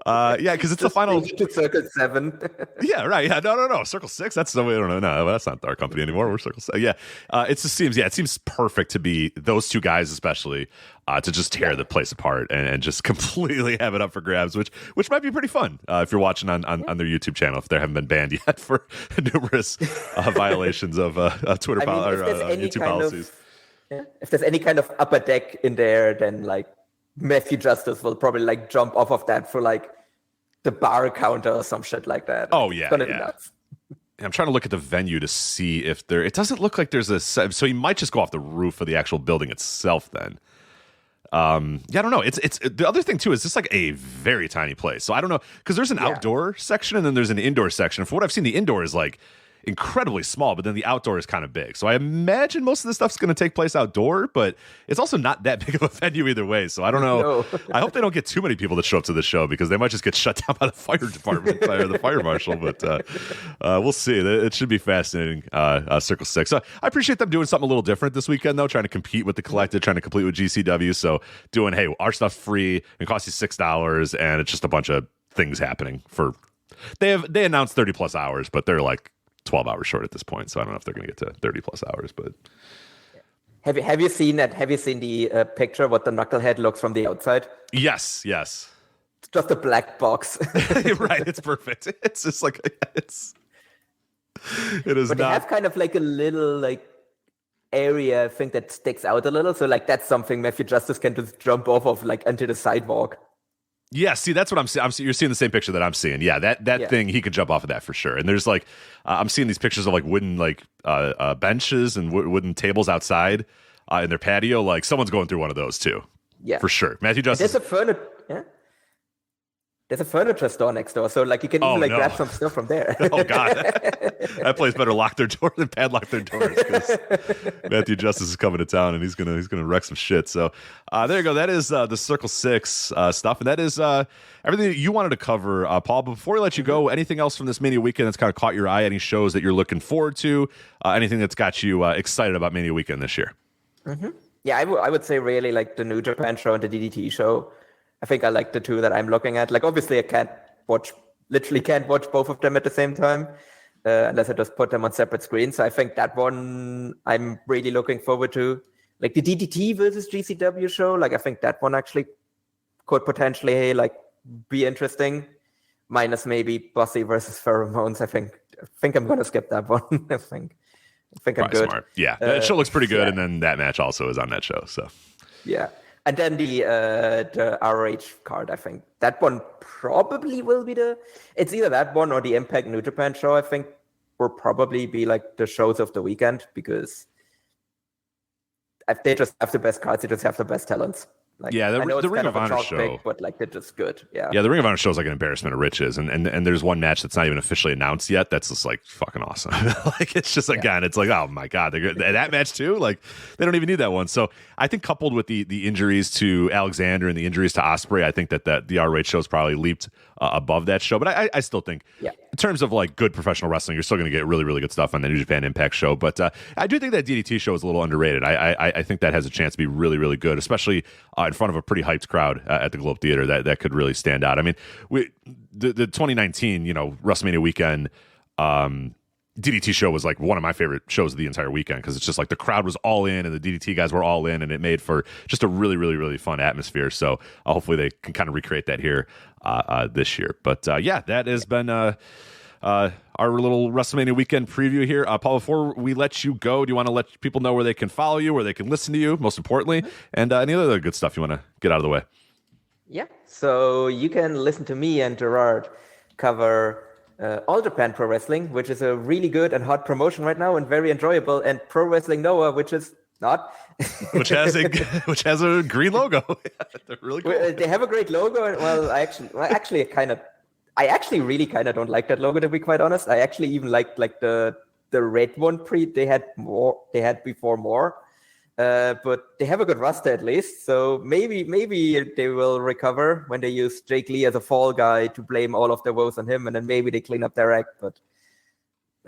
Yeah, because it's the final. To Circle 7. Yeah, right. Yeah, no. Circle 6. That's no way. I don't know. No, that's not our company anymore. We're Circle 6. Yeah, it seems perfect to be those two guys, especially to just tear the place apart and just completely have it up for grabs, which might be pretty fun if you're watching on their YouTube channel, if they haven't been banned yet for numerous violations of Twitter YouTube policies. If there's any kind of upper deck in there, then like Matthew Justice will probably like jump off of that for like the bar counter or some shit like that. Oh yeah, it's gonna be nuts. I'm trying to look at the venue to see if it doesn't look like there's so you might just go off the roof of the actual building itself then. I don't know. It's the other thing too is this like a very tiny place. So I don't know, because there's an outdoor section and then there's an indoor section. For what I've seen, the indoor is like incredibly small, but then the outdoor is kind of big. So I imagine most of the stuff's going to take place outdoor, but it's also not that big of a venue either way. So I don't know. No. I hope they don't get too many people that show up to the show, because they might just get shut down by the fire department or the fire marshal. But we'll see. It should be fascinating. Circle 6. So I appreciate them doing something a little different this weekend, though, trying to compete with the Collective, trying to compete with GCW. So doing, hey, our stuff's free. It costs you $6, and it's just a bunch of things happening for. They announced 30 plus hours, but they're like 12 hours short at this point, so I don't know if they're going to get to 30 plus hours. But have you seen that? Have you seen the picture of what the knucklehead looks from the outside? Yes. It's just a black box. Right, it's perfect. It's just like it is. But they have kind of like a little like area, I think, that sticks out a little. So like that's something Matthew Justice can just jump off of like onto the sidewalk. Yeah, see, that's what I'm seeing. You're seeing the same picture that I'm seeing. Yeah, that thing, he could jump off of that for sure. And there's like, I'm seeing these pictures of like wooden like benches and wooden tables outside in their patio. Like someone's going through one of those too. Yeah, for sure. Matthew Justice. There's a furniture store next door, so like you can even grab some stuff from there. Oh god, that place better lock their door than padlock their doors, because Matthew Justice is coming to town and he's gonna wreck some shit. So there you go. That is the Circle 6 stuff, and that is everything that you wanted to cover, Paul. But before we let you go, anything else from this Mania weekend that's kind of caught your eye? Any shows that you're looking forward to? Anything that's got you excited about Mania weekend this year? Mm-hmm. Yeah, I would say really like the New Japan show and the DDT show. I think I like the two that I'm looking at. Like, obviously, I literally can't watch both of them at the same time, unless I just put them on separate screens. So I think that one I'm really looking forward to. Like the DDT versus GCW show, like I think that one actually could potentially like be interesting. Minus maybe Bossy versus Pheromones. I think I'm gonna skip that one. I think I'm probably good. Smart. Yeah, that show looks pretty good, and then that match also is on that show. So yeah. And then the ROH card, I think that one probably will be it's either that one or the Impact New Japan show. I think will probably be like the shows of the weekend, because they just have the best cards. They just have the best talents. Like, yeah, the Ring of Honor show, pick, but like they're just good. Yeah, the Ring of Honor show is like an embarrassment of riches, and there's one match that's not even officially announced yet. That's just like fucking awesome. Like it's just it's like, oh my god, that match too. Like they don't even need that one. So I think coupled with the injuries to Alexander and the injuries to Ospreay, I think that the ROH show's probably leaped above that show. But I still think, in terms of like good professional wrestling, you're still going to get really really good stuff on the New Japan Impact show. But I do think that DDT show is a little underrated. I think that has a chance to be really really good, especially in front of a pretty hyped crowd at the Globe Theater. That could really stand out. I mean, the 2019 WrestleMania weekend DDT show was like one of my favorite shows of the entire weekend, because it's just like the crowd was all in and the DDT guys were all in, and it made for just a really really really fun atmosphere. So hopefully they can kind of recreate that here this year. But that has been our little WrestleMania weekend preview here. Paul, before we let you go, do you want to let people know where they can follow you, where they can listen to you, most importantly, and any other good stuff you want to get out of the way? Yeah, so you can listen to me and Gerard cover All Japan Pro Wrestling, which is a really good and hot promotion right now and very enjoyable, and Pro Wrestling Noah, which is not. which has a green logo. They're really cool. They have a great logo. Well, I actually really kind of don't like that logo, to be quite honest. I actually even liked like the red one they had before more. But they have a good roster at least, so maybe they will recover when they use Jake Lee as a fall guy to blame all of their woes on him, and then maybe they clean up their act. But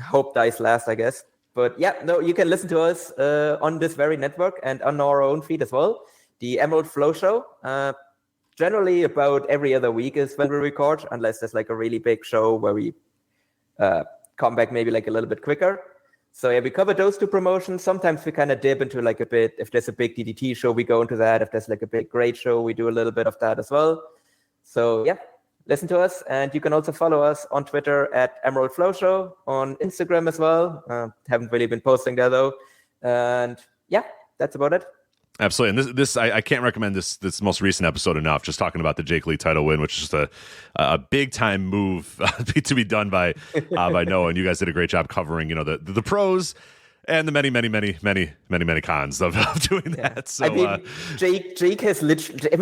hope dies last, I guess. But yeah, no, you can listen to us on this very network and on our own feed as well. The Emerald Flow Show. Generally, about every other week is when we record, unless there's like a really big show where we come back maybe like a little bit quicker. So yeah, we cover those two promotions. Sometimes we kind of dip into like a bit. If there's a big DDT show, we go into that. If there's like a big great show, we do a little bit of that as well. So yeah, listen to us. And you can also follow us on Twitter at Emerald Flow Show, on Instagram as well. Haven't really been posting there though. And yeah, that's about it. Absolutely, and this I can't recommend this most recent episode enough. Just talking about the Jake Lee title win, which is just a big time move to be done by Noah, and you guys did a great job covering the pros and the many cons of doing that. So I mean, Jake has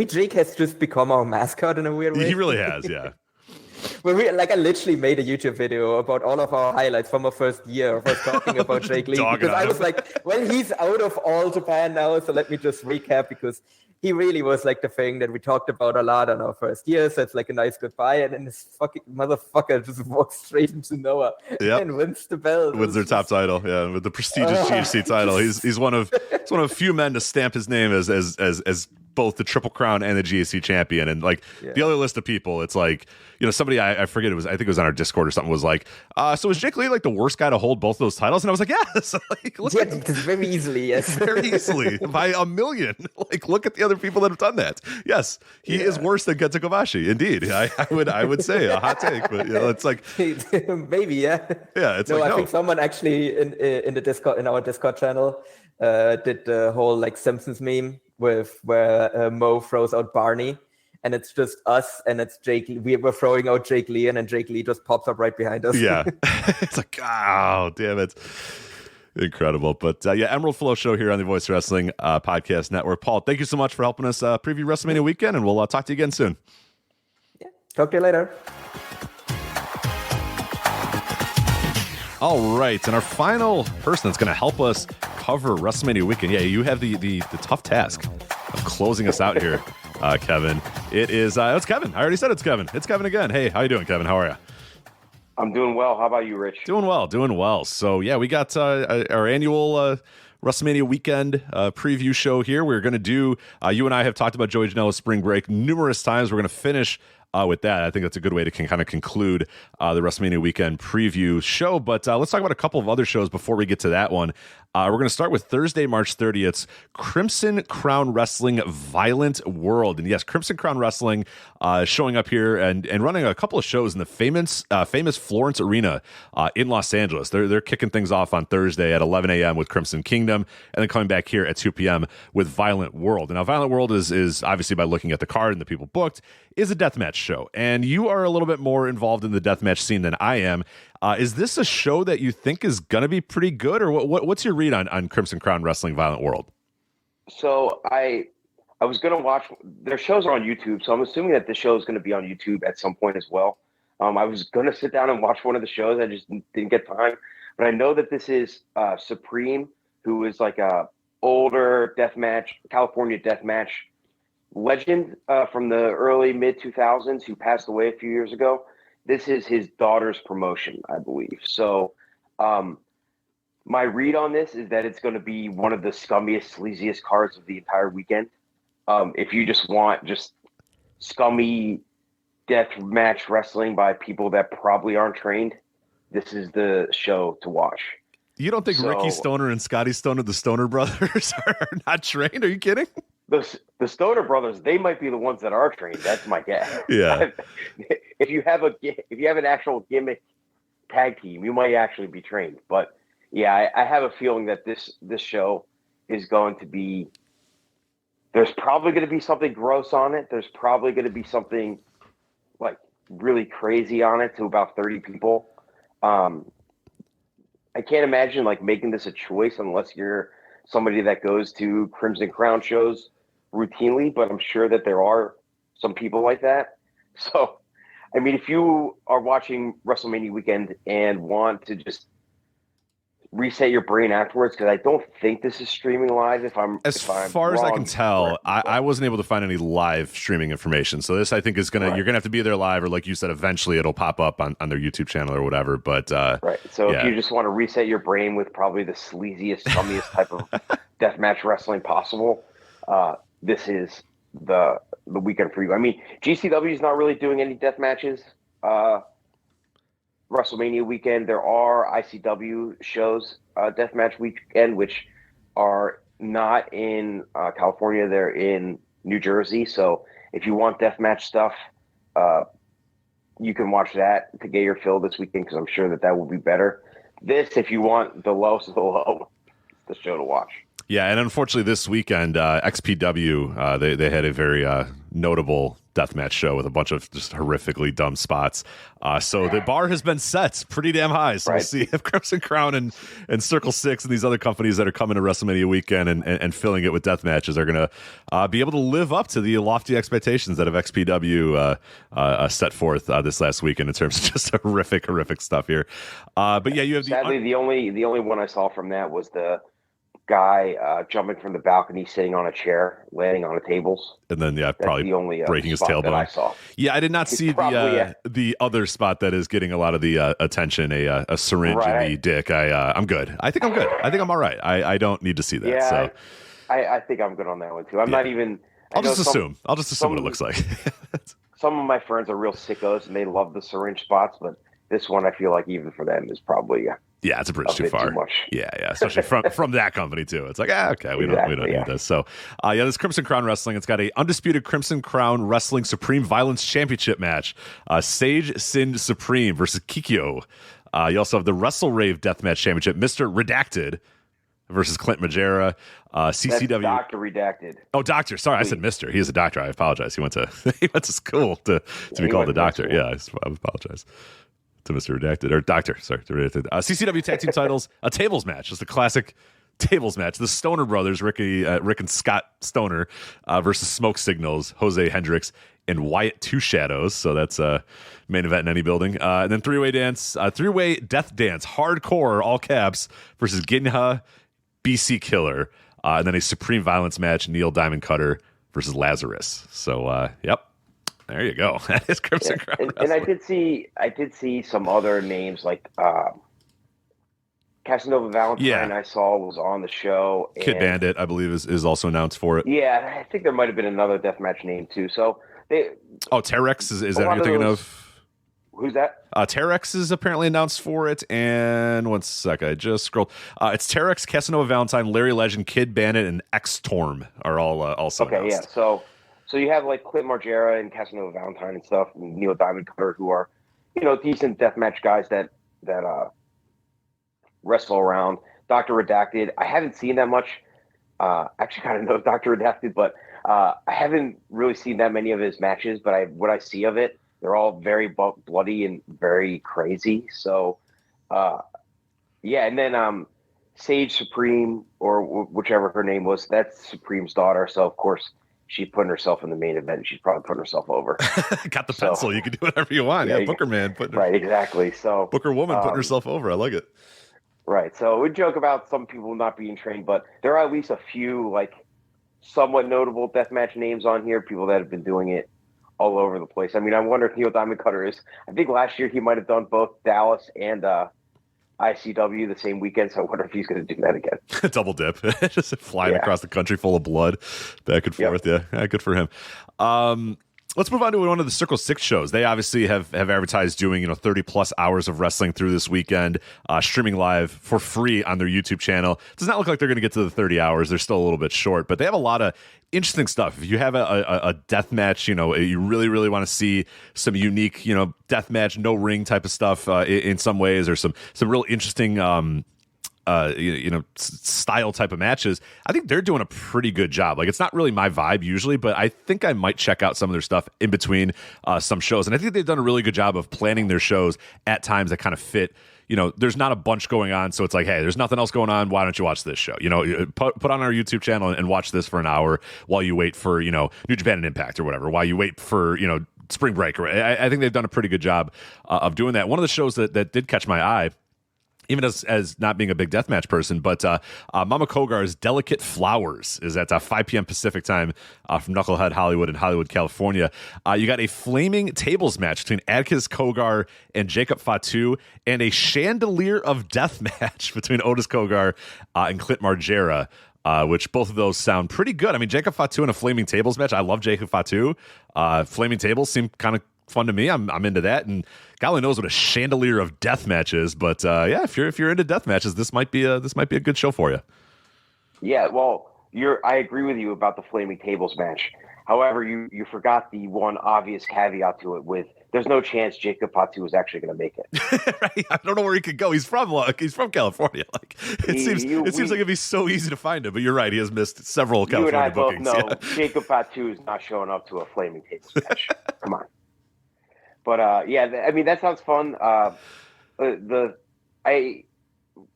Jake has just become our mascot in a weird way. He really has, yeah. When I literally made a YouTube video about all of our highlights from our first year of us talking about Jake Lee, because I was like, well, he's out of all Japan now, so let me just recap, because he really was like the thing that we talked about a lot on our first year, so it's like a nice goodbye, and then this fucking motherfucker just walks straight into Noah and wins the belt. Wins their top title, yeah, with the prestigious GHC title. He's one of a few men to stamp his name as both the Triple Crown and the GSC champion. And the other list of people, it's like, somebody, I forget, I think it was on our Discord or something, was like, so is Jake Lee like the worst guy to hold both those titles? And I was like, yes. Very easily, yes. Very easily, by a million. Look at the other people that have done that. Yes, he is worse than Kenta Kobashi. Indeed. I would say a hot take, but it's like maybe, yeah. Yeah, it's I think someone actually in the Discord, in our Discord channel, did the whole Simpsons meme with where Mo throws out Barney, and it's just us, and it's Jake Lee. We were throwing out Jake Lee, and then Jake Lee just pops up right behind us. Yeah. It's like, oh, damn it. Incredible. But Emerald Flow Show here on the Voice Wrestling Podcast Network. Paul, thank you so much for helping us preview WrestleMania weekend, and we'll talk to you again soon. Yeah. Talk to you later. All right, and our final person that's going to help us cover WrestleMania weekend. Yeah, you have the tough task of closing us out here, Kevin. It's Kevin. I already said it's Kevin. It's Kevin again. Hey, how you doing, Kevin? How are you? I'm doing well. How about you, Rich? Doing well. So yeah, we got our annual WrestleMania weekend preview show here. We're going to do. You and I have talked about Joey Janela's Spring Break numerous times. We're going to finish with that. I think that's a good way to kind of conclude the WrestleMania weekend preview show. But let's talk about a couple of other shows before we get to that one. We're going to start with Thursday, March 30th's Crimson Crown Wrestling Violent Wrld. And yes, Crimson Crown Wrestling showing up here and running a couple of shows in the famous Florence Arena in Los Angeles. They're kicking things off on Thursday at 11 a.m. with Crimson Kingdom, and then coming back here at 2 p.m. with Violent Wrld. And now Violent Wrld is obviously, by looking at the card and the people booked, is a deathmatch show. And you are a little bit more involved in the deathmatch scene than I am. Is this a show that you think is going to be pretty good, or what's your read on Crimson Crown Wrestling Violent Wrld? So I was going to watch, their shows are on YouTube, so I'm assuming that the show is going to be on YouTube at some point as well. I was going to sit down and watch one of the shows. I just didn't get time. But I know that this is Supreme, who is like a older California deathmatch legend from the early mid-2000s who passed away a few years ago. This is his daughter's promotion, I believe. So my read on this is that it's going to be one of the scummiest, sleaziest cards of the entire weekend. If you just want scummy death match wrestling by people that probably aren't trained, this is the show to watch. You don't think Ricky Stoner and Scotty Stoner, the Stoner brothers, are not trained? Are you kidding? The Stoner brothers, they might be the ones that are trained. That's my guess. Yeah. If you have an actual gimmick tag team, you might actually be trained. But yeah, I have a feeling that this show is going to be. There's probably going to be something gross on it. There's probably going to be something like really crazy on it to about 30 people. I can't imagine making this a choice unless you're somebody that goes to Crimson Crown shows routinely, but I'm sure that there are some people like that. So, I mean, if you are watching WrestleMania weekend and want to just reset your brain afterwards? Because I don't think this is streaming live. As far as I can tell, I wasn't able to find any live streaming information. So this, I think, is you're gonna have to be there live, or like you said, eventually it'll pop up on their YouTube channel or whatever. But right. So if you just want to reset your brain with probably the sleaziest, scummiest type of deathmatch wrestling possible, this is the weekend for you. I mean, GCW is not really doing any death matches. WrestleMania weekend, there are ICW shows, deathmatch weekend, which are not in California. They're in New Jersey. So if you want deathmatch stuff, you can watch that to get your fill this weekend, because I'm sure that will be better. This, if you want the lowest of the low, the show to watch. Yeah, and unfortunately this weekend, XPW, they had a very notable deathmatch show with a bunch of just horrifically dumb spots. So the bar has been set pretty damn high. So we'll see if Crimson Crown and Circle 6 and these other companies that are coming to WrestleMania weekend and filling it with death matches are going to be able to live up to the lofty expectations that have XPW set forth this last weekend in terms of just horrific stuff here. But yeah, you have sadly the only one I saw from that was the guy jumping from the balcony, sitting on a chair, landing on the tables, and then probably the only breaking his spot that I tailbone. saw. Yeah, I did not see the other spot that is getting a lot of the attention. A syringe in the dick. I'm good. I think I'm good. I think I'm all right. I don't need to see that. Yeah, so I think I'm good on that one too. I'm not even. I'll just assume what it looks like. Some of my friends are real sickos and they love the syringe spots, but this one I feel like even for them is probably yeah, it's a bridge too far. Too much. Yeah, especially from that company too. It's like, okay, we don't need this. So, this Crimson Crown Wrestling, it's got a undisputed Crimson Crown Wrestling Supreme Violence Championship match. Sage Sin Supreme versus Kikyo. You also have the Wrestle Rave Deathmatch Championship, Mr. Redacted versus Clint Majera. CCW. That's Dr. Redacted. Oh, doctor. Sorry, I said Mr. He is a doctor. I apologize. He went to school to be called a doctor. Yeah, I apologize to Mr. Redacted, or Doctor, sorry, to Redacted. CCW Tag Team titles, a tables match. Just a classic tables match. The Stoner Brothers, Rick and Scott Stoner, versus Smoke Signals, Jose Hendricks, and Wyatt Two Shadows. So that's a main event in any building. And then three-way death dance, hardcore, all caps, versus Gagne, BC Killer. And then a Supreme Violence match, Neil Diamond Cutter versus Lazarus. So, yep. There you go. That is Crimson Crown. And I did see some other names like Casanova Valentine. I saw was on the show. Kid Bandit, I believe, is also announced for it. Yeah, I think there might have been another deathmatch name too. So Terex is that what you're thinking of? Who's that? Terex is apparently announced for it. And one sec, I just scrolled. It's Terex, Casanova Valentine, Larry Legend, Kid Bandit, and X-Torm are all also announced. Yeah. So you have like Clint Margera and Casanova Valentine and stuff, and Neil Diamond Cutter, who are, decent deathmatch guys that wrestle around. Dr. Redacted, I haven't seen that much. Actually, kind of know Dr. Redacted, but I haven't really seen that many of his matches. But what I see of it, they're all very bloody and very crazy. So, and then Sage Supreme, or whichever her name was, that's Supreme's daughter. So of course, she's putting herself in the main event. She's probably putting herself over. Got the pencil. You can do whatever you want. Yeah, Booker Man. Right, exactly. So Booker Woman putting herself over. I like it. Right. So we joke about some people not being trained, but there are at least a few like somewhat notable deathmatch names on here, people that have been doing it all over the place. I mean, I wonder if Neil Diamond Cutter is. I think last year he might have done both Dallas and ICW the same weekend, so I wonder if he's going to do that again. Double dip. Just flying across the country full of blood back and forth. Yeah, good for him. Let's move on to one of the Circle 6 shows. They obviously have advertised doing 30 plus hours of wrestling through this weekend, streaming live for free on their YouTube channel. It does not look like they're going to get to the 30 hours. They're still a little bit short, but they have a lot of interesting stuff. If you have a death match, you really, really want to see some unique, death match, no ring type of stuff in some ways, or some real interesting style type of matches, I think they're doing a pretty good job. Like, it's not really my vibe usually, but I think I might check out some of their stuff in between some shows. And I think they've done a really good job of planning their shows at times that kind of fit. There's not a bunch going on, so it's like, hey, there's nothing else going on. Why don't you watch this show? Put on our YouTube channel and watch this for an hour while you wait for, New Japan and Impact or whatever, while you wait for, spring break. I think they've done a pretty good job of doing that. One of the shows that did catch my eye even as not being a big deathmatch person, but Mama Cogar's Delicate Flowers is at 5 p.m. Pacific time from Knucklehead Hollywood in Hollywood, California. You got a flaming tables match between Atticus Cogar and Jacob Fatu, and a Chandelier of Death match between Otis Cogar and Clint Margera, which both of those sound pretty good. I mean, Jacob Fatu in a flaming tables match. I love Jacob Fatu. Flaming tables seem kind of fun to me. I'm into that, and God only knows what a Chandelier of Death match is. But yeah, if you're into death matches, this might be a good show for you. Yeah, well, I agree with you about the flaming tables match. However, you forgot the one obvious caveat to it. With there's no chance Jacob Fatu is actually going to make it. Right? I don't know where he could go. He's from California. Like it seems like it'd be so easy to find him. But you're right. He has missed several California bookings. You and I both know Jacob Fatu is not showing up to a flaming tables match. Come on. But yeah, I mean that sounds fun.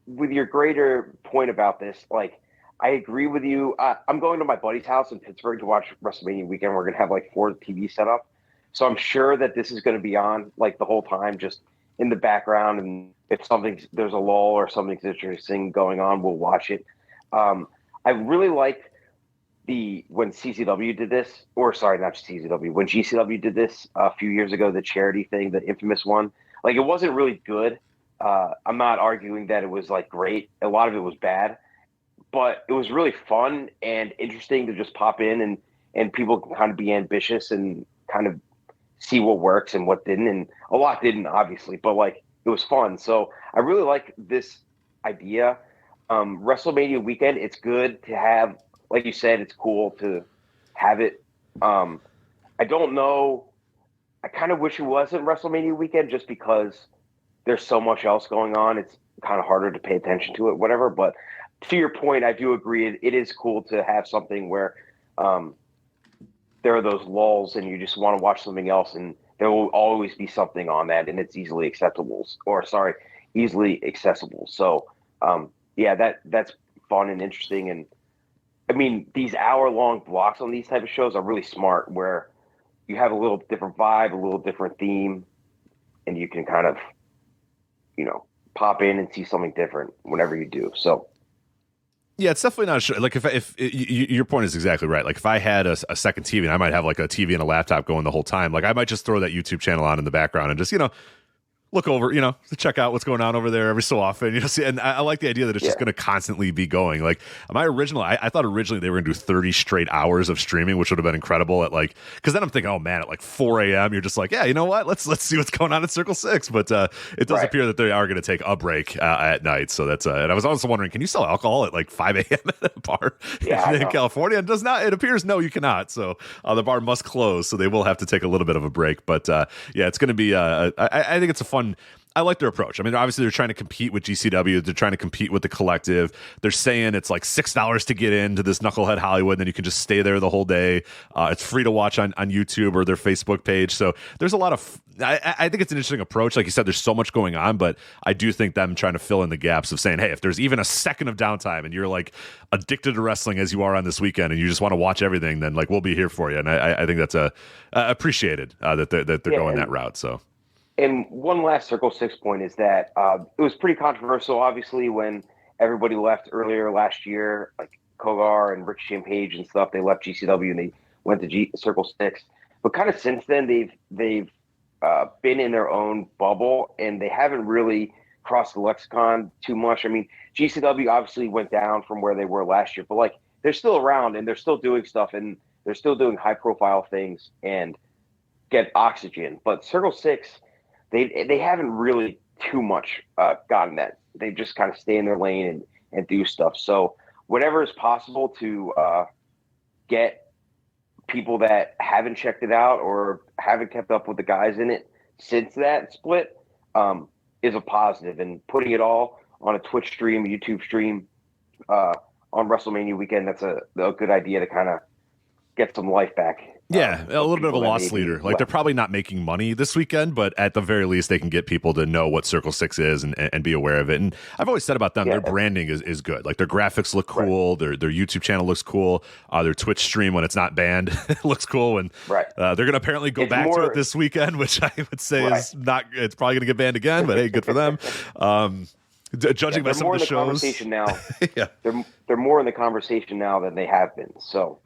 With your greater point about this, like I agree with you. I'm going to my buddy's house in Pittsburgh to watch WrestleMania weekend. We're gonna have like 4 TVs set up, so I'm sure that this is gonna be on like the whole time, just in the background. And if there's a lull or something's interesting going on, we'll watch it. I really like when CCW did this, or sorry, not CCW, when GCW did this a few years ago, the charity thing, the infamous one, like it wasn't really good. I'm not arguing that it was like great. A lot of it was bad, but it was really fun and interesting to just pop in and people can kind of be ambitious and kind of see what works and what didn't. And a lot didn't, obviously, but like it was fun. So I really like this idea. WrestleMania weekend, it's good to have. Like you said, it's cool to have it. I don't know. I kind of wish it wasn't WrestleMania weekend just because there's so much else going on. It's kind of harder to pay attention to it, whatever. But to your point, I do agree. It is cool to have something where there are those lulls and you just want to watch something else. And there will always be something on that and it's easily accessible. So, yeah, that's fun and interesting. And I mean, these hour-long blocks on these type of shows are really smart, where you have a little different vibe, a little different theme, and you can kind of, pop in and see something different whenever you do. So, yeah, it's definitely not a show. Like if your point is exactly right. Like if I had a second TV, and I might have like a TV and a laptop going the whole time. Like I might just throw that YouTube channel on in the background and just look over, to check out what's going on over there every so often, see, and I like the idea that it's just going to constantly be going. Like I thought originally they were going to do 30 straight hours of streaming, which would have been incredible because then I'm thinking, oh man, at like 4 a.m. you're just like, yeah, you know what? Let's see what's going on at Circle 6. But it does appear that they are going to take a break at night. So that's, and I was also wondering, can you sell alcohol at like 5 a.m. at a bar in California? It appears no, you cannot. So the bar must close. So they will have to take a little bit of a break. But yeah, it's going to be, I think it's a fun. I like their approach. I mean, obviously they're trying to compete with GCW. They're trying to compete with the Collective. They're saying it's like $6 to get into this Knucklehead Hollywood, and then you can just stay there the whole day. It's free to watch on YouTube or their Facebook page. So there's a lot of. I think it's an interesting approach. Like you said, there's so much going on, but I do think them trying to fill in the gaps of saying, hey, if there's even a second of downtime and you're like addicted to wrestling as you are on this weekend, and you just want to watch everything, then like we'll be here for you. And I think that's appreciated that they're going that route. So. And one last Circle 6 point is that it was pretty controversial, obviously, when everybody left earlier last year, like Cogar and Ricochet and Page and stuff. They left GCW and they went to Circle 6. But kind of since then, they've been in their own bubble, and they haven't really crossed the lexicon too much. I mean, GCW obviously went down from where they were last year, but like they're still around and they're still doing stuff and they're still doing high-profile things and get oxygen. But Circle 6. They haven't really too much gotten that. They just kind of stay in their lane and do stuff. So whatever is possible to get people that haven't checked it out or haven't kept up with the guys in it since that split is a positive. And putting it all on a Twitch stream, a YouTube stream on WrestleMania weekend, that's a good idea to kind of get some life back. Yeah, a little bit of a loss leader. Like they're probably not making money this weekend, but at the very least, they can get people to know what Circle 6 is and be aware of it. And I've always said about them, their branding is good. Like their graphics look cool. Right. Their YouTube channel looks cool. Their Twitch stream, when it's not banned, looks cool. And they're going to apparently go back to it this weekend, which I would say is not. It's probably going to get banned again. But hey, good for them. Judging by they're some more of in the the shows. conversation now. Yeah. They're more in the conversation now than they have been. So,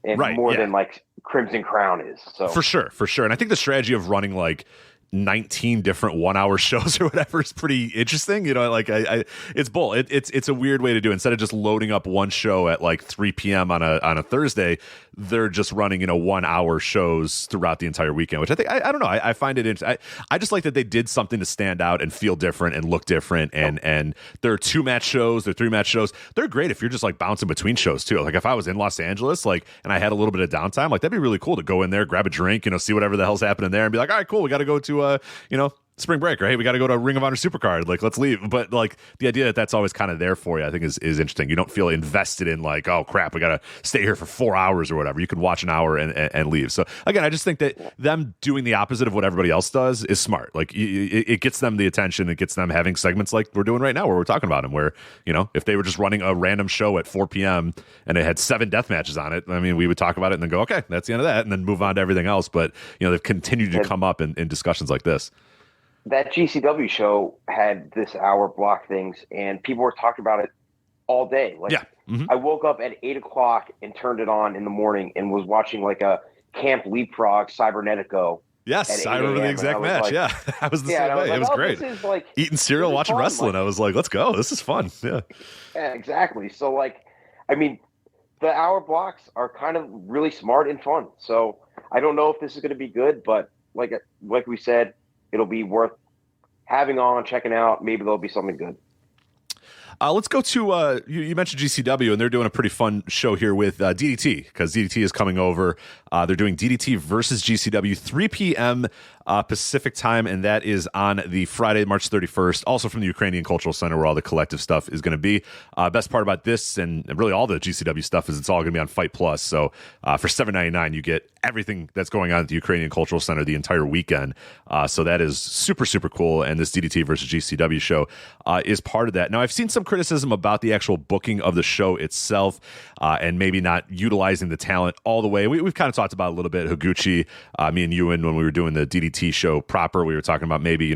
and Right, more yeah. than like Crimson Crown is. So For sure. And I think the strategy of running like 19 different 1 hour shows or whatever is pretty interesting. You know, like it's bull. It's a weird way to do it. Instead of just loading up one show at like 3 p.m. on a Thursday, they're just running, 1 hour shows throughout the entire weekend, which I think, I don't know. I find it interesting. I just like that they did something to stand out and feel different and look different. And they're 2-match shows, they're 3-match shows. They're great if you're just like bouncing between shows too. Like if I was in Los Angeles, like, and I had a little bit of downtime, like that'd be really cool to go in there, grab a drink, see whatever the hell's happening there and be like, all right, cool. We got to go to, spring break, or hey, we got to go to Ring of Honor Supercard. Like, let's leave. But like the idea that that's always kind of there for you, I think is interesting. You don't feel invested in like, oh crap, we got to stay here for 4 hours or whatever. You can watch an hour and leave. So again, I just think that them doing the opposite of what everybody else does is smart. Like it gets them the attention. It gets them having segments like we're doing right now, where we're talking about them. Where if they were just running a random show at 4 p.m. and it had 7 death matches on it, I mean, we would talk about it and then go, okay, that's the end of that, and then move on to everything else. But they've continued to come up in discussions like this. that GCW show had this hour block things, and people were talking about it all day. Like, yeah. Mm-hmm. I woke up at 8 o'clock and turned it on in the morning and was watching like a Camp Leapfrog Cybernetico. Yes, I remember the exact match. Like, yeah, I was the same way. It was great. This is like, eating cereal, watching wrestling. Like, I was like, let's go. This is fun. Yeah. Yeah, exactly. So, like, I mean, the hour blocks are kind of really smart and fun. So I don't know if this is going to be good, but like we said, it'll be worth having on, checking out. Maybe there'll be something good. Let's go to you mentioned GCW, and they're doing a pretty fun show here with DDT, because DDT is coming over. They're doing DDT versus GCW, 3 p.m. Pacific time, and that is on the Friday, March 31st, also from the Ukrainian Cultural Center, where all the collective stuff is going to be. Best part about this, and really all the GCW stuff, is it's all going to be on Fight Plus. So for $7.99, you get everything that's going on at the Ukrainian Cultural Center the entire weekend. So that is super, super cool, and this DDT versus GCW show is part of that. Now, I've seen some criticism about the actual booking of the show itself, and maybe not utilizing the talent all the way. We've kind of talked about it a little bit. Higuchi, me and Ewan, when we were doing the DDT show proper, we were talking about maybe,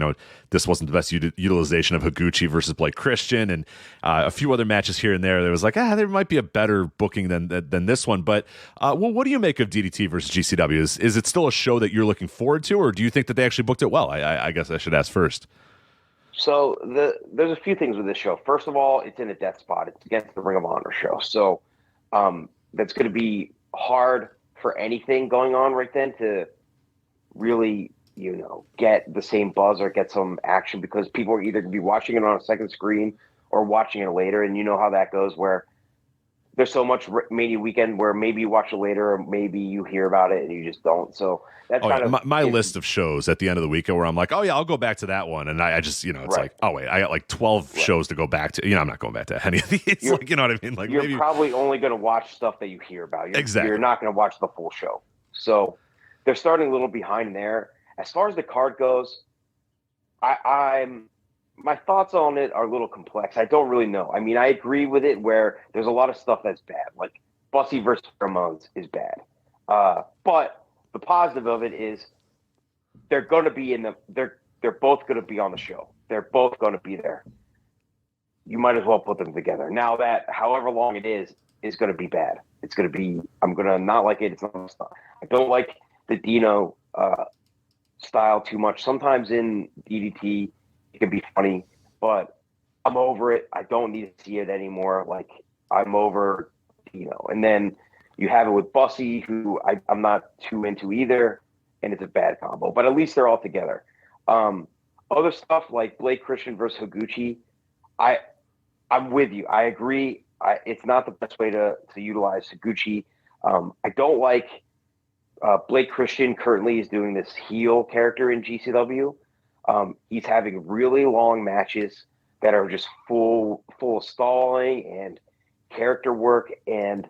this wasn't the best utilization of Higuchi versus Blake Christian, and a few other matches here and there. There was like, there might be a better booking than this one. But what do you make of DDT versus GCW? Is it still a show that you're looking forward to, or do you think that they actually booked it well? I guess I should ask first. So there's a few things with this show. First of all, it's in a death spot. It's against the Ring of Honor show. So that's going to be hard for anything going on right then to really, get the same buzz or get some action, because people are either going to be watching it on a second screen or watching it later. And you know how that goes, where there's so much Mania weekend where maybe you watch it later or maybe you hear about it and you just don't. So that's my list of shows at the end of the weekend where I'm like, oh yeah, I'll go back to that one. And I just, it's like, oh wait, I got like 12 shows to go back to. I'm not going back to any of these. Like, you know what I mean? Like, you're probably only going to watch stuff that you hear about. Exactly. You're not going to watch the full show. So they're starting a little behind there. As far as the card goes, my thoughts on it are a little complex. I don't really know. I mean, I agree with it where there's a lot of stuff that's bad. Like Bussy versus Ramones is bad. But the positive of it is they're going to be they're both going to be on the show. They're both going to be there. You might as well put them together. Now that however long it is going to be bad. It's going to be, I'm going to not like it. It's not. I don't like the Dino style too much. Sometimes in DDT, it can be funny, but I'm over it. I don't need to see it anymore. Like, I'm over, and then you have it with Bussy, who I'm not too into either, and it's a bad combo, but at least they're all together. Other stuff like Blake Christian versus Higuchi, I'm with you. I agree. It's not the best way to utilize Higuchi. I don't like Blake Christian currently is doing this heel character in GCW. He's having really long matches that are just full of stalling and character work, and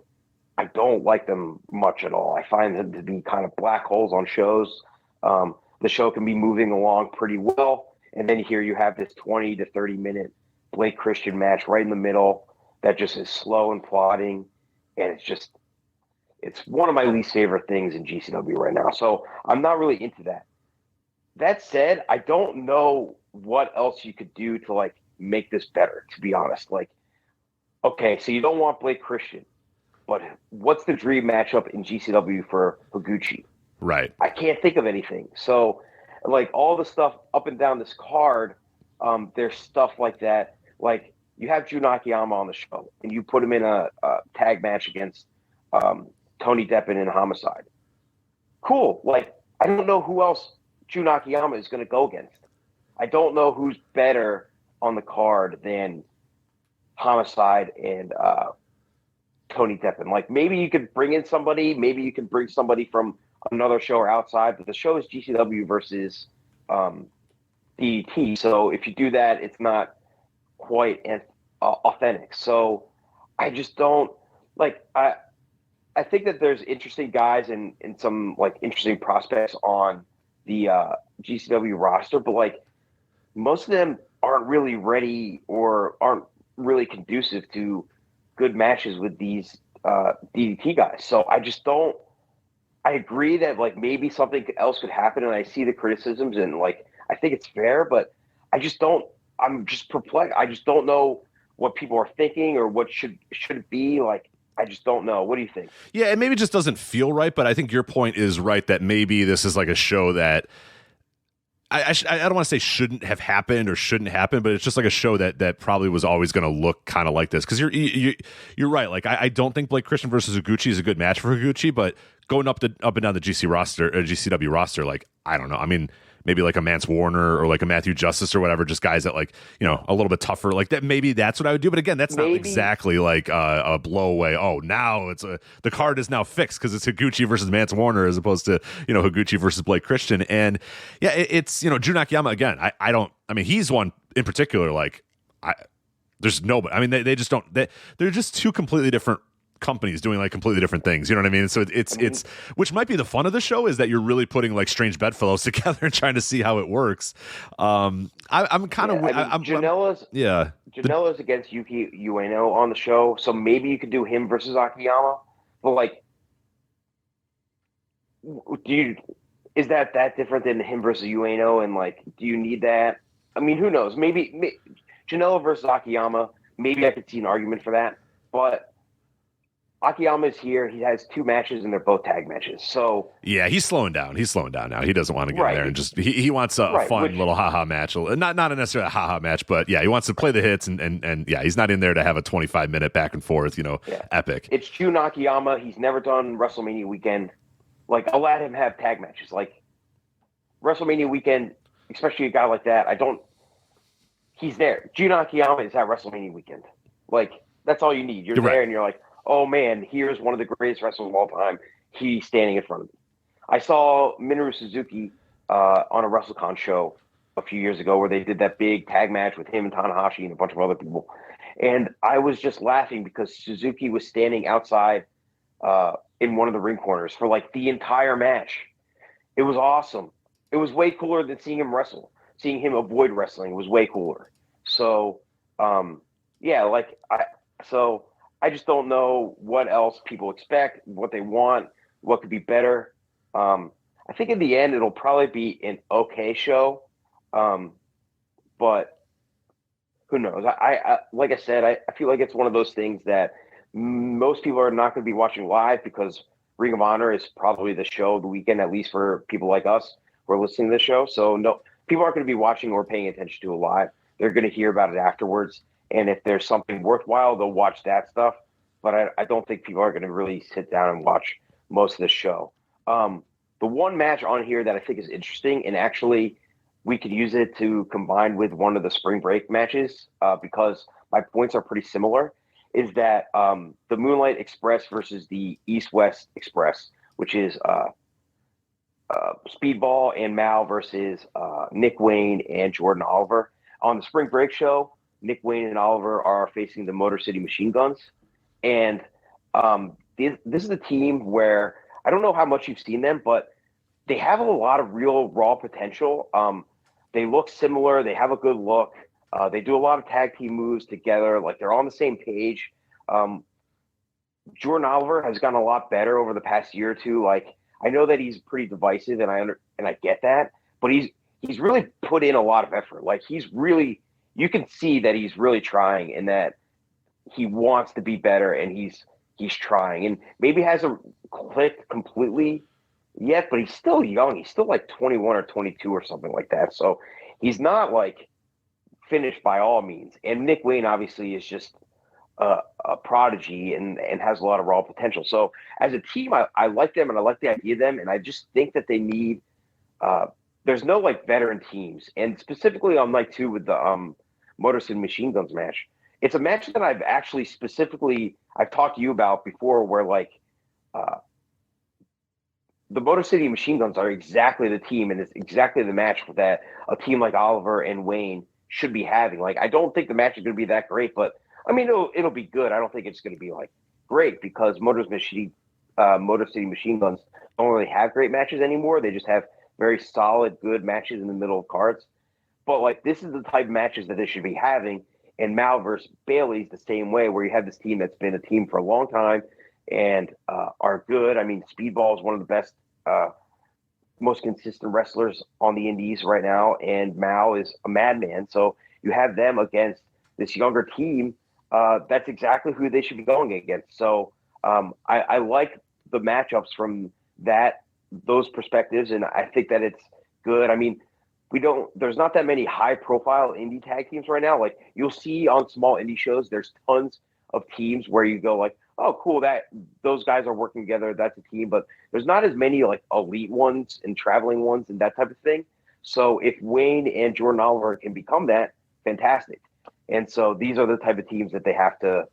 I don't like them much at all. I find them to be kind of black holes on shows. The show can be moving along pretty well, and then here you have this 20 to 30 minute Blake Christian match right in the middle that just is slow and plodding, and it's one of my least favorite things in GCW right now. So I'm not really into that. That said, I don't know what else you could do to like make this better, to be honest. Like, okay, so you don't want Blake Christian, but what's the dream matchup in GCW for Higuchi? Right. I can't think of anything. So, like, all the stuff up and down this card, there's stuff like that. Like, you have Jun Akiyama on the show, and you put him in a tag match against Tony Deppen and Homicide. Cool. Like, I don't know who else Jun Akiyama is going to go against. I don't know who's better on the card than Homicide and Tony Deppen. Like, maybe you could bring in somebody. Maybe you can bring somebody from another show or outside. But the show is GCW versus DDT. So if you do that, it's not quite as authentic. So I just don't like. I think that there's interesting guys and some like interesting prospects on the GCW roster, but like most of them aren't really ready or aren't really conducive to good matches with these DDT guys. So I just don't. I agree that like maybe something else could happen, and I see the criticisms, and like I think it's fair, but I just don't. I'm just perplexed. I just don't know what people are thinking or what should it be. Like, I just don't know. What do you think? Yeah, it maybe just doesn't feel right, but I think your point is right that maybe this is like a show that I don't want to say shouldn't have happened or shouldn't happen, but it's just like a show that probably was always going to look kind of like this. Because you're right. Like I don't think Blake Christian versus Higuchi is a good match for Higuchi, but going up and down the GCW roster, like I don't know. I mean, maybe like a Mance Warner or like a Matthew Justice or whatever, just guys that like, you know, a little bit tougher like that. Maybe that's what I would do. But again, that's not exactly like a blow away. Oh, now the card is now fixed because it's Higuchi versus Mance Warner as opposed to, you know, Higuchi versus Blake Christian. And yeah, it's, you know, Jun Akiyama again. I mean, he's one in particular. Like there's nobody. I mean, they just don't. They're just two completely different companies doing like completely different things, you know what I mean? So it's which might be the fun of the show is that you're really putting like strange bedfellows together and trying to see how it works. I'm kind of Janela's against Yuki Ueno on the show, so maybe you could do him versus Akiyama. But like, is that different than him versus Ueno? And like, do you need that? I mean, who knows? Maybe Janela versus Akiyama. Maybe I could see an argument for that, but Akiyama is here. He has 2 matches, and they're both tag matches. So yeah, he's slowing down. He's slowing down now. He doesn't want to get in there and just he wants a fun little haha match. Not necessarily a haha match, but yeah, he wants to play the hits and yeah, he's not in there to have a 25-minute back and forth, you know, epic. It's Jun Akiyama. He's never done WrestleMania Weekend. Like, I'll let him have tag matches. Like WrestleMania Weekend, especially a guy like that. He's there. Jun Akiyama is at WrestleMania Weekend. Like, that's all you need. You're there, and you're like, oh man, here's one of the greatest wrestlers of all time. He's standing in front of me. I saw Minoru Suzuki on a WrestleCon show a few years ago where they did that big tag match with him and Tanahashi and a bunch of other people. And I was just laughing because Suzuki was standing outside in one of the ring corners for like the entire match. It was awesome. It was way cooler than seeing him wrestle. Seeing him avoid wrestling was way cooler. So, I just don't know what else people expect, what they want, what could be better. I think in the end, it'll probably be an okay show. But who knows? I like I said, I feel like it's one of those things that most people are not going to be watching live because Ring of Honor is probably the show of the weekend, at least for people like us who are listening to the show. So no, people aren't going to be watching or paying attention to it live. They're going to hear about it afterwards. And if there's something worthwhile, they'll watch that stuff. But I don't think people are going to really sit down and watch most of the show. The one match on here that I think is interesting, and actually we could use it to combine with one of the spring break matches because my points are pretty similar, is that the Moonlight Express versus the East-West Express, which is Speedball and Mal versus Nick Wayne and Jordan Oliver. On the spring break show, Nick Wayne and Oliver are facing the Motor City Machine Guns. And this is a team where I don't know how much you've seen them, but they have a lot of real raw potential. They look similar. They have a good look. They do a lot of tag team moves together. Like, they're on the same page. Jordan Oliver has gotten a lot better over the past year or two. Like, I know that he's pretty divisive, and I get that, but he's really put in a lot of effort. Like you can see that he's really trying and that he wants to be better and he's trying, and maybe hasn't clicked completely yet, but he's still young. He's still like 21 or 22 or something like that. So he's not like finished by all means. And Nick Wayne obviously is just a prodigy and has a lot of raw potential. So as a team, I like them and I like the idea of them. And I just think that they need, there's no like veteran teams. And specifically on night 2 with the Motor City Machine Guns match, it's a match that I've actually I've talked to you about before, where like the Motor City Machine Guns are exactly the team, and it's exactly the match that a team like Oliver and Wayne should be having. Like, I don't think the match is going to be that great, but I mean, it'll be good. I don't think it's going to be like great, because Motor City Machine Guns don't really have great matches anymore. They just have very solid, good matches in the middle of cards. But like, this is the type of matches that they should be having. And Mal versus Bailey's the same way, where you have this team that's been a team for a long time and are good. I mean, Speedball is one of the best, most consistent wrestlers on the indies right now, and Mal is a madman. So you have them against this younger team. That's exactly who they should be going against. So I like the matchups from those perspectives, and I think that it's good. I mean, there's not that many high profile indie tag teams right now. Like, you'll see on small indie shows, there's tons of teams where you go like, oh, cool, that those guys are working together, that's a team. But there's not as many like elite ones and traveling ones and that type of thing. So if Wayne and Jordan Oliver can become that, fantastic. And so these are the type of teams that they have to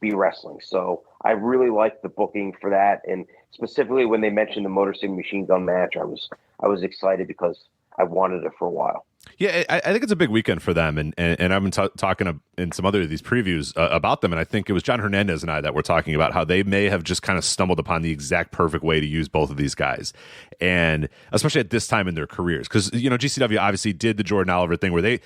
be wrestling. So I really like the booking for that. And specifically when they mentioned the Motor City Machine Gun match, I was excited because I wanted it for a while. Yeah, I think it's a big weekend for them, and I've been talking in some other of these previews about them, and I think it was Jon Hernandez and I that were talking about how they may have just kind of stumbled upon the exact perfect way to use both of these guys, and especially at this time in their careers, because GCW obviously did the Jordan Oliver thing where they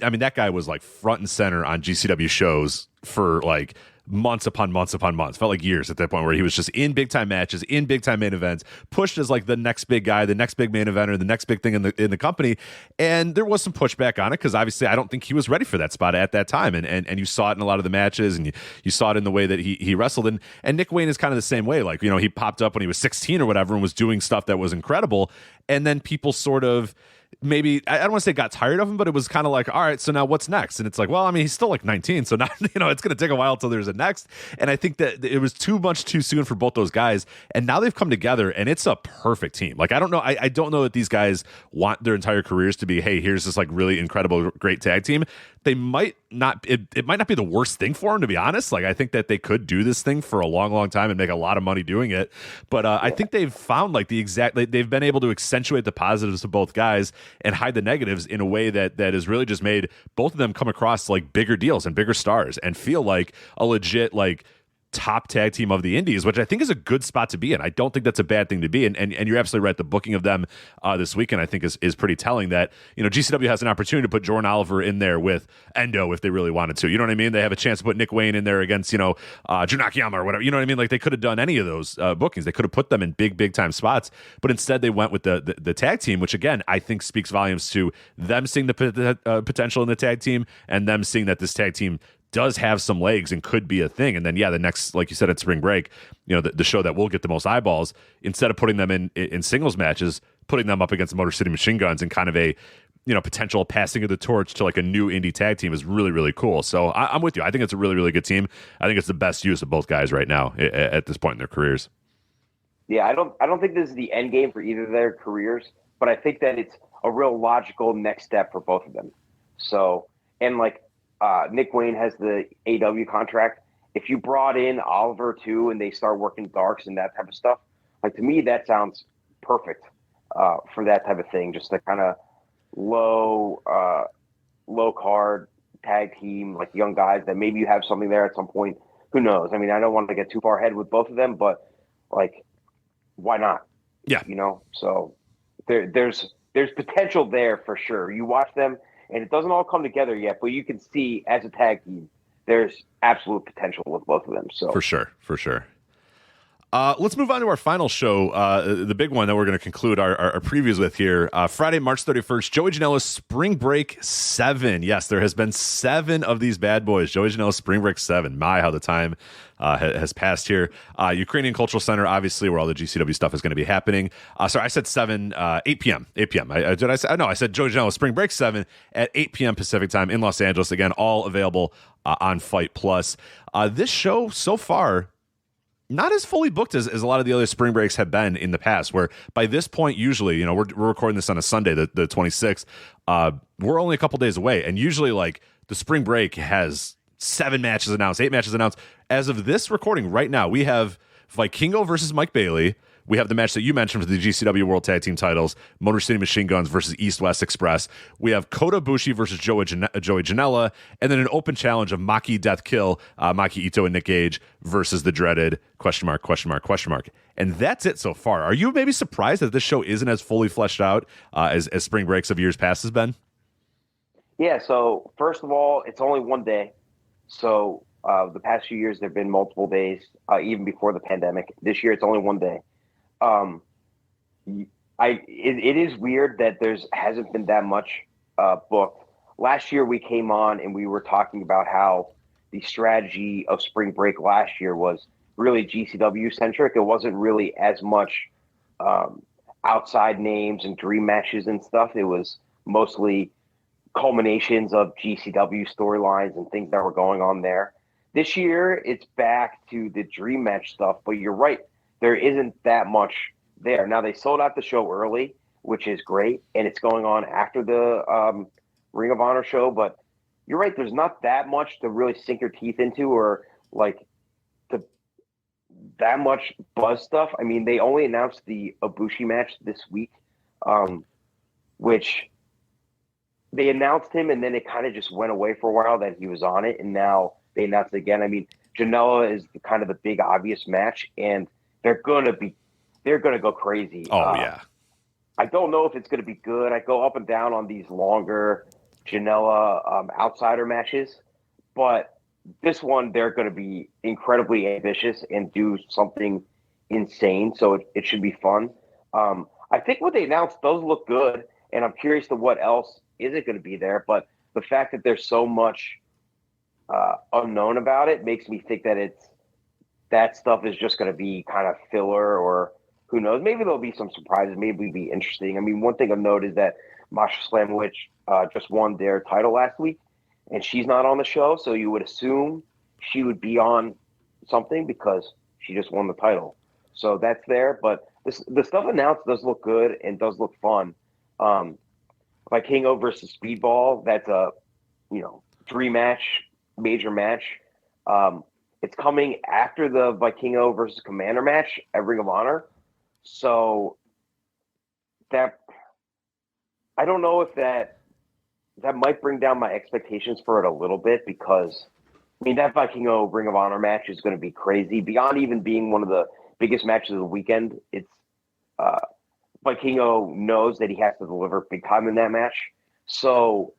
I mean, that guy was like front and center on GCW shows for like months upon months upon months. Felt like years at that point, where he was just in big time matches, in big time main events, pushed as like the next big guy, the next big main eventer, the next big thing in the company. And there was some pushback on it, because obviously I don't think he was ready for that spot at that time. And you saw it in a lot of the matches, and you saw it in the way that he wrestled. And Nick Wayne is kind of the same way. Like, he popped up when he was 16 or whatever and was doing stuff that was incredible. And then people sort of, maybe, I don't want to say got tired of him, but it was kind of like, all right, so now what's next? And it's like, well, I mean, he's still like 19, so now it's going to take a while till there's a next. And I think that it was too much too soon for both those guys, and now they've come together, and it's a perfect team. Like, I don't know, I don't know that these guys want their entire careers to be, hey, here's this like really incredible, great tag team. They might not, it might not be the worst thing for them, to be honest. Like, I think that they could do this thing for a long, long time and make a lot of money doing it. But I think they've found like they've been able to accentuate the positives of both guys and hide the negatives in a way that has really just made both of them come across like bigger deals and bigger stars and feel like a legit like top tag team of the indies, which I think is a good spot to be in. I don't think that's a bad thing to be in. And you're absolutely right. The booking of them this weekend, I think, is pretty telling that, GCW has an opportunity to put Jordan Oliver in there with Endo if they really wanted to. You know what I mean? They have a chance to put Nick Wayne in there against, Jun Akiyama or whatever. You know what I mean? Like, they could have done any of those bookings. They could have put them in big time spots, but instead they went with the tag team, which again, I think speaks volumes to them seeing the potential in the tag team, and them seeing that this tag team does have some legs and could be a thing. And then, the next, like you said, at Spring Break, the show that will get the most eyeballs, instead of putting them in singles matches, putting them up against the Motor City Machine Guns and kind of a, potential passing of the torch to like a new indie tag team is really, really cool. So I'm with you. I think it's a really, really good team. I think it's the best use of both guys right now at this point in their careers. Yeah, I don't think this is the end game for either of their careers, but I think that it's a real logical next step for both of them. So, and like, Nick Wayne has the AW contract. If you brought in Oliver too, and they start working darks and that type of stuff, like, to me, that sounds perfect for that type of thing. Just a kind of low card tag team, like young guys that maybe you have something there at some point. Who knows? I mean, I don't want to get too far ahead with both of them, but like, why not? Yeah. So there's potential there for sure. You watch them, and it doesn't all come together yet, but you can see as a tag team, there's absolute potential with both of them. So for sure. Let's move on to our final show, the big one that we're going to conclude our previews with here. Friday, March 31st, Joey Janela's Spring Break 7. Yes, there has been 7 of these bad boys. Joey Janela's Spring Break 7. My, how the time has passed here. Ukrainian Cultural Center, obviously, where all the GCW stuff is going to be happening. Sorry, I said 8 p.m. 8 p.m. I said Joey Janela's Spring Break 7 at 8 p.m. Pacific time in Los Angeles. Again, all available on Fight Plus. This show so far, not as fully booked as a lot of the other spring breaks have been in the past, where by this point, usually, we're recording this on a Sunday, the 26th. We're only a couple days away. And usually, like, the spring break has 7 matches announced, 8 matches announced. As of this recording right now, we have Vikingo versus Mike Bailey. We have the match that you mentioned for the GCW World Tag Team titles, Motor City Machine Guns versus East West Express. We have Kota Ibushi versus Joey Janela, and then an open challenge of Maki Death Kill, Maki Ito and Nick Gage versus the dreaded ? And that's it so far. Are you maybe surprised that this show isn't as fully fleshed out as spring breaks of years past has been? Yeah, so first of all, it's only one day. So the past few years, there have been multiple days, even before the pandemic. This year, it's only one day. It is weird that hasn't been that much booked. Last year we came on and we were talking about how the strategy of spring break last year was really GCW centric. It wasn't really as much outside names and dream matches and stuff. It was mostly culminations of GCW storylines and things that were going on there. This year it's back to the dream match stuff, but you're right. There isn't that much there. Now, they sold out the show early, which is great, and it's going on after the Ring of Honor show, but you're right, there's not that much to really sink your teeth into or, like, that much buzz stuff. I mean, they only announced the Ibushi match this week, which they announced him, and then it kind of just went away for a while that he was on it, and now they announced it again. I mean, Janela is kind of the big obvious match, and they're gonna go crazy. Oh yeah. I don't know if it's gonna be good. I go up and down on these longer Janela outsider matches, but this one they're gonna be incredibly ambitious and do something insane. So it should be fun. I think what they announced, those look good, and I'm curious to what else isn't gonna be there. But the fact that there's so much unknown about it makes me think that that stuff is just going to be kind of filler, or who knows? Maybe there'll be some surprises. Maybe it'll be interesting. I mean, one thing I've noted is that Masha Slamovich just won their title last week, and she's not on the show. So you would assume she would be on something because she just won the title. So that's there. But the stuff announced does look good and does look fun. Vikingo versus Speedball, that's a dream match, major match. It's coming after the Vikingo versus Commander match at Ring of Honor. So that, I don't know if that might bring down my expectations for it a little bit, because I mean, that Vikingo Ring of Honor match is going to be crazy. Beyond even being one of the biggest matches of the weekend, it's Vikingo knows that he has to deliver big time in that match. So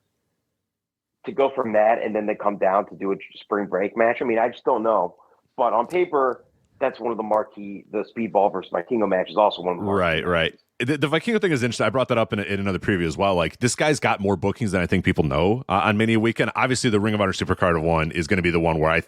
to go from that and then they come down to do a spring break match, I mean, I just don't know. But on paper, that's one of the marquee. The Speedball versus Vikingo match is also one of the marquee. Right. The Vikingo thing is interesting. I brought that up in another preview as well. Like, this guy's got more bookings than I think people know on Mania Weekend. Obviously, the Ring of Honor Supercard of one is going to be the one where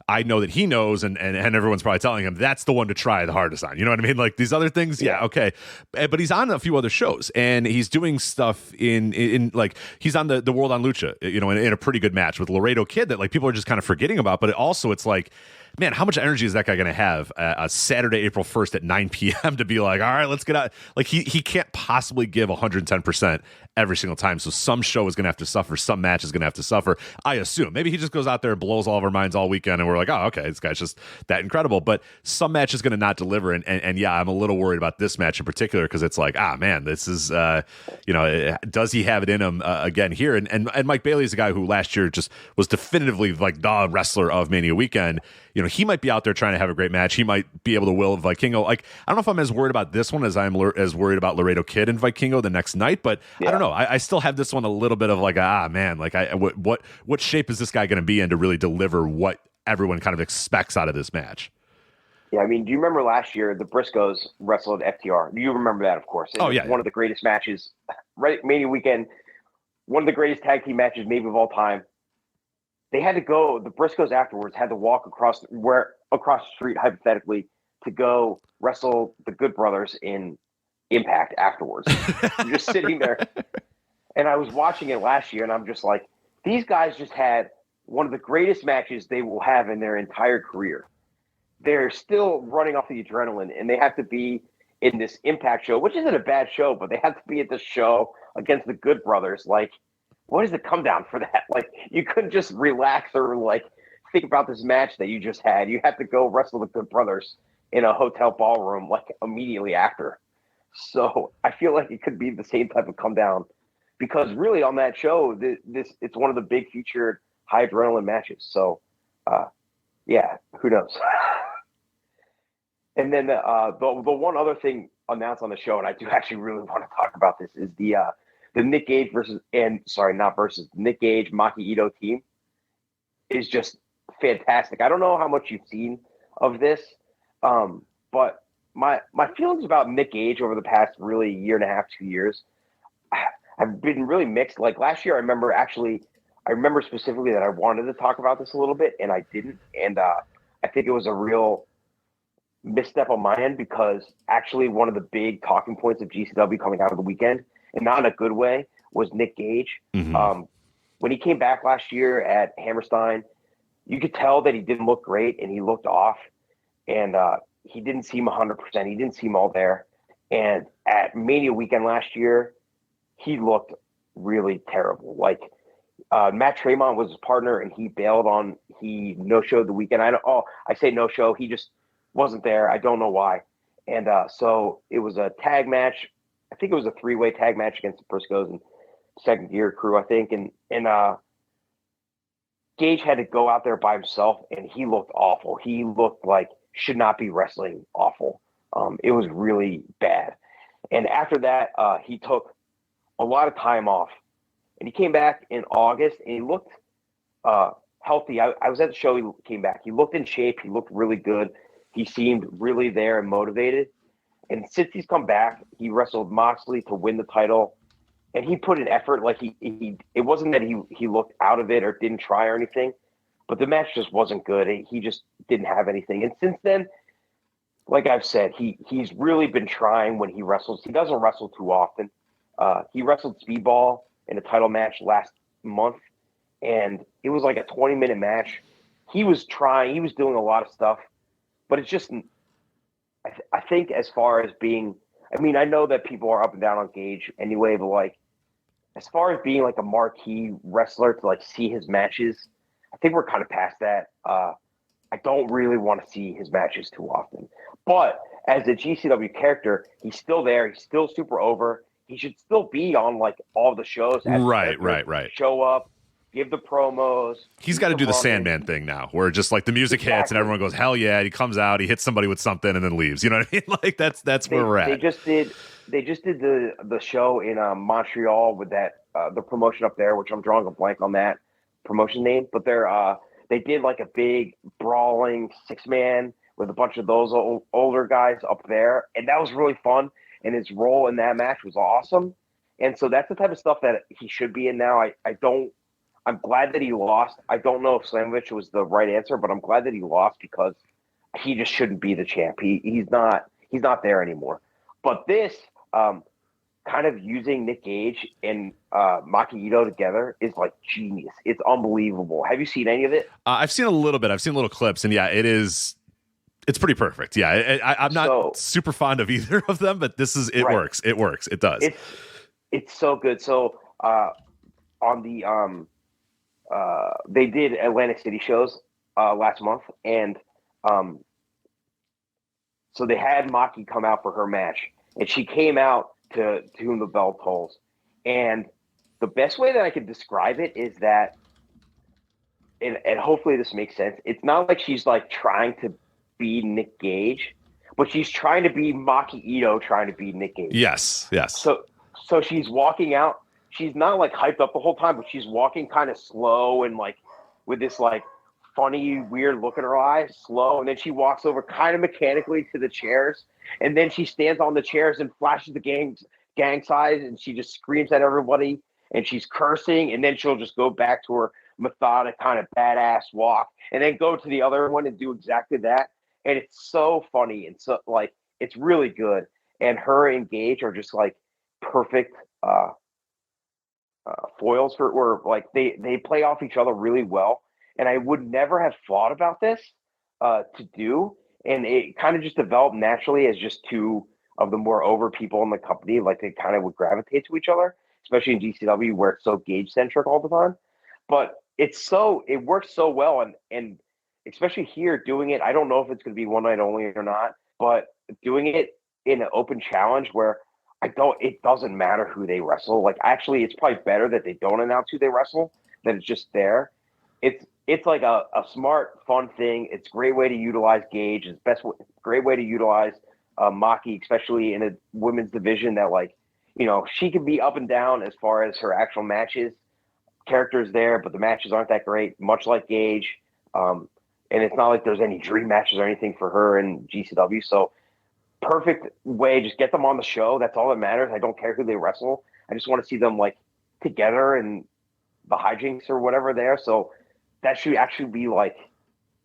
I know that he knows, and everyone's probably telling him that's the one to try the hardest on. You know what I mean? Like, these other things, yeah, okay. But he's on a few other shows, and he's doing stuff in like, he's on the Wrld on Lucha, in a pretty good match with Laredo Kid that, like, people are just kind of forgetting about. But it's like, man, how much energy is that guy going to have a Saturday, April 1st at 9 p.m. to be like, all right, let's get out. Like, he can't possibly give 110% every single time. So some show is going to have to suffer. Some match is going to have to suffer, I assume. Maybe he just goes out there and blows all of our minds all weekend, and we're like, oh, okay, this guy's just that incredible. But some match is going to not deliver. And yeah, I'm a little worried about this match in particular, because it's like, man, this is, does he have it in him again here? And Mike Bailey is a guy who last year just was definitively like the wrestler of Mania Weekend. He might be out there trying to have a great match. He might be able to will Vikingo. Like, I don't know if I'm as worried about this one as I'm as worried about Laredo Kid and Vikingo the next night, but yeah. I don't know. I still have this one a little bit of like, man, like, what shape is this guy going to be in to really deliver what everyone kind of expects out of this match? Yeah, I mean, do you remember last year the Briscoes wrestled FTR? You remember that, of course. It was one of the greatest matches, right? Mania weekend, one of the greatest tag team matches maybe of all time. They had to go. The Briscoes afterwards had to walk across the street, hypothetically, to go wrestle the Good Brothers in Impact afterwards. Just sitting there, and I was watching it last year, and I'm just like, these guys just had one of the greatest matches they will have in their entire career. They're still running off the adrenaline, and they have to be in this Impact show, which isn't a bad show, but they have to be at this show against the Good Brothers. Like, what does it come down for that? Like, you couldn't just relax or like think about this match that you just had. You have to go wrestle the Good Brothers in a hotel ballroom like immediately after. So I feel like it could be the same type of come down, because really on that show, it's one of the big featured high adrenaline matches. So yeah, who knows? And then the one other thing announced on the show, and I do actually really want to talk about this, is the Nick Gage Nick Gage Maki Ito team is just fantastic. I don't know how much you've seen of this, but my feelings about Nick Gage over the past really year and a half, 2 years, have been really mixed. Like last year, I remember specifically that I wanted to talk about this a little bit, and I didn't. And I think it was a real misstep on my end, because actually one of the big talking points of GCW coming out of the weekend, and not in a good way, was Nick Gage. Mm-hmm. When he came back last year at Hammerstein, you could tell that he didn't look great and he looked off, and he didn't seem 100%. He didn't seem all there. And at Mania weekend last year, he looked really terrible. Like Matt Tremont was his partner, and he bailed on. He no-showed the weekend. I say no-show. He just wasn't there. I don't know why. And so it was a tag match. I think it was a 3-way tag match against the Briscoes and Second Gear crew, I think. And Gage had to go out there by himself, and he looked awful. He looked like should not be wrestling awful. It was really bad. And after that, he took a lot of time off. And he came back in August, and he looked healthy. I was at the show. He came back. He looked in shape. He looked really good. He seemed really there and motivated. And since he's come back, he wrestled Moxley to win the title. And he put in effort. Like it wasn't that he looked out of it or didn't try or anything, but the match just wasn't good. He just didn't have anything. And since then, like I've said, he's really been trying when he wrestles. He doesn't wrestle too often. He wrestled Speedball in a title match last month, and it was like a 20-minute match. He was trying. He was doing a lot of stuff, but it's just, I think as far as being, I mean, I know that people are up and down on Gage anyway, but like, as far as being like a marquee wrestler to like see his matches, I think we're kind of past that. I don't really want to see his matches too often, but as a GCW character, he's still there. He's still super over. He should still be on like all the shows. Right. Show up, give the promos. He's got to do the Sandman thing now, where just like the music hits and everyone goes, hell yeah. He comes out, he hits somebody with something and then leaves. You know what I mean? Like that's where we're at. They just did the show in Montreal with that the promotion up there, which I'm drawing a blank on that promotion name, but they did like a big brawling 6-man with a bunch of those older guys up there, and that was really fun. And his role in that match was awesome. And so that's the type of stuff that he should be in now. I'm glad that he lost. I don't know if Slamovich was the right answer, but I'm glad that he lost because he just shouldn't be the champ. He's not there anymore. But this kind of using Nick Gage and Maki Ito together is like genius. It's unbelievable. Have you seen any of it? I've seen a little bit. I've seen little clips, and yeah, it's pretty perfect. Yeah, I'm not super fond of either of them, but it right. works. It works. It does. It's so good. So on the they did Atlantic City shows last month, and so they had Maki come out for her match, and she came out to Whom the Bell Tolls. And the best way that I could describe it is that, and hopefully this makes sense, it's not like she's like trying to be Nick Gage, but she's trying to be Maki Ito trying to be Nick Gage. Yes. So she's walking out. She's not like hyped up the whole time, but she's walking kind of slow and like with this like funny, weird look in her eyes, slow, and then she walks over kind of mechanically to the chairs, and then she stands on the chairs and flashes the gang signs, and she just screams at everybody, and she's cursing, and then she'll just go back to her methodic kind of badass walk, and then go to the other one and do exactly that. And it's so funny, and so like it's really good. And her and Gage are just like perfect foils for, or like they play off each other really well. And I would never have thought about this to do, and it kind of just developed naturally as just two of the more over people in the company. Like they kind of would gravitate to each other, especially in GCW where it's so Gage centric all the time. But it works so well, and especially here doing it. I don't know if it's going to be one night only or not, but doing it in an open challenge where it doesn't matter who they wrestle. Like actually, it's probably better that they don't announce who they wrestle, that it's just there. It's like a smart, fun thing. It's a great way to utilize Gage. It's great way to utilize Maki, especially in a women's division that, like, you know, she can be up and down as far as her actual matches. Characters there, but the matches aren't that great, much like Gage. And it's not like there's any dream matches or anything for her in GCW. So perfect way, just get them on the show. That's all that matters. I don't care who they wrestle. I just want to see them like together and the hijinks or whatever there. So that should actually be like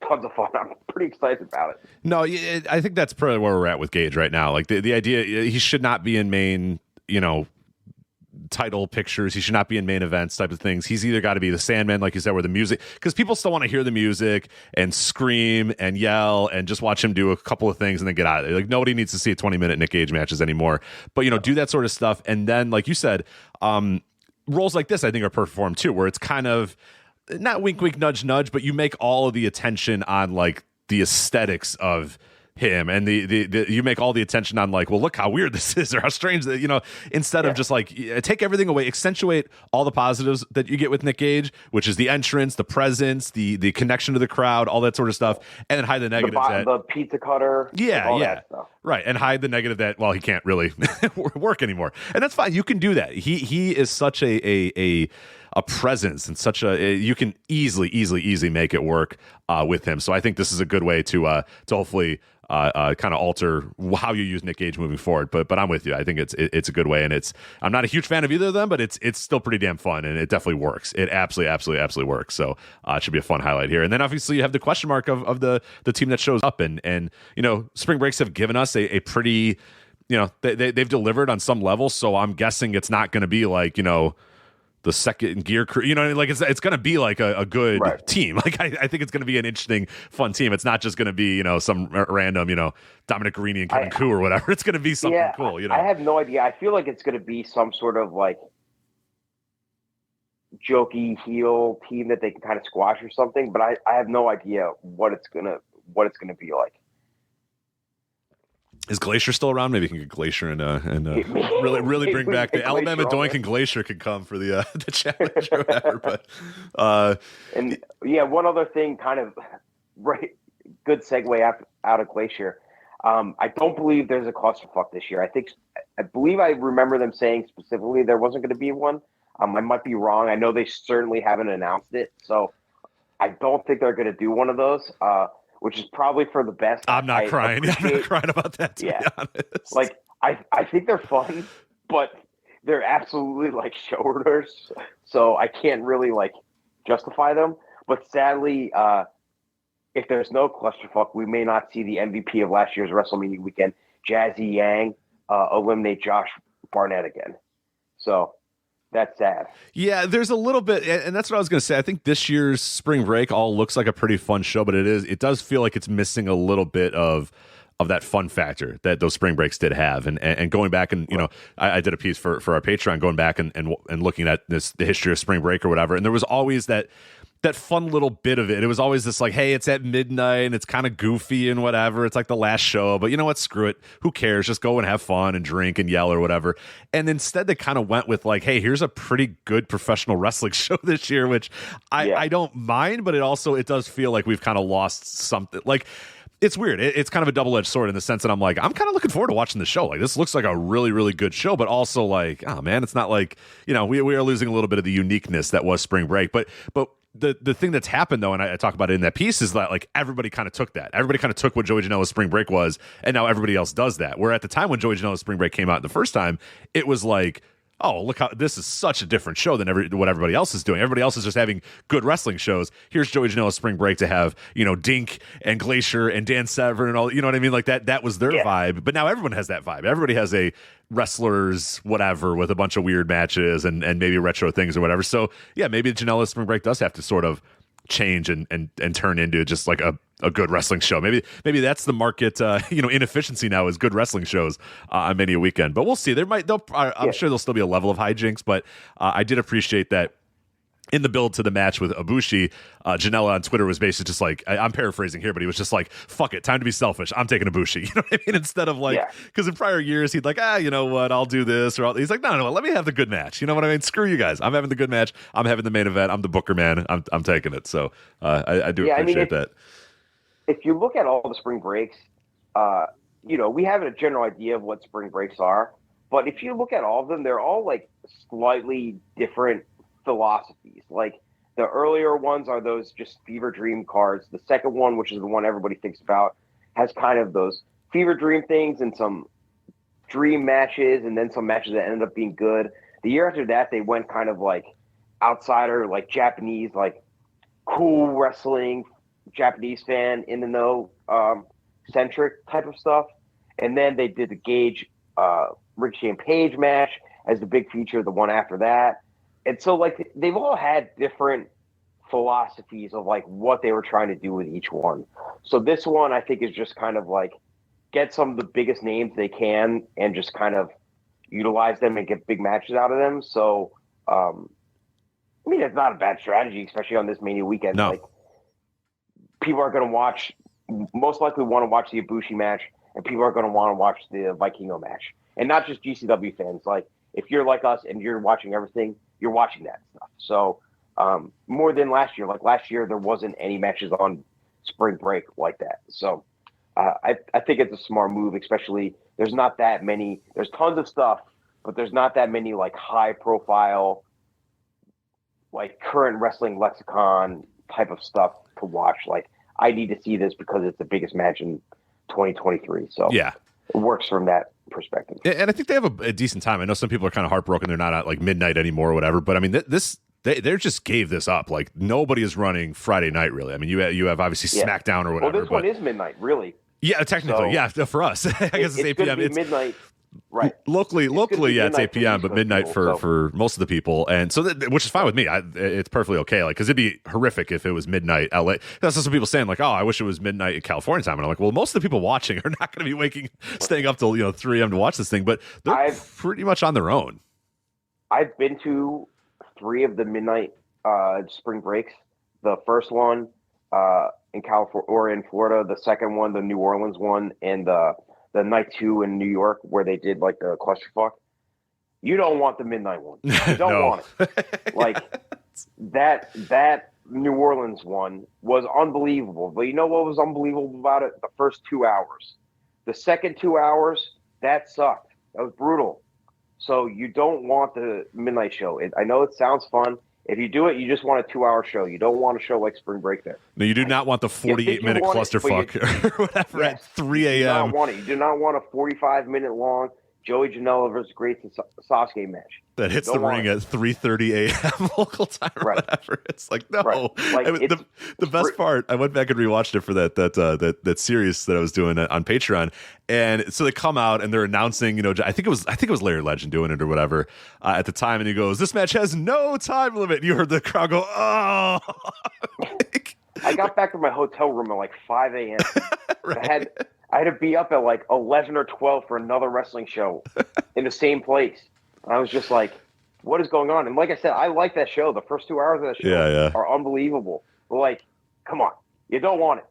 tons of fun. I'm pretty excited about it. No, I think that's probably where we're at with Gage right now. Like the idea, he should not be in main, you know, title pictures. He should not be in main events type of things. He's either got to be the Sandman, like you said, where the music, because people still want to hear the music and scream and yell and just watch him do a couple of things and then get out of there. Like nobody needs to see 20-minute Nick Gage matches anymore. But, you know, do that sort of stuff. And then, like you said, roles like this, I think, are performed too, where it's kind of not wink, wink, nudge, nudge, but you make all of the attention on like the aesthetics of him, and the you make all the attention on like, well, look how weird this is, or how strange that, you know, instead of just like take everything away, accentuate all the positives that you get with Nick Gage, which is the entrance, the presence, the connection to the crowd, all that sort of stuff, and then hide the negatives. The pizza cutter, that stuff. Right, and hide the negative that, well, he can't really work anymore, and that's fine. You can do that. He is such a presence and such a, you can easily make it work with him. So I think this is a good way to hopefully kind of alter how you use Nick Gage moving forward. But I'm with you. I think it's a good way, and I'm not a huge fan of either of them, but it's still pretty damn fun, and it definitely works. It absolutely works. So it should be a fun highlight here. And then obviously you have the question mark of the team that shows up, and you know, Spring Breaks have given us a pretty, you know, they've delivered on some level. So I'm guessing it's not going to be like, you know, the second gear crew, you know, like it's going to be like a good team. Like I think it's going to be an interesting, fun team. It's not just going to be, you know, some random, you know, Dominic Garrini and Kevin Koo or whatever. It's going to be something cool, you know. I have no idea. I feel like it's going to be some sort of like jokey heel team that they can kind of squash or something, but I have no idea what it's going to be like. Is Glacier still around? Maybe you can get Glacier and really bring back the Alabama Doink, and Glacier could come for the challenge or whatever. But and one other thing, kind of good segue out of Glacier. I don't believe there's a clusterfuck this year. I believe I remember them saying specifically there wasn't going to be one. I might be wrong. I know they certainly haven't announced it, so I don't think they're going to do one of those. Which is probably for the best. I'm not crying. I'm not crying about that, to be honest. Like, I think they're fun, but they're absolutely, like, shoulders, so I can't really, like, justify them. But sadly, if there's no clusterfuck, we may not see the MVP of last year's WrestleMania weekend, Jazzy Yang, eliminate Josh Barnett again. So that's sad. Yeah, there's a little bit, and that's what I was going to say. I think this year's Spring Break all looks like a pretty fun show, but it does feel like it's missing a little bit of that fun factor that those Spring Breaks did have. And going back and, you know, I did a piece for our Patreon, going back and looking at the history of Spring Break or whatever, and there was always that fun little bit of it. It was always this like, hey, it's at midnight and it's kind of goofy and whatever. It's like the last show, but you know what? Screw it. Who cares? Just go and have fun and drink and yell or whatever. And instead they kind of went with like, hey, here's a pretty good professional wrestling show this year, which I don't mind, but it does feel like we've kind of lost something. Like, it's weird. It's kind of a double-edged sword in the sense that I'm like, I'm kind of looking forward to watching the show. Like, this looks like a really, really good show, but also like, oh man, it's not like, you know, we are losing a little bit of the uniqueness that was Spring Break. But the thing that's happened though, and I talk about it in that piece, is that like everybody kind of took that. Everybody kind of took what Joey Janela's Spring Break was, and now everybody else does that. Where at the time when Joey Janela's Spring Break came out the first time, it was like, oh, look how this is such a different show than what everybody else is doing. Everybody else is just having good wrestling shows. Here's Joey Janela's Spring Break to have, Dink and Glacier and Dan Severn and all, you know what I mean? Like that was their vibe. But now everyone has that vibe. Everybody has a wrestlers whatever with a bunch of weird matches and maybe retro things or whatever. So yeah, maybe Janela's Spring Break does have to sort of change and turn into just like a good wrestling show. Maybe that's the market inefficiency now is good wrestling shows on Mania Weekend. But we'll see. I'm sure there'll still be a level of hijinks, but I did appreciate that in the build to the match with Ibushi, Janela on Twitter was basically just like, I'm paraphrasing here, but he was just like, fuck it, time to be selfish. I'm taking Ibushi. You know what I mean? Instead of like, because in prior years, he'd like, you know what, I'll do this. He's like, no, let me have the good match. You know what I mean? Screw you guys. I'm having the good match. I'm having the main event. I'm the booker, man. I'm taking it. So I do appreciate that. If you look at all the spring breaks, we have a general idea of what spring breaks are. But if you look at all of them, they're all like slightly different philosophies. Like the earlier ones are those just fever dream cards. The second one, which is the one everybody thinks about, has kind of those fever dream things and some dream matches and then some matches that ended up being good. The year after that, they went kind of like outsider, like Japanese, like cool wrestling, Japanese fan in the know centric type of stuff. And then they did the Gage Ricochet and Page match as the big feature, the one after that. And so, like, they've all had different philosophies of, like, what they were trying to do with each one. So this one, I think, is just kind of, like, get some of the biggest names they can and just kind of utilize them and get big matches out of them. So, it's not a bad strategy, especially on this Mania weekend. No. Like, people are going to most likely want to watch the Ibushi match, and people are going to want to watch the Vikingo match. And not just GCW fans. Like, if you're like us and you're watching everything, you're watching that stuff. So more than last year. Like last year, there wasn't any matches on spring break like that. So I think it's a smart move, especially there's not that many. There's tons of stuff, but there's not that many like high profile, like current wrestling lexicon type of stuff to watch. Like I need to see this because it's the biggest match in 2023. So yeah, it works from that perspective. And I think they have a decent time. I know some people are kind of heartbroken they're not at like midnight anymore or whatever, but I mean they just gave this up. Like nobody is running Friday night really. I mean you have obviously SmackDown or whatever. Well, this one is midnight, really. Yeah, technically, for us. I guess it's 8 p.m. It's midnight. Right. Locally, it's 8 p.m., but midnight for most of the people. And so, which is fine with me. It's perfectly okay. Like, because it'd be horrific if it was midnight LA. That's what some people saying, like, oh, I wish it was midnight in California time. And I'm like, well, most of the people watching are not going to be staying up till 3 a.m. to watch this thing, but they're pretty much on their own. I've been to 3 of the midnight spring breaks. The first one in California or in Florida, the second one, the New Orleans one, and the night 2 in New York where they did like the clusterfuck. You don't want the midnight one. You don't want it. Like that New Orleans one was unbelievable. But you know what was unbelievable about it? The first 2 hours. The second 2 hours, that sucked. That was brutal. So you don't want the midnight show. I know it sounds fun. If you do it, you just want a 2-hour show. You don't want a show like Spring Break there. No, you do not want the 48-minute clusterfuck or whatever at 3 a.m. You do not want it. You do not want a 45-minute long Joey Janela versus Great Sasuke match. That hits the ring at 3:30 a.m. local time or whatever. It's like, no. Right. Like, the best part, I went back and rewatched it for that series that I was doing on Patreon. And so they come out and they're announcing, I think it was Larry Legend doing it or whatever at the time. And he goes, this match has no time limit. And you heard the crowd go, oh. I got back to my hotel room at like 5 a.m. Right. I had to be up at like 11 or 12 for another wrestling show in the same place. And I was just like, what is going on? And like I said, I like that show. The first 2 hours of that show are unbelievable. But like, come on. You don't want it.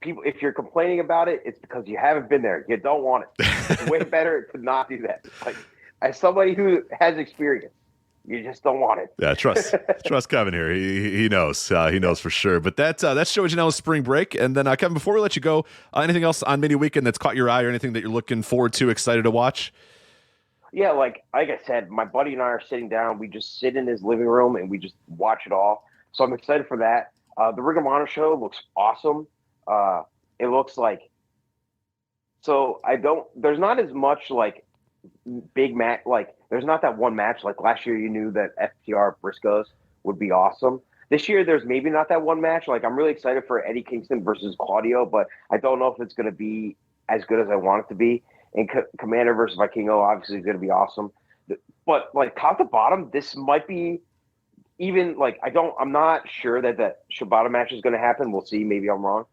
People, if you're complaining about it, it's because you haven't been there. You don't want it. It's way better to not do that. Like, as somebody who has experience, you just don't want it. Yeah, trust Kevin here. He knows. He knows for sure. But that's Joey Janela's Spring Break. And then, Kevin, before we let you go, anything else on Mania Weekend that's caught your eye or anything that you're looking forward to, excited to watch? Yeah, like I said, my buddy and I are sitting down. We just sit in his living room and we just watch it all. So I'm excited for that. The Ring of Honor show looks awesome. It looks like, so there's not as much like big match, like there's not that one match like last year you knew that FTR Briscoes would be awesome. This year there's maybe not that one match. Like I'm really excited for Eddie Kingston versus Claudio, but I don't know if it's going to be as good as I want it to be. And Commander versus Vikingo obviously is going to be awesome. But like top to bottom, this might be even like I'm not sure that Shibata match is going to happen. We'll see. Maybe I'm wrong.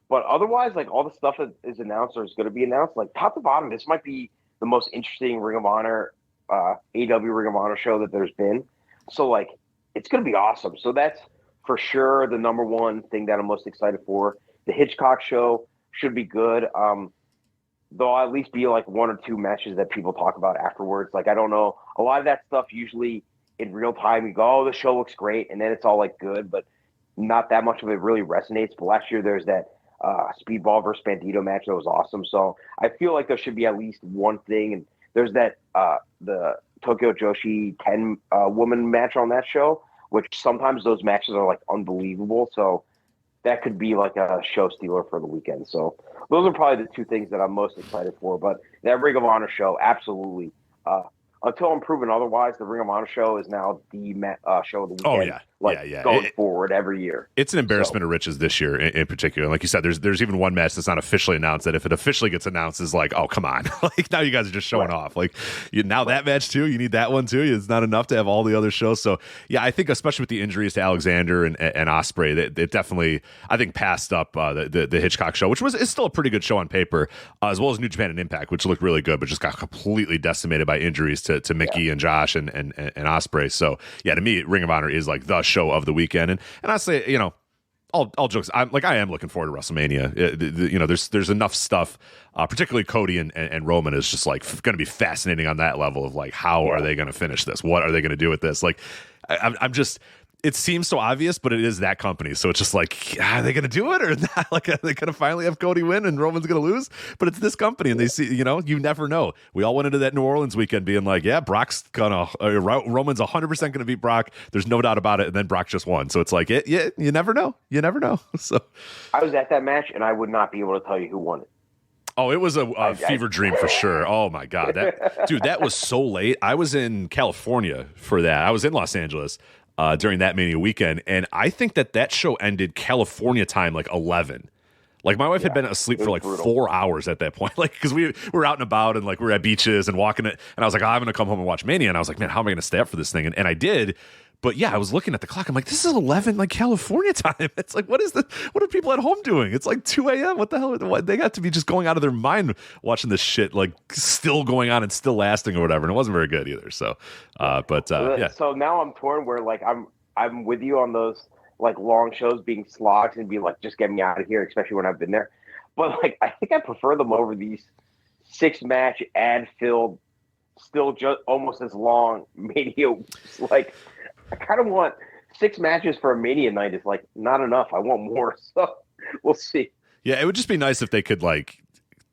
But otherwise, like all the stuff that is announced or is going to be announced, like top to bottom, this might be the most interesting Ring of Honor, AW Ring of Honor show that there's been. So like, it's going to be awesome. So that's for sure the number one thing that I'm most excited for. The Hitchcock show should be good. There'll at least be like one or two matches that people talk about afterwards. Like, I don't know. A lot of that stuff usually in real time, you go, oh, the show looks great. And then it's all like good, but not that much of it really resonates. But last year there's that Speedball versus Bandito match that was awesome. So I feel like there should be at least one thing. And there's that the Tokyo Joshi 10 woman match on that show, which sometimes those matches are like unbelievable. So that could be like a show stealer for the weekend. So those are probably the two things that I'm most excited for. But that Ring of Honor show, absolutely. Until I'm proven otherwise, the Ring of Honor show is now the show of the weekend. Oh, yeah. Going forward every year. It's an embarrassment of riches this year in particular. Like you said, there's even one match that's not officially announced that if it officially gets announced is like, oh, come on. Like now you guys are just showing off. Like that match too, you need that one too. It's not enough to have all the other shows. So yeah, I think especially with the injuries to Alexander and Ospreay, it definitely, I think, passed up the Hitchcock show, which is still a pretty good show on paper, as well as New Japan and Impact, which looked really good, but just got completely decimated by injuries to Mickey and Josh and Ospreay. So yeah, to me, Ring of Honor is like the show of the weekend. And I say, all jokes, I am looking forward to WrestleMania. There's enough stuff, particularly Cody and Roman is just like going to be fascinating on that level of like, how are they going to finish this? What are they going to do with this? Like, I'm just, it seems so obvious, but it is that company. So it's just like, are they going to do it or not? Like, are they going to finally have Cody win and Roman's going to lose? But it's this company, and they see, you never know. We all went into that New Orleans weekend being like, yeah, Brock's Roman's 100% going to beat Brock. There's no doubt about it. And then Brock just won. So it's like, you never know. You never know. So I was at that match, and I would not be able to tell you who won it. Oh, it was a fever dream for sure. Oh my God. That was so late. I was in California for that. I was in Los Angeles during that Mania weekend, and I think that show ended California time like 11. Like my wife had been asleep for like brutal. 4 hours at that point, like because we were out and about and like we were at beaches and walking it, and I was like, I'm gonna come home and watch Mania, and I was like, man, how am I gonna stay up for this thing? And I did. But yeah, I was looking at the clock. I'm like, this is 11, like California time. It's like, what are people at home doing? It's like 2 a.m. What the hell? They got to be just going out of their mind watching this shit, like still going on and still lasting or whatever. And it wasn't very good either. So, yeah. So now I'm torn where like I'm with you on those like long shows being slogs and be like, just get me out of here, especially when I've been there. But like, I think I prefer them over these 6-match ad-filled, still just almost as long Mania. Like, I kind of want 6 matches for a Mania night is like not enough. I want more. So we'll see. Yeah, it would just be nice if they could like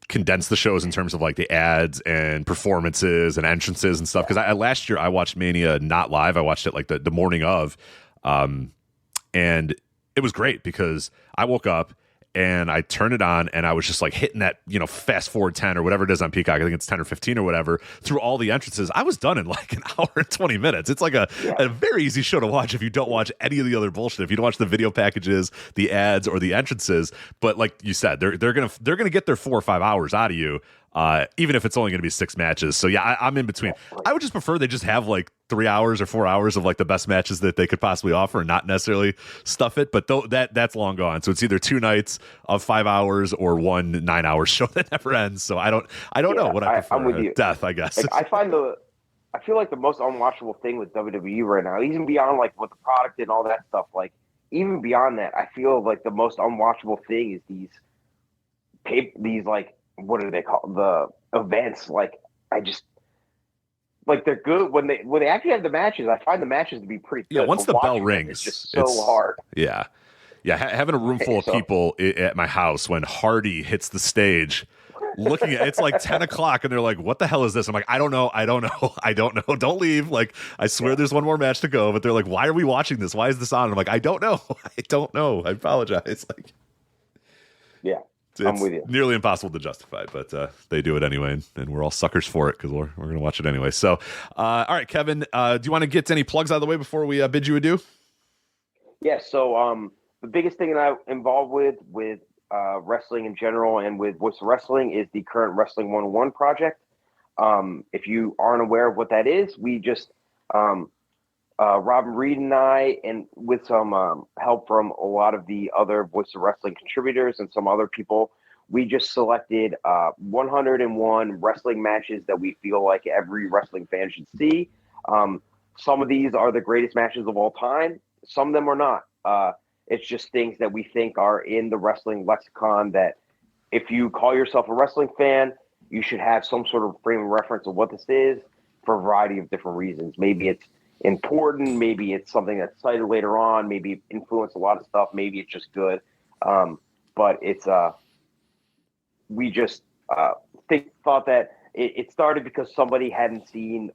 condense the shows in terms of like the ads and performances and entrances and stuff. Because last year I watched Mania not live. I watched it like the morning of, and it was great because I woke up and I turned it on and I was just like hitting that, fast forward 10 or whatever it is on Peacock. I think it's 10 or 15 or whatever through all the entrances. I was done in like an hour and 20 minutes. It's like a very easy show to watch if you don't watch any of the other bullshit. If you don't watch the video packages, the ads, or the entrances. But like you said, they're gonna get their 4 or 5 hours out of you. Even if it's only going to be 6 matches. So yeah, I'm in between. I would just prefer they just have like 3 hours or 4 hours of like the best matches that they could possibly offer and not necessarily stuff it. But that's long gone. So it's either 2 nights of 5 hours or 1 9-hour show that never ends. So I don't know what I prefer. I'm with you. Death, I guess. Like, I feel like the most unwatchable thing with WWE right now, even beyond like with the product and all that stuff, like even beyond that, I feel like the most unwatchable thing is these like, what do they call the events? Like, I just like they're good when they actually have the matches. I find the matches to be pretty good. Yeah, once the bell rings, it's just so hard. Yeah. Having a room full of people at my house when Hardy hits the stage looking at it's like 10 o'clock and they're like, what the hell is this? I'm like, I don't know. Don't leave. Like, I swear there's one more match to go, but they're like, why are we watching this? Why is this on? And I'm like, I don't know. I apologize. Like, yeah, it's I'm with you. nearly impossible to justify, but they do it anyway, and we're all suckers for it because we're going to watch it anyway. So, all right, Kevin, do you want to get any plugs out of the way before we bid you adieu? Yeah, so the biggest thing that I'm involved with wrestling in general and with Voice of Wrestling is the current Wrestling 101 project. If you aren't aware of what that is, we just Robin Reed and I, and with some help from a lot of the other Voice of Wrestling contributors and some other people, we just selected 101 wrestling matches that we feel like every wrestling fan should see. Some of these are the greatest matches of all time. Some of them are not. It's just things that we think are in the wrestling lexicon that if you call yourself a wrestling fan, you should have some sort of frame of reference of what this is for a variety of different reasons. Maybe it's important, maybe it's something that's cited later on, maybe it influenced a lot of stuff, maybe it's just good. But it's we just thought that it started because somebody hadn't seen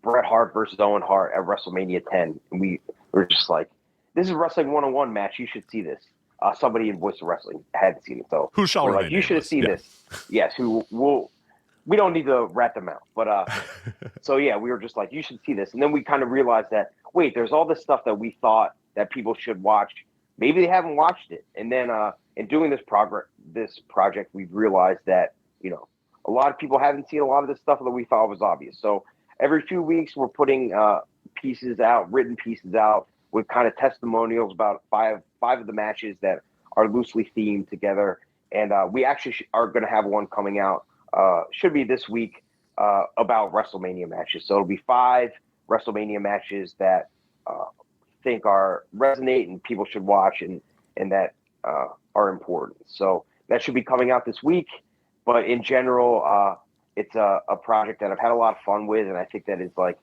Bret Hart versus Owen Hart at WrestleMania 10. And we were just like, this is a Wrestling 101 match. You should see this. Somebody in Voice of Wrestling hadn't seen it. So who shall we're like, you should have seen this. Yes, we don't need to rat them out. But so yeah, we were just like, you should see this. And then we kind of realized that, wait, there's all this stuff that we thought that people should watch. Maybe they haven't watched it. And then in doing this project, we've realized that, a lot of people haven't seen a lot of this stuff that we thought was obvious. So every few weeks we're putting written pieces out with kind of testimonials about five of the matches that are loosely themed together. And we actually are going to have one coming out, should be this week, about WrestleMania matches. So it'll be 5 WrestleMania matches that I think resonate and people should watch and that are important. So that should be coming out this week. But in general, it's a project that I've had a lot of fun with, and I think that it's like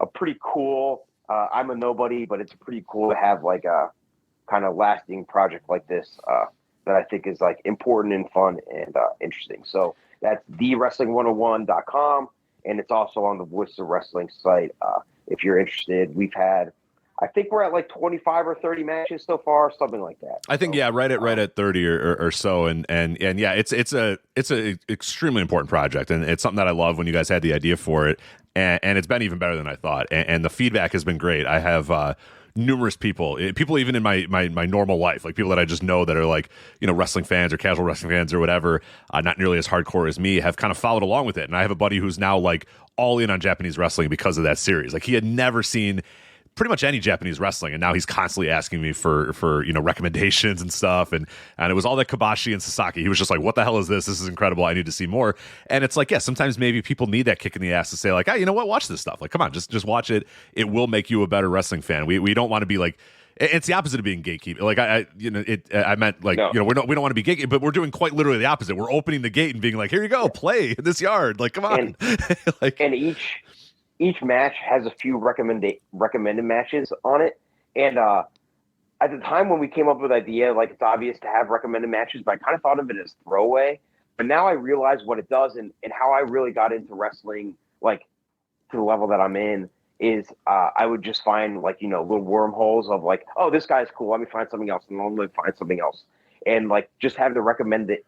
a pretty cool. I'm a nobody, but it's pretty cool to have like a kind of lasting project like this that I think is like important and fun and interesting. So that's thewrestling101.com, and it's also on the Voice of Wrestling site. If you're interested, I think we're at like 25 or 30 matches so far, something like that. I think, right at 30 or so. And yeah, it's a extremely important project. And it's something that I love when you guys had the idea for it. And it's been even better than I thought. And the feedback has been great. I have numerous people even in my normal life, like people that I just know that are like, wrestling fans or casual wrestling fans or whatever, not nearly as hardcore as me, have kind of followed along with it. And I have a buddy who's now like all in on Japanese wrestling because of that series. Like he had never seen pretty much any Japanese wrestling, and now he's constantly asking me for recommendations and stuff, and it was all that Kobashi and Sasaki. He was just like, what the hell is this? This is incredible. I need to see more. And it's like, yeah, sometimes maybe people need that kick in the ass to say like, hey, you know what, watch this stuff. Like, come on, just watch it. It will make you a better wrestling fan. We don't want to be like, it's the opposite of being gatekeeper. Like I meant like, no. We don't want to be gatekeeper, but we're doing quite literally the opposite. We're opening the gate and being like, here you go, play in this yard. Like, come on. And each match has a few recommended matches on it. And at the time when we came up with the idea, like it's obvious to have recommended matches, but I kind of thought of it as throwaway. But now I realize what it does and how I really got into wrestling, like to the level that I'm in, is I would just find like, little wormholes of like, oh, this guy's cool. Let me find something else. And let me find something else. And like just having the recommended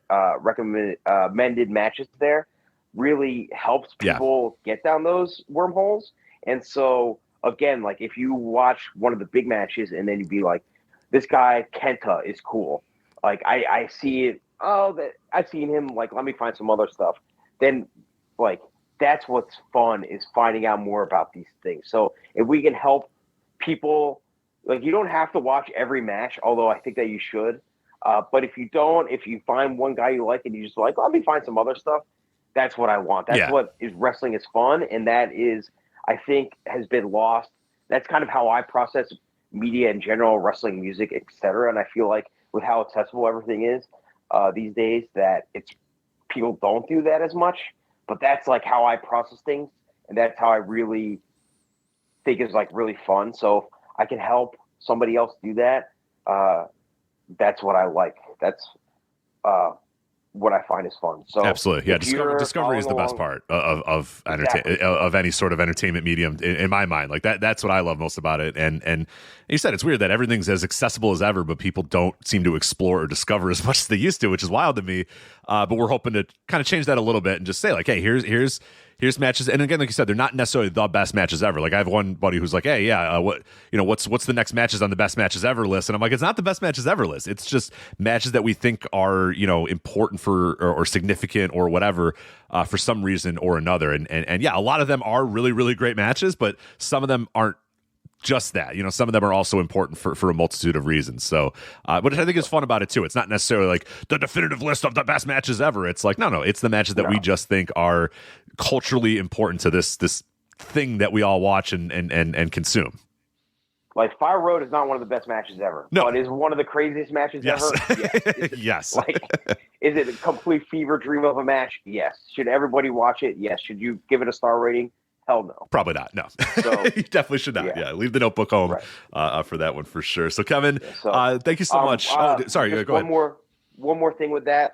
matches there really helps people get down those wormholes. And so again, like if you watch one of the big matches and then you'd be like, this guy Kenta is cool. Like I see it. Oh, that I've seen him. Like, let me find some other stuff. Then like, that's what's fun, is finding out more about these things. So if we can help people, like you don't have to watch every match, although I think that you should. But if you find one guy you like and you just like, let me find some other stuff. That's what I want. That's what is wrestling is fun. And that is, I think, has been lost. That's kind of how I process media in general, wrestling, music, etc. And I feel like with how accessible everything is these days, that people don't do that as much. But that's like how I process things. And that's how I really think is like really fun. So if I can help somebody else do that, that's what I like. That's what I find is fun. So absolutely, yeah. if you're Discovery is the best following part of of any sort of entertainment medium in my mind. Like that's what I love most about it. And you said it's weird that everything's as accessible as ever, but people don't seem to explore or discover as much as they used to, which is wild to me. But we're hoping to kind of change that a little bit and just say like, hey, here's matches. And again, like you said, they're not necessarily the best matches ever. Like I have one buddy who's like, hey, yeah, what's the next matches on the best matches ever list? And I'm like, it's not the best matches ever list. It's just matches that we think are, important for or significant or whatever for some reason or another. And yeah, a lot of them are really, really great matches, but some of them aren't just that. Some of them are also important for a multitude of reasons. So, what I think is fun about it too, it's not necessarily like the definitive list of the best matches ever. It's like, no, it's the matches that we just think are culturally important to this thing that we all watch and consume. Like Fire Road is not one of the best matches ever, but is one of the craziest matches ever. Yes. Yes. Like, is it a complete fever dream of a match? Yes. Should everybody watch it? Yes. Should you give it a star rating? Hell no. Probably not. No. So, you definitely should not. Yeah. Leave the notebook home for that one for sure. So Kevin, thank you so much. Sorry, go ahead. One more thing with that.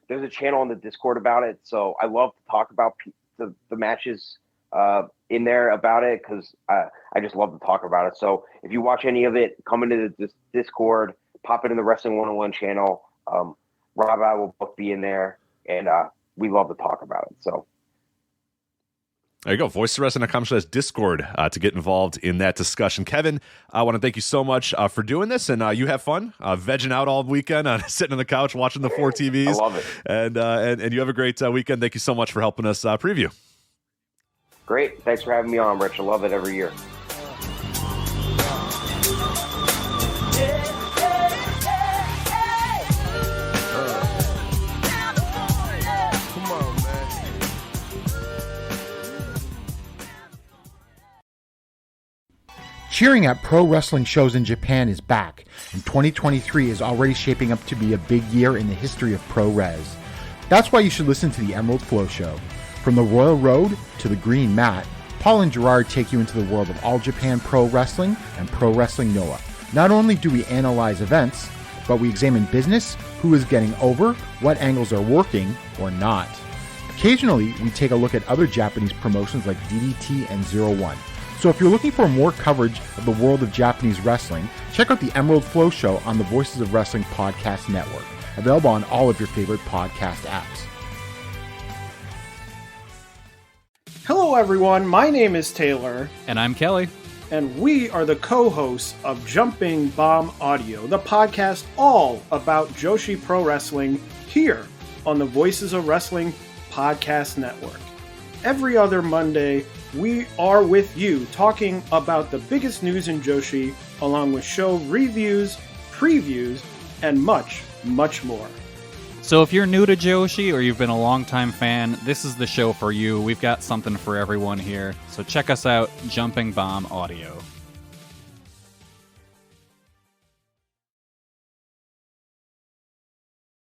There's a channel on the Discord about it, so I love to talk about the matches in there about it because I just love to talk about it. So if you watch any of it, come into the Discord, pop it in the Wrestling 101 channel. Rob and I will both be in there, and we love to talk about it. So there you go. VoicesOfWrestling.com/Discord to get involved in that discussion. Kevin, I want to thank you so much for doing this, and you have fun vegging out all weekend, sitting on the couch watching the 4 TVs. I love it. And you have a great weekend. Thank you so much for helping us preview. Great. Thanks for having me on, Rich. I love it every year. Cheering at pro wrestling shows in Japan is back, and 2023 is already shaping up to be a big year in the history of pro res. That's why you should listen to the Emerald Flow Show. From the Royal Road to the Green Mat, Paul and Gerard take you into the world of All Japan Pro Wrestling and Pro Wrestling Noah. Not only do we analyze events, but we examine business, who is getting over, what angles are working or not. Occasionally, we take a look at other Japanese promotions like DDT and Zero One. So if you're looking for more coverage of the world of Japanese wrestling, check out the Emerald Flow Show on the Voices of Wrestling Podcast Network, available on all of your favorite podcast apps. Hello everyone, my name is Taylor. And I'm Kelly. And we are the co-hosts of Jumping Bomb Audio, the podcast all about Joshi Pro Wrestling here on the Voices of Wrestling Podcast Network. Every other Monday, we are with you talking about the biggest news in Joshi, along with show reviews, previews, and much, much more. So if you're new to Joshi or you've been a longtime fan, this is the show for you. We've got something for everyone here. So check us out, Jumping Bomb Audio.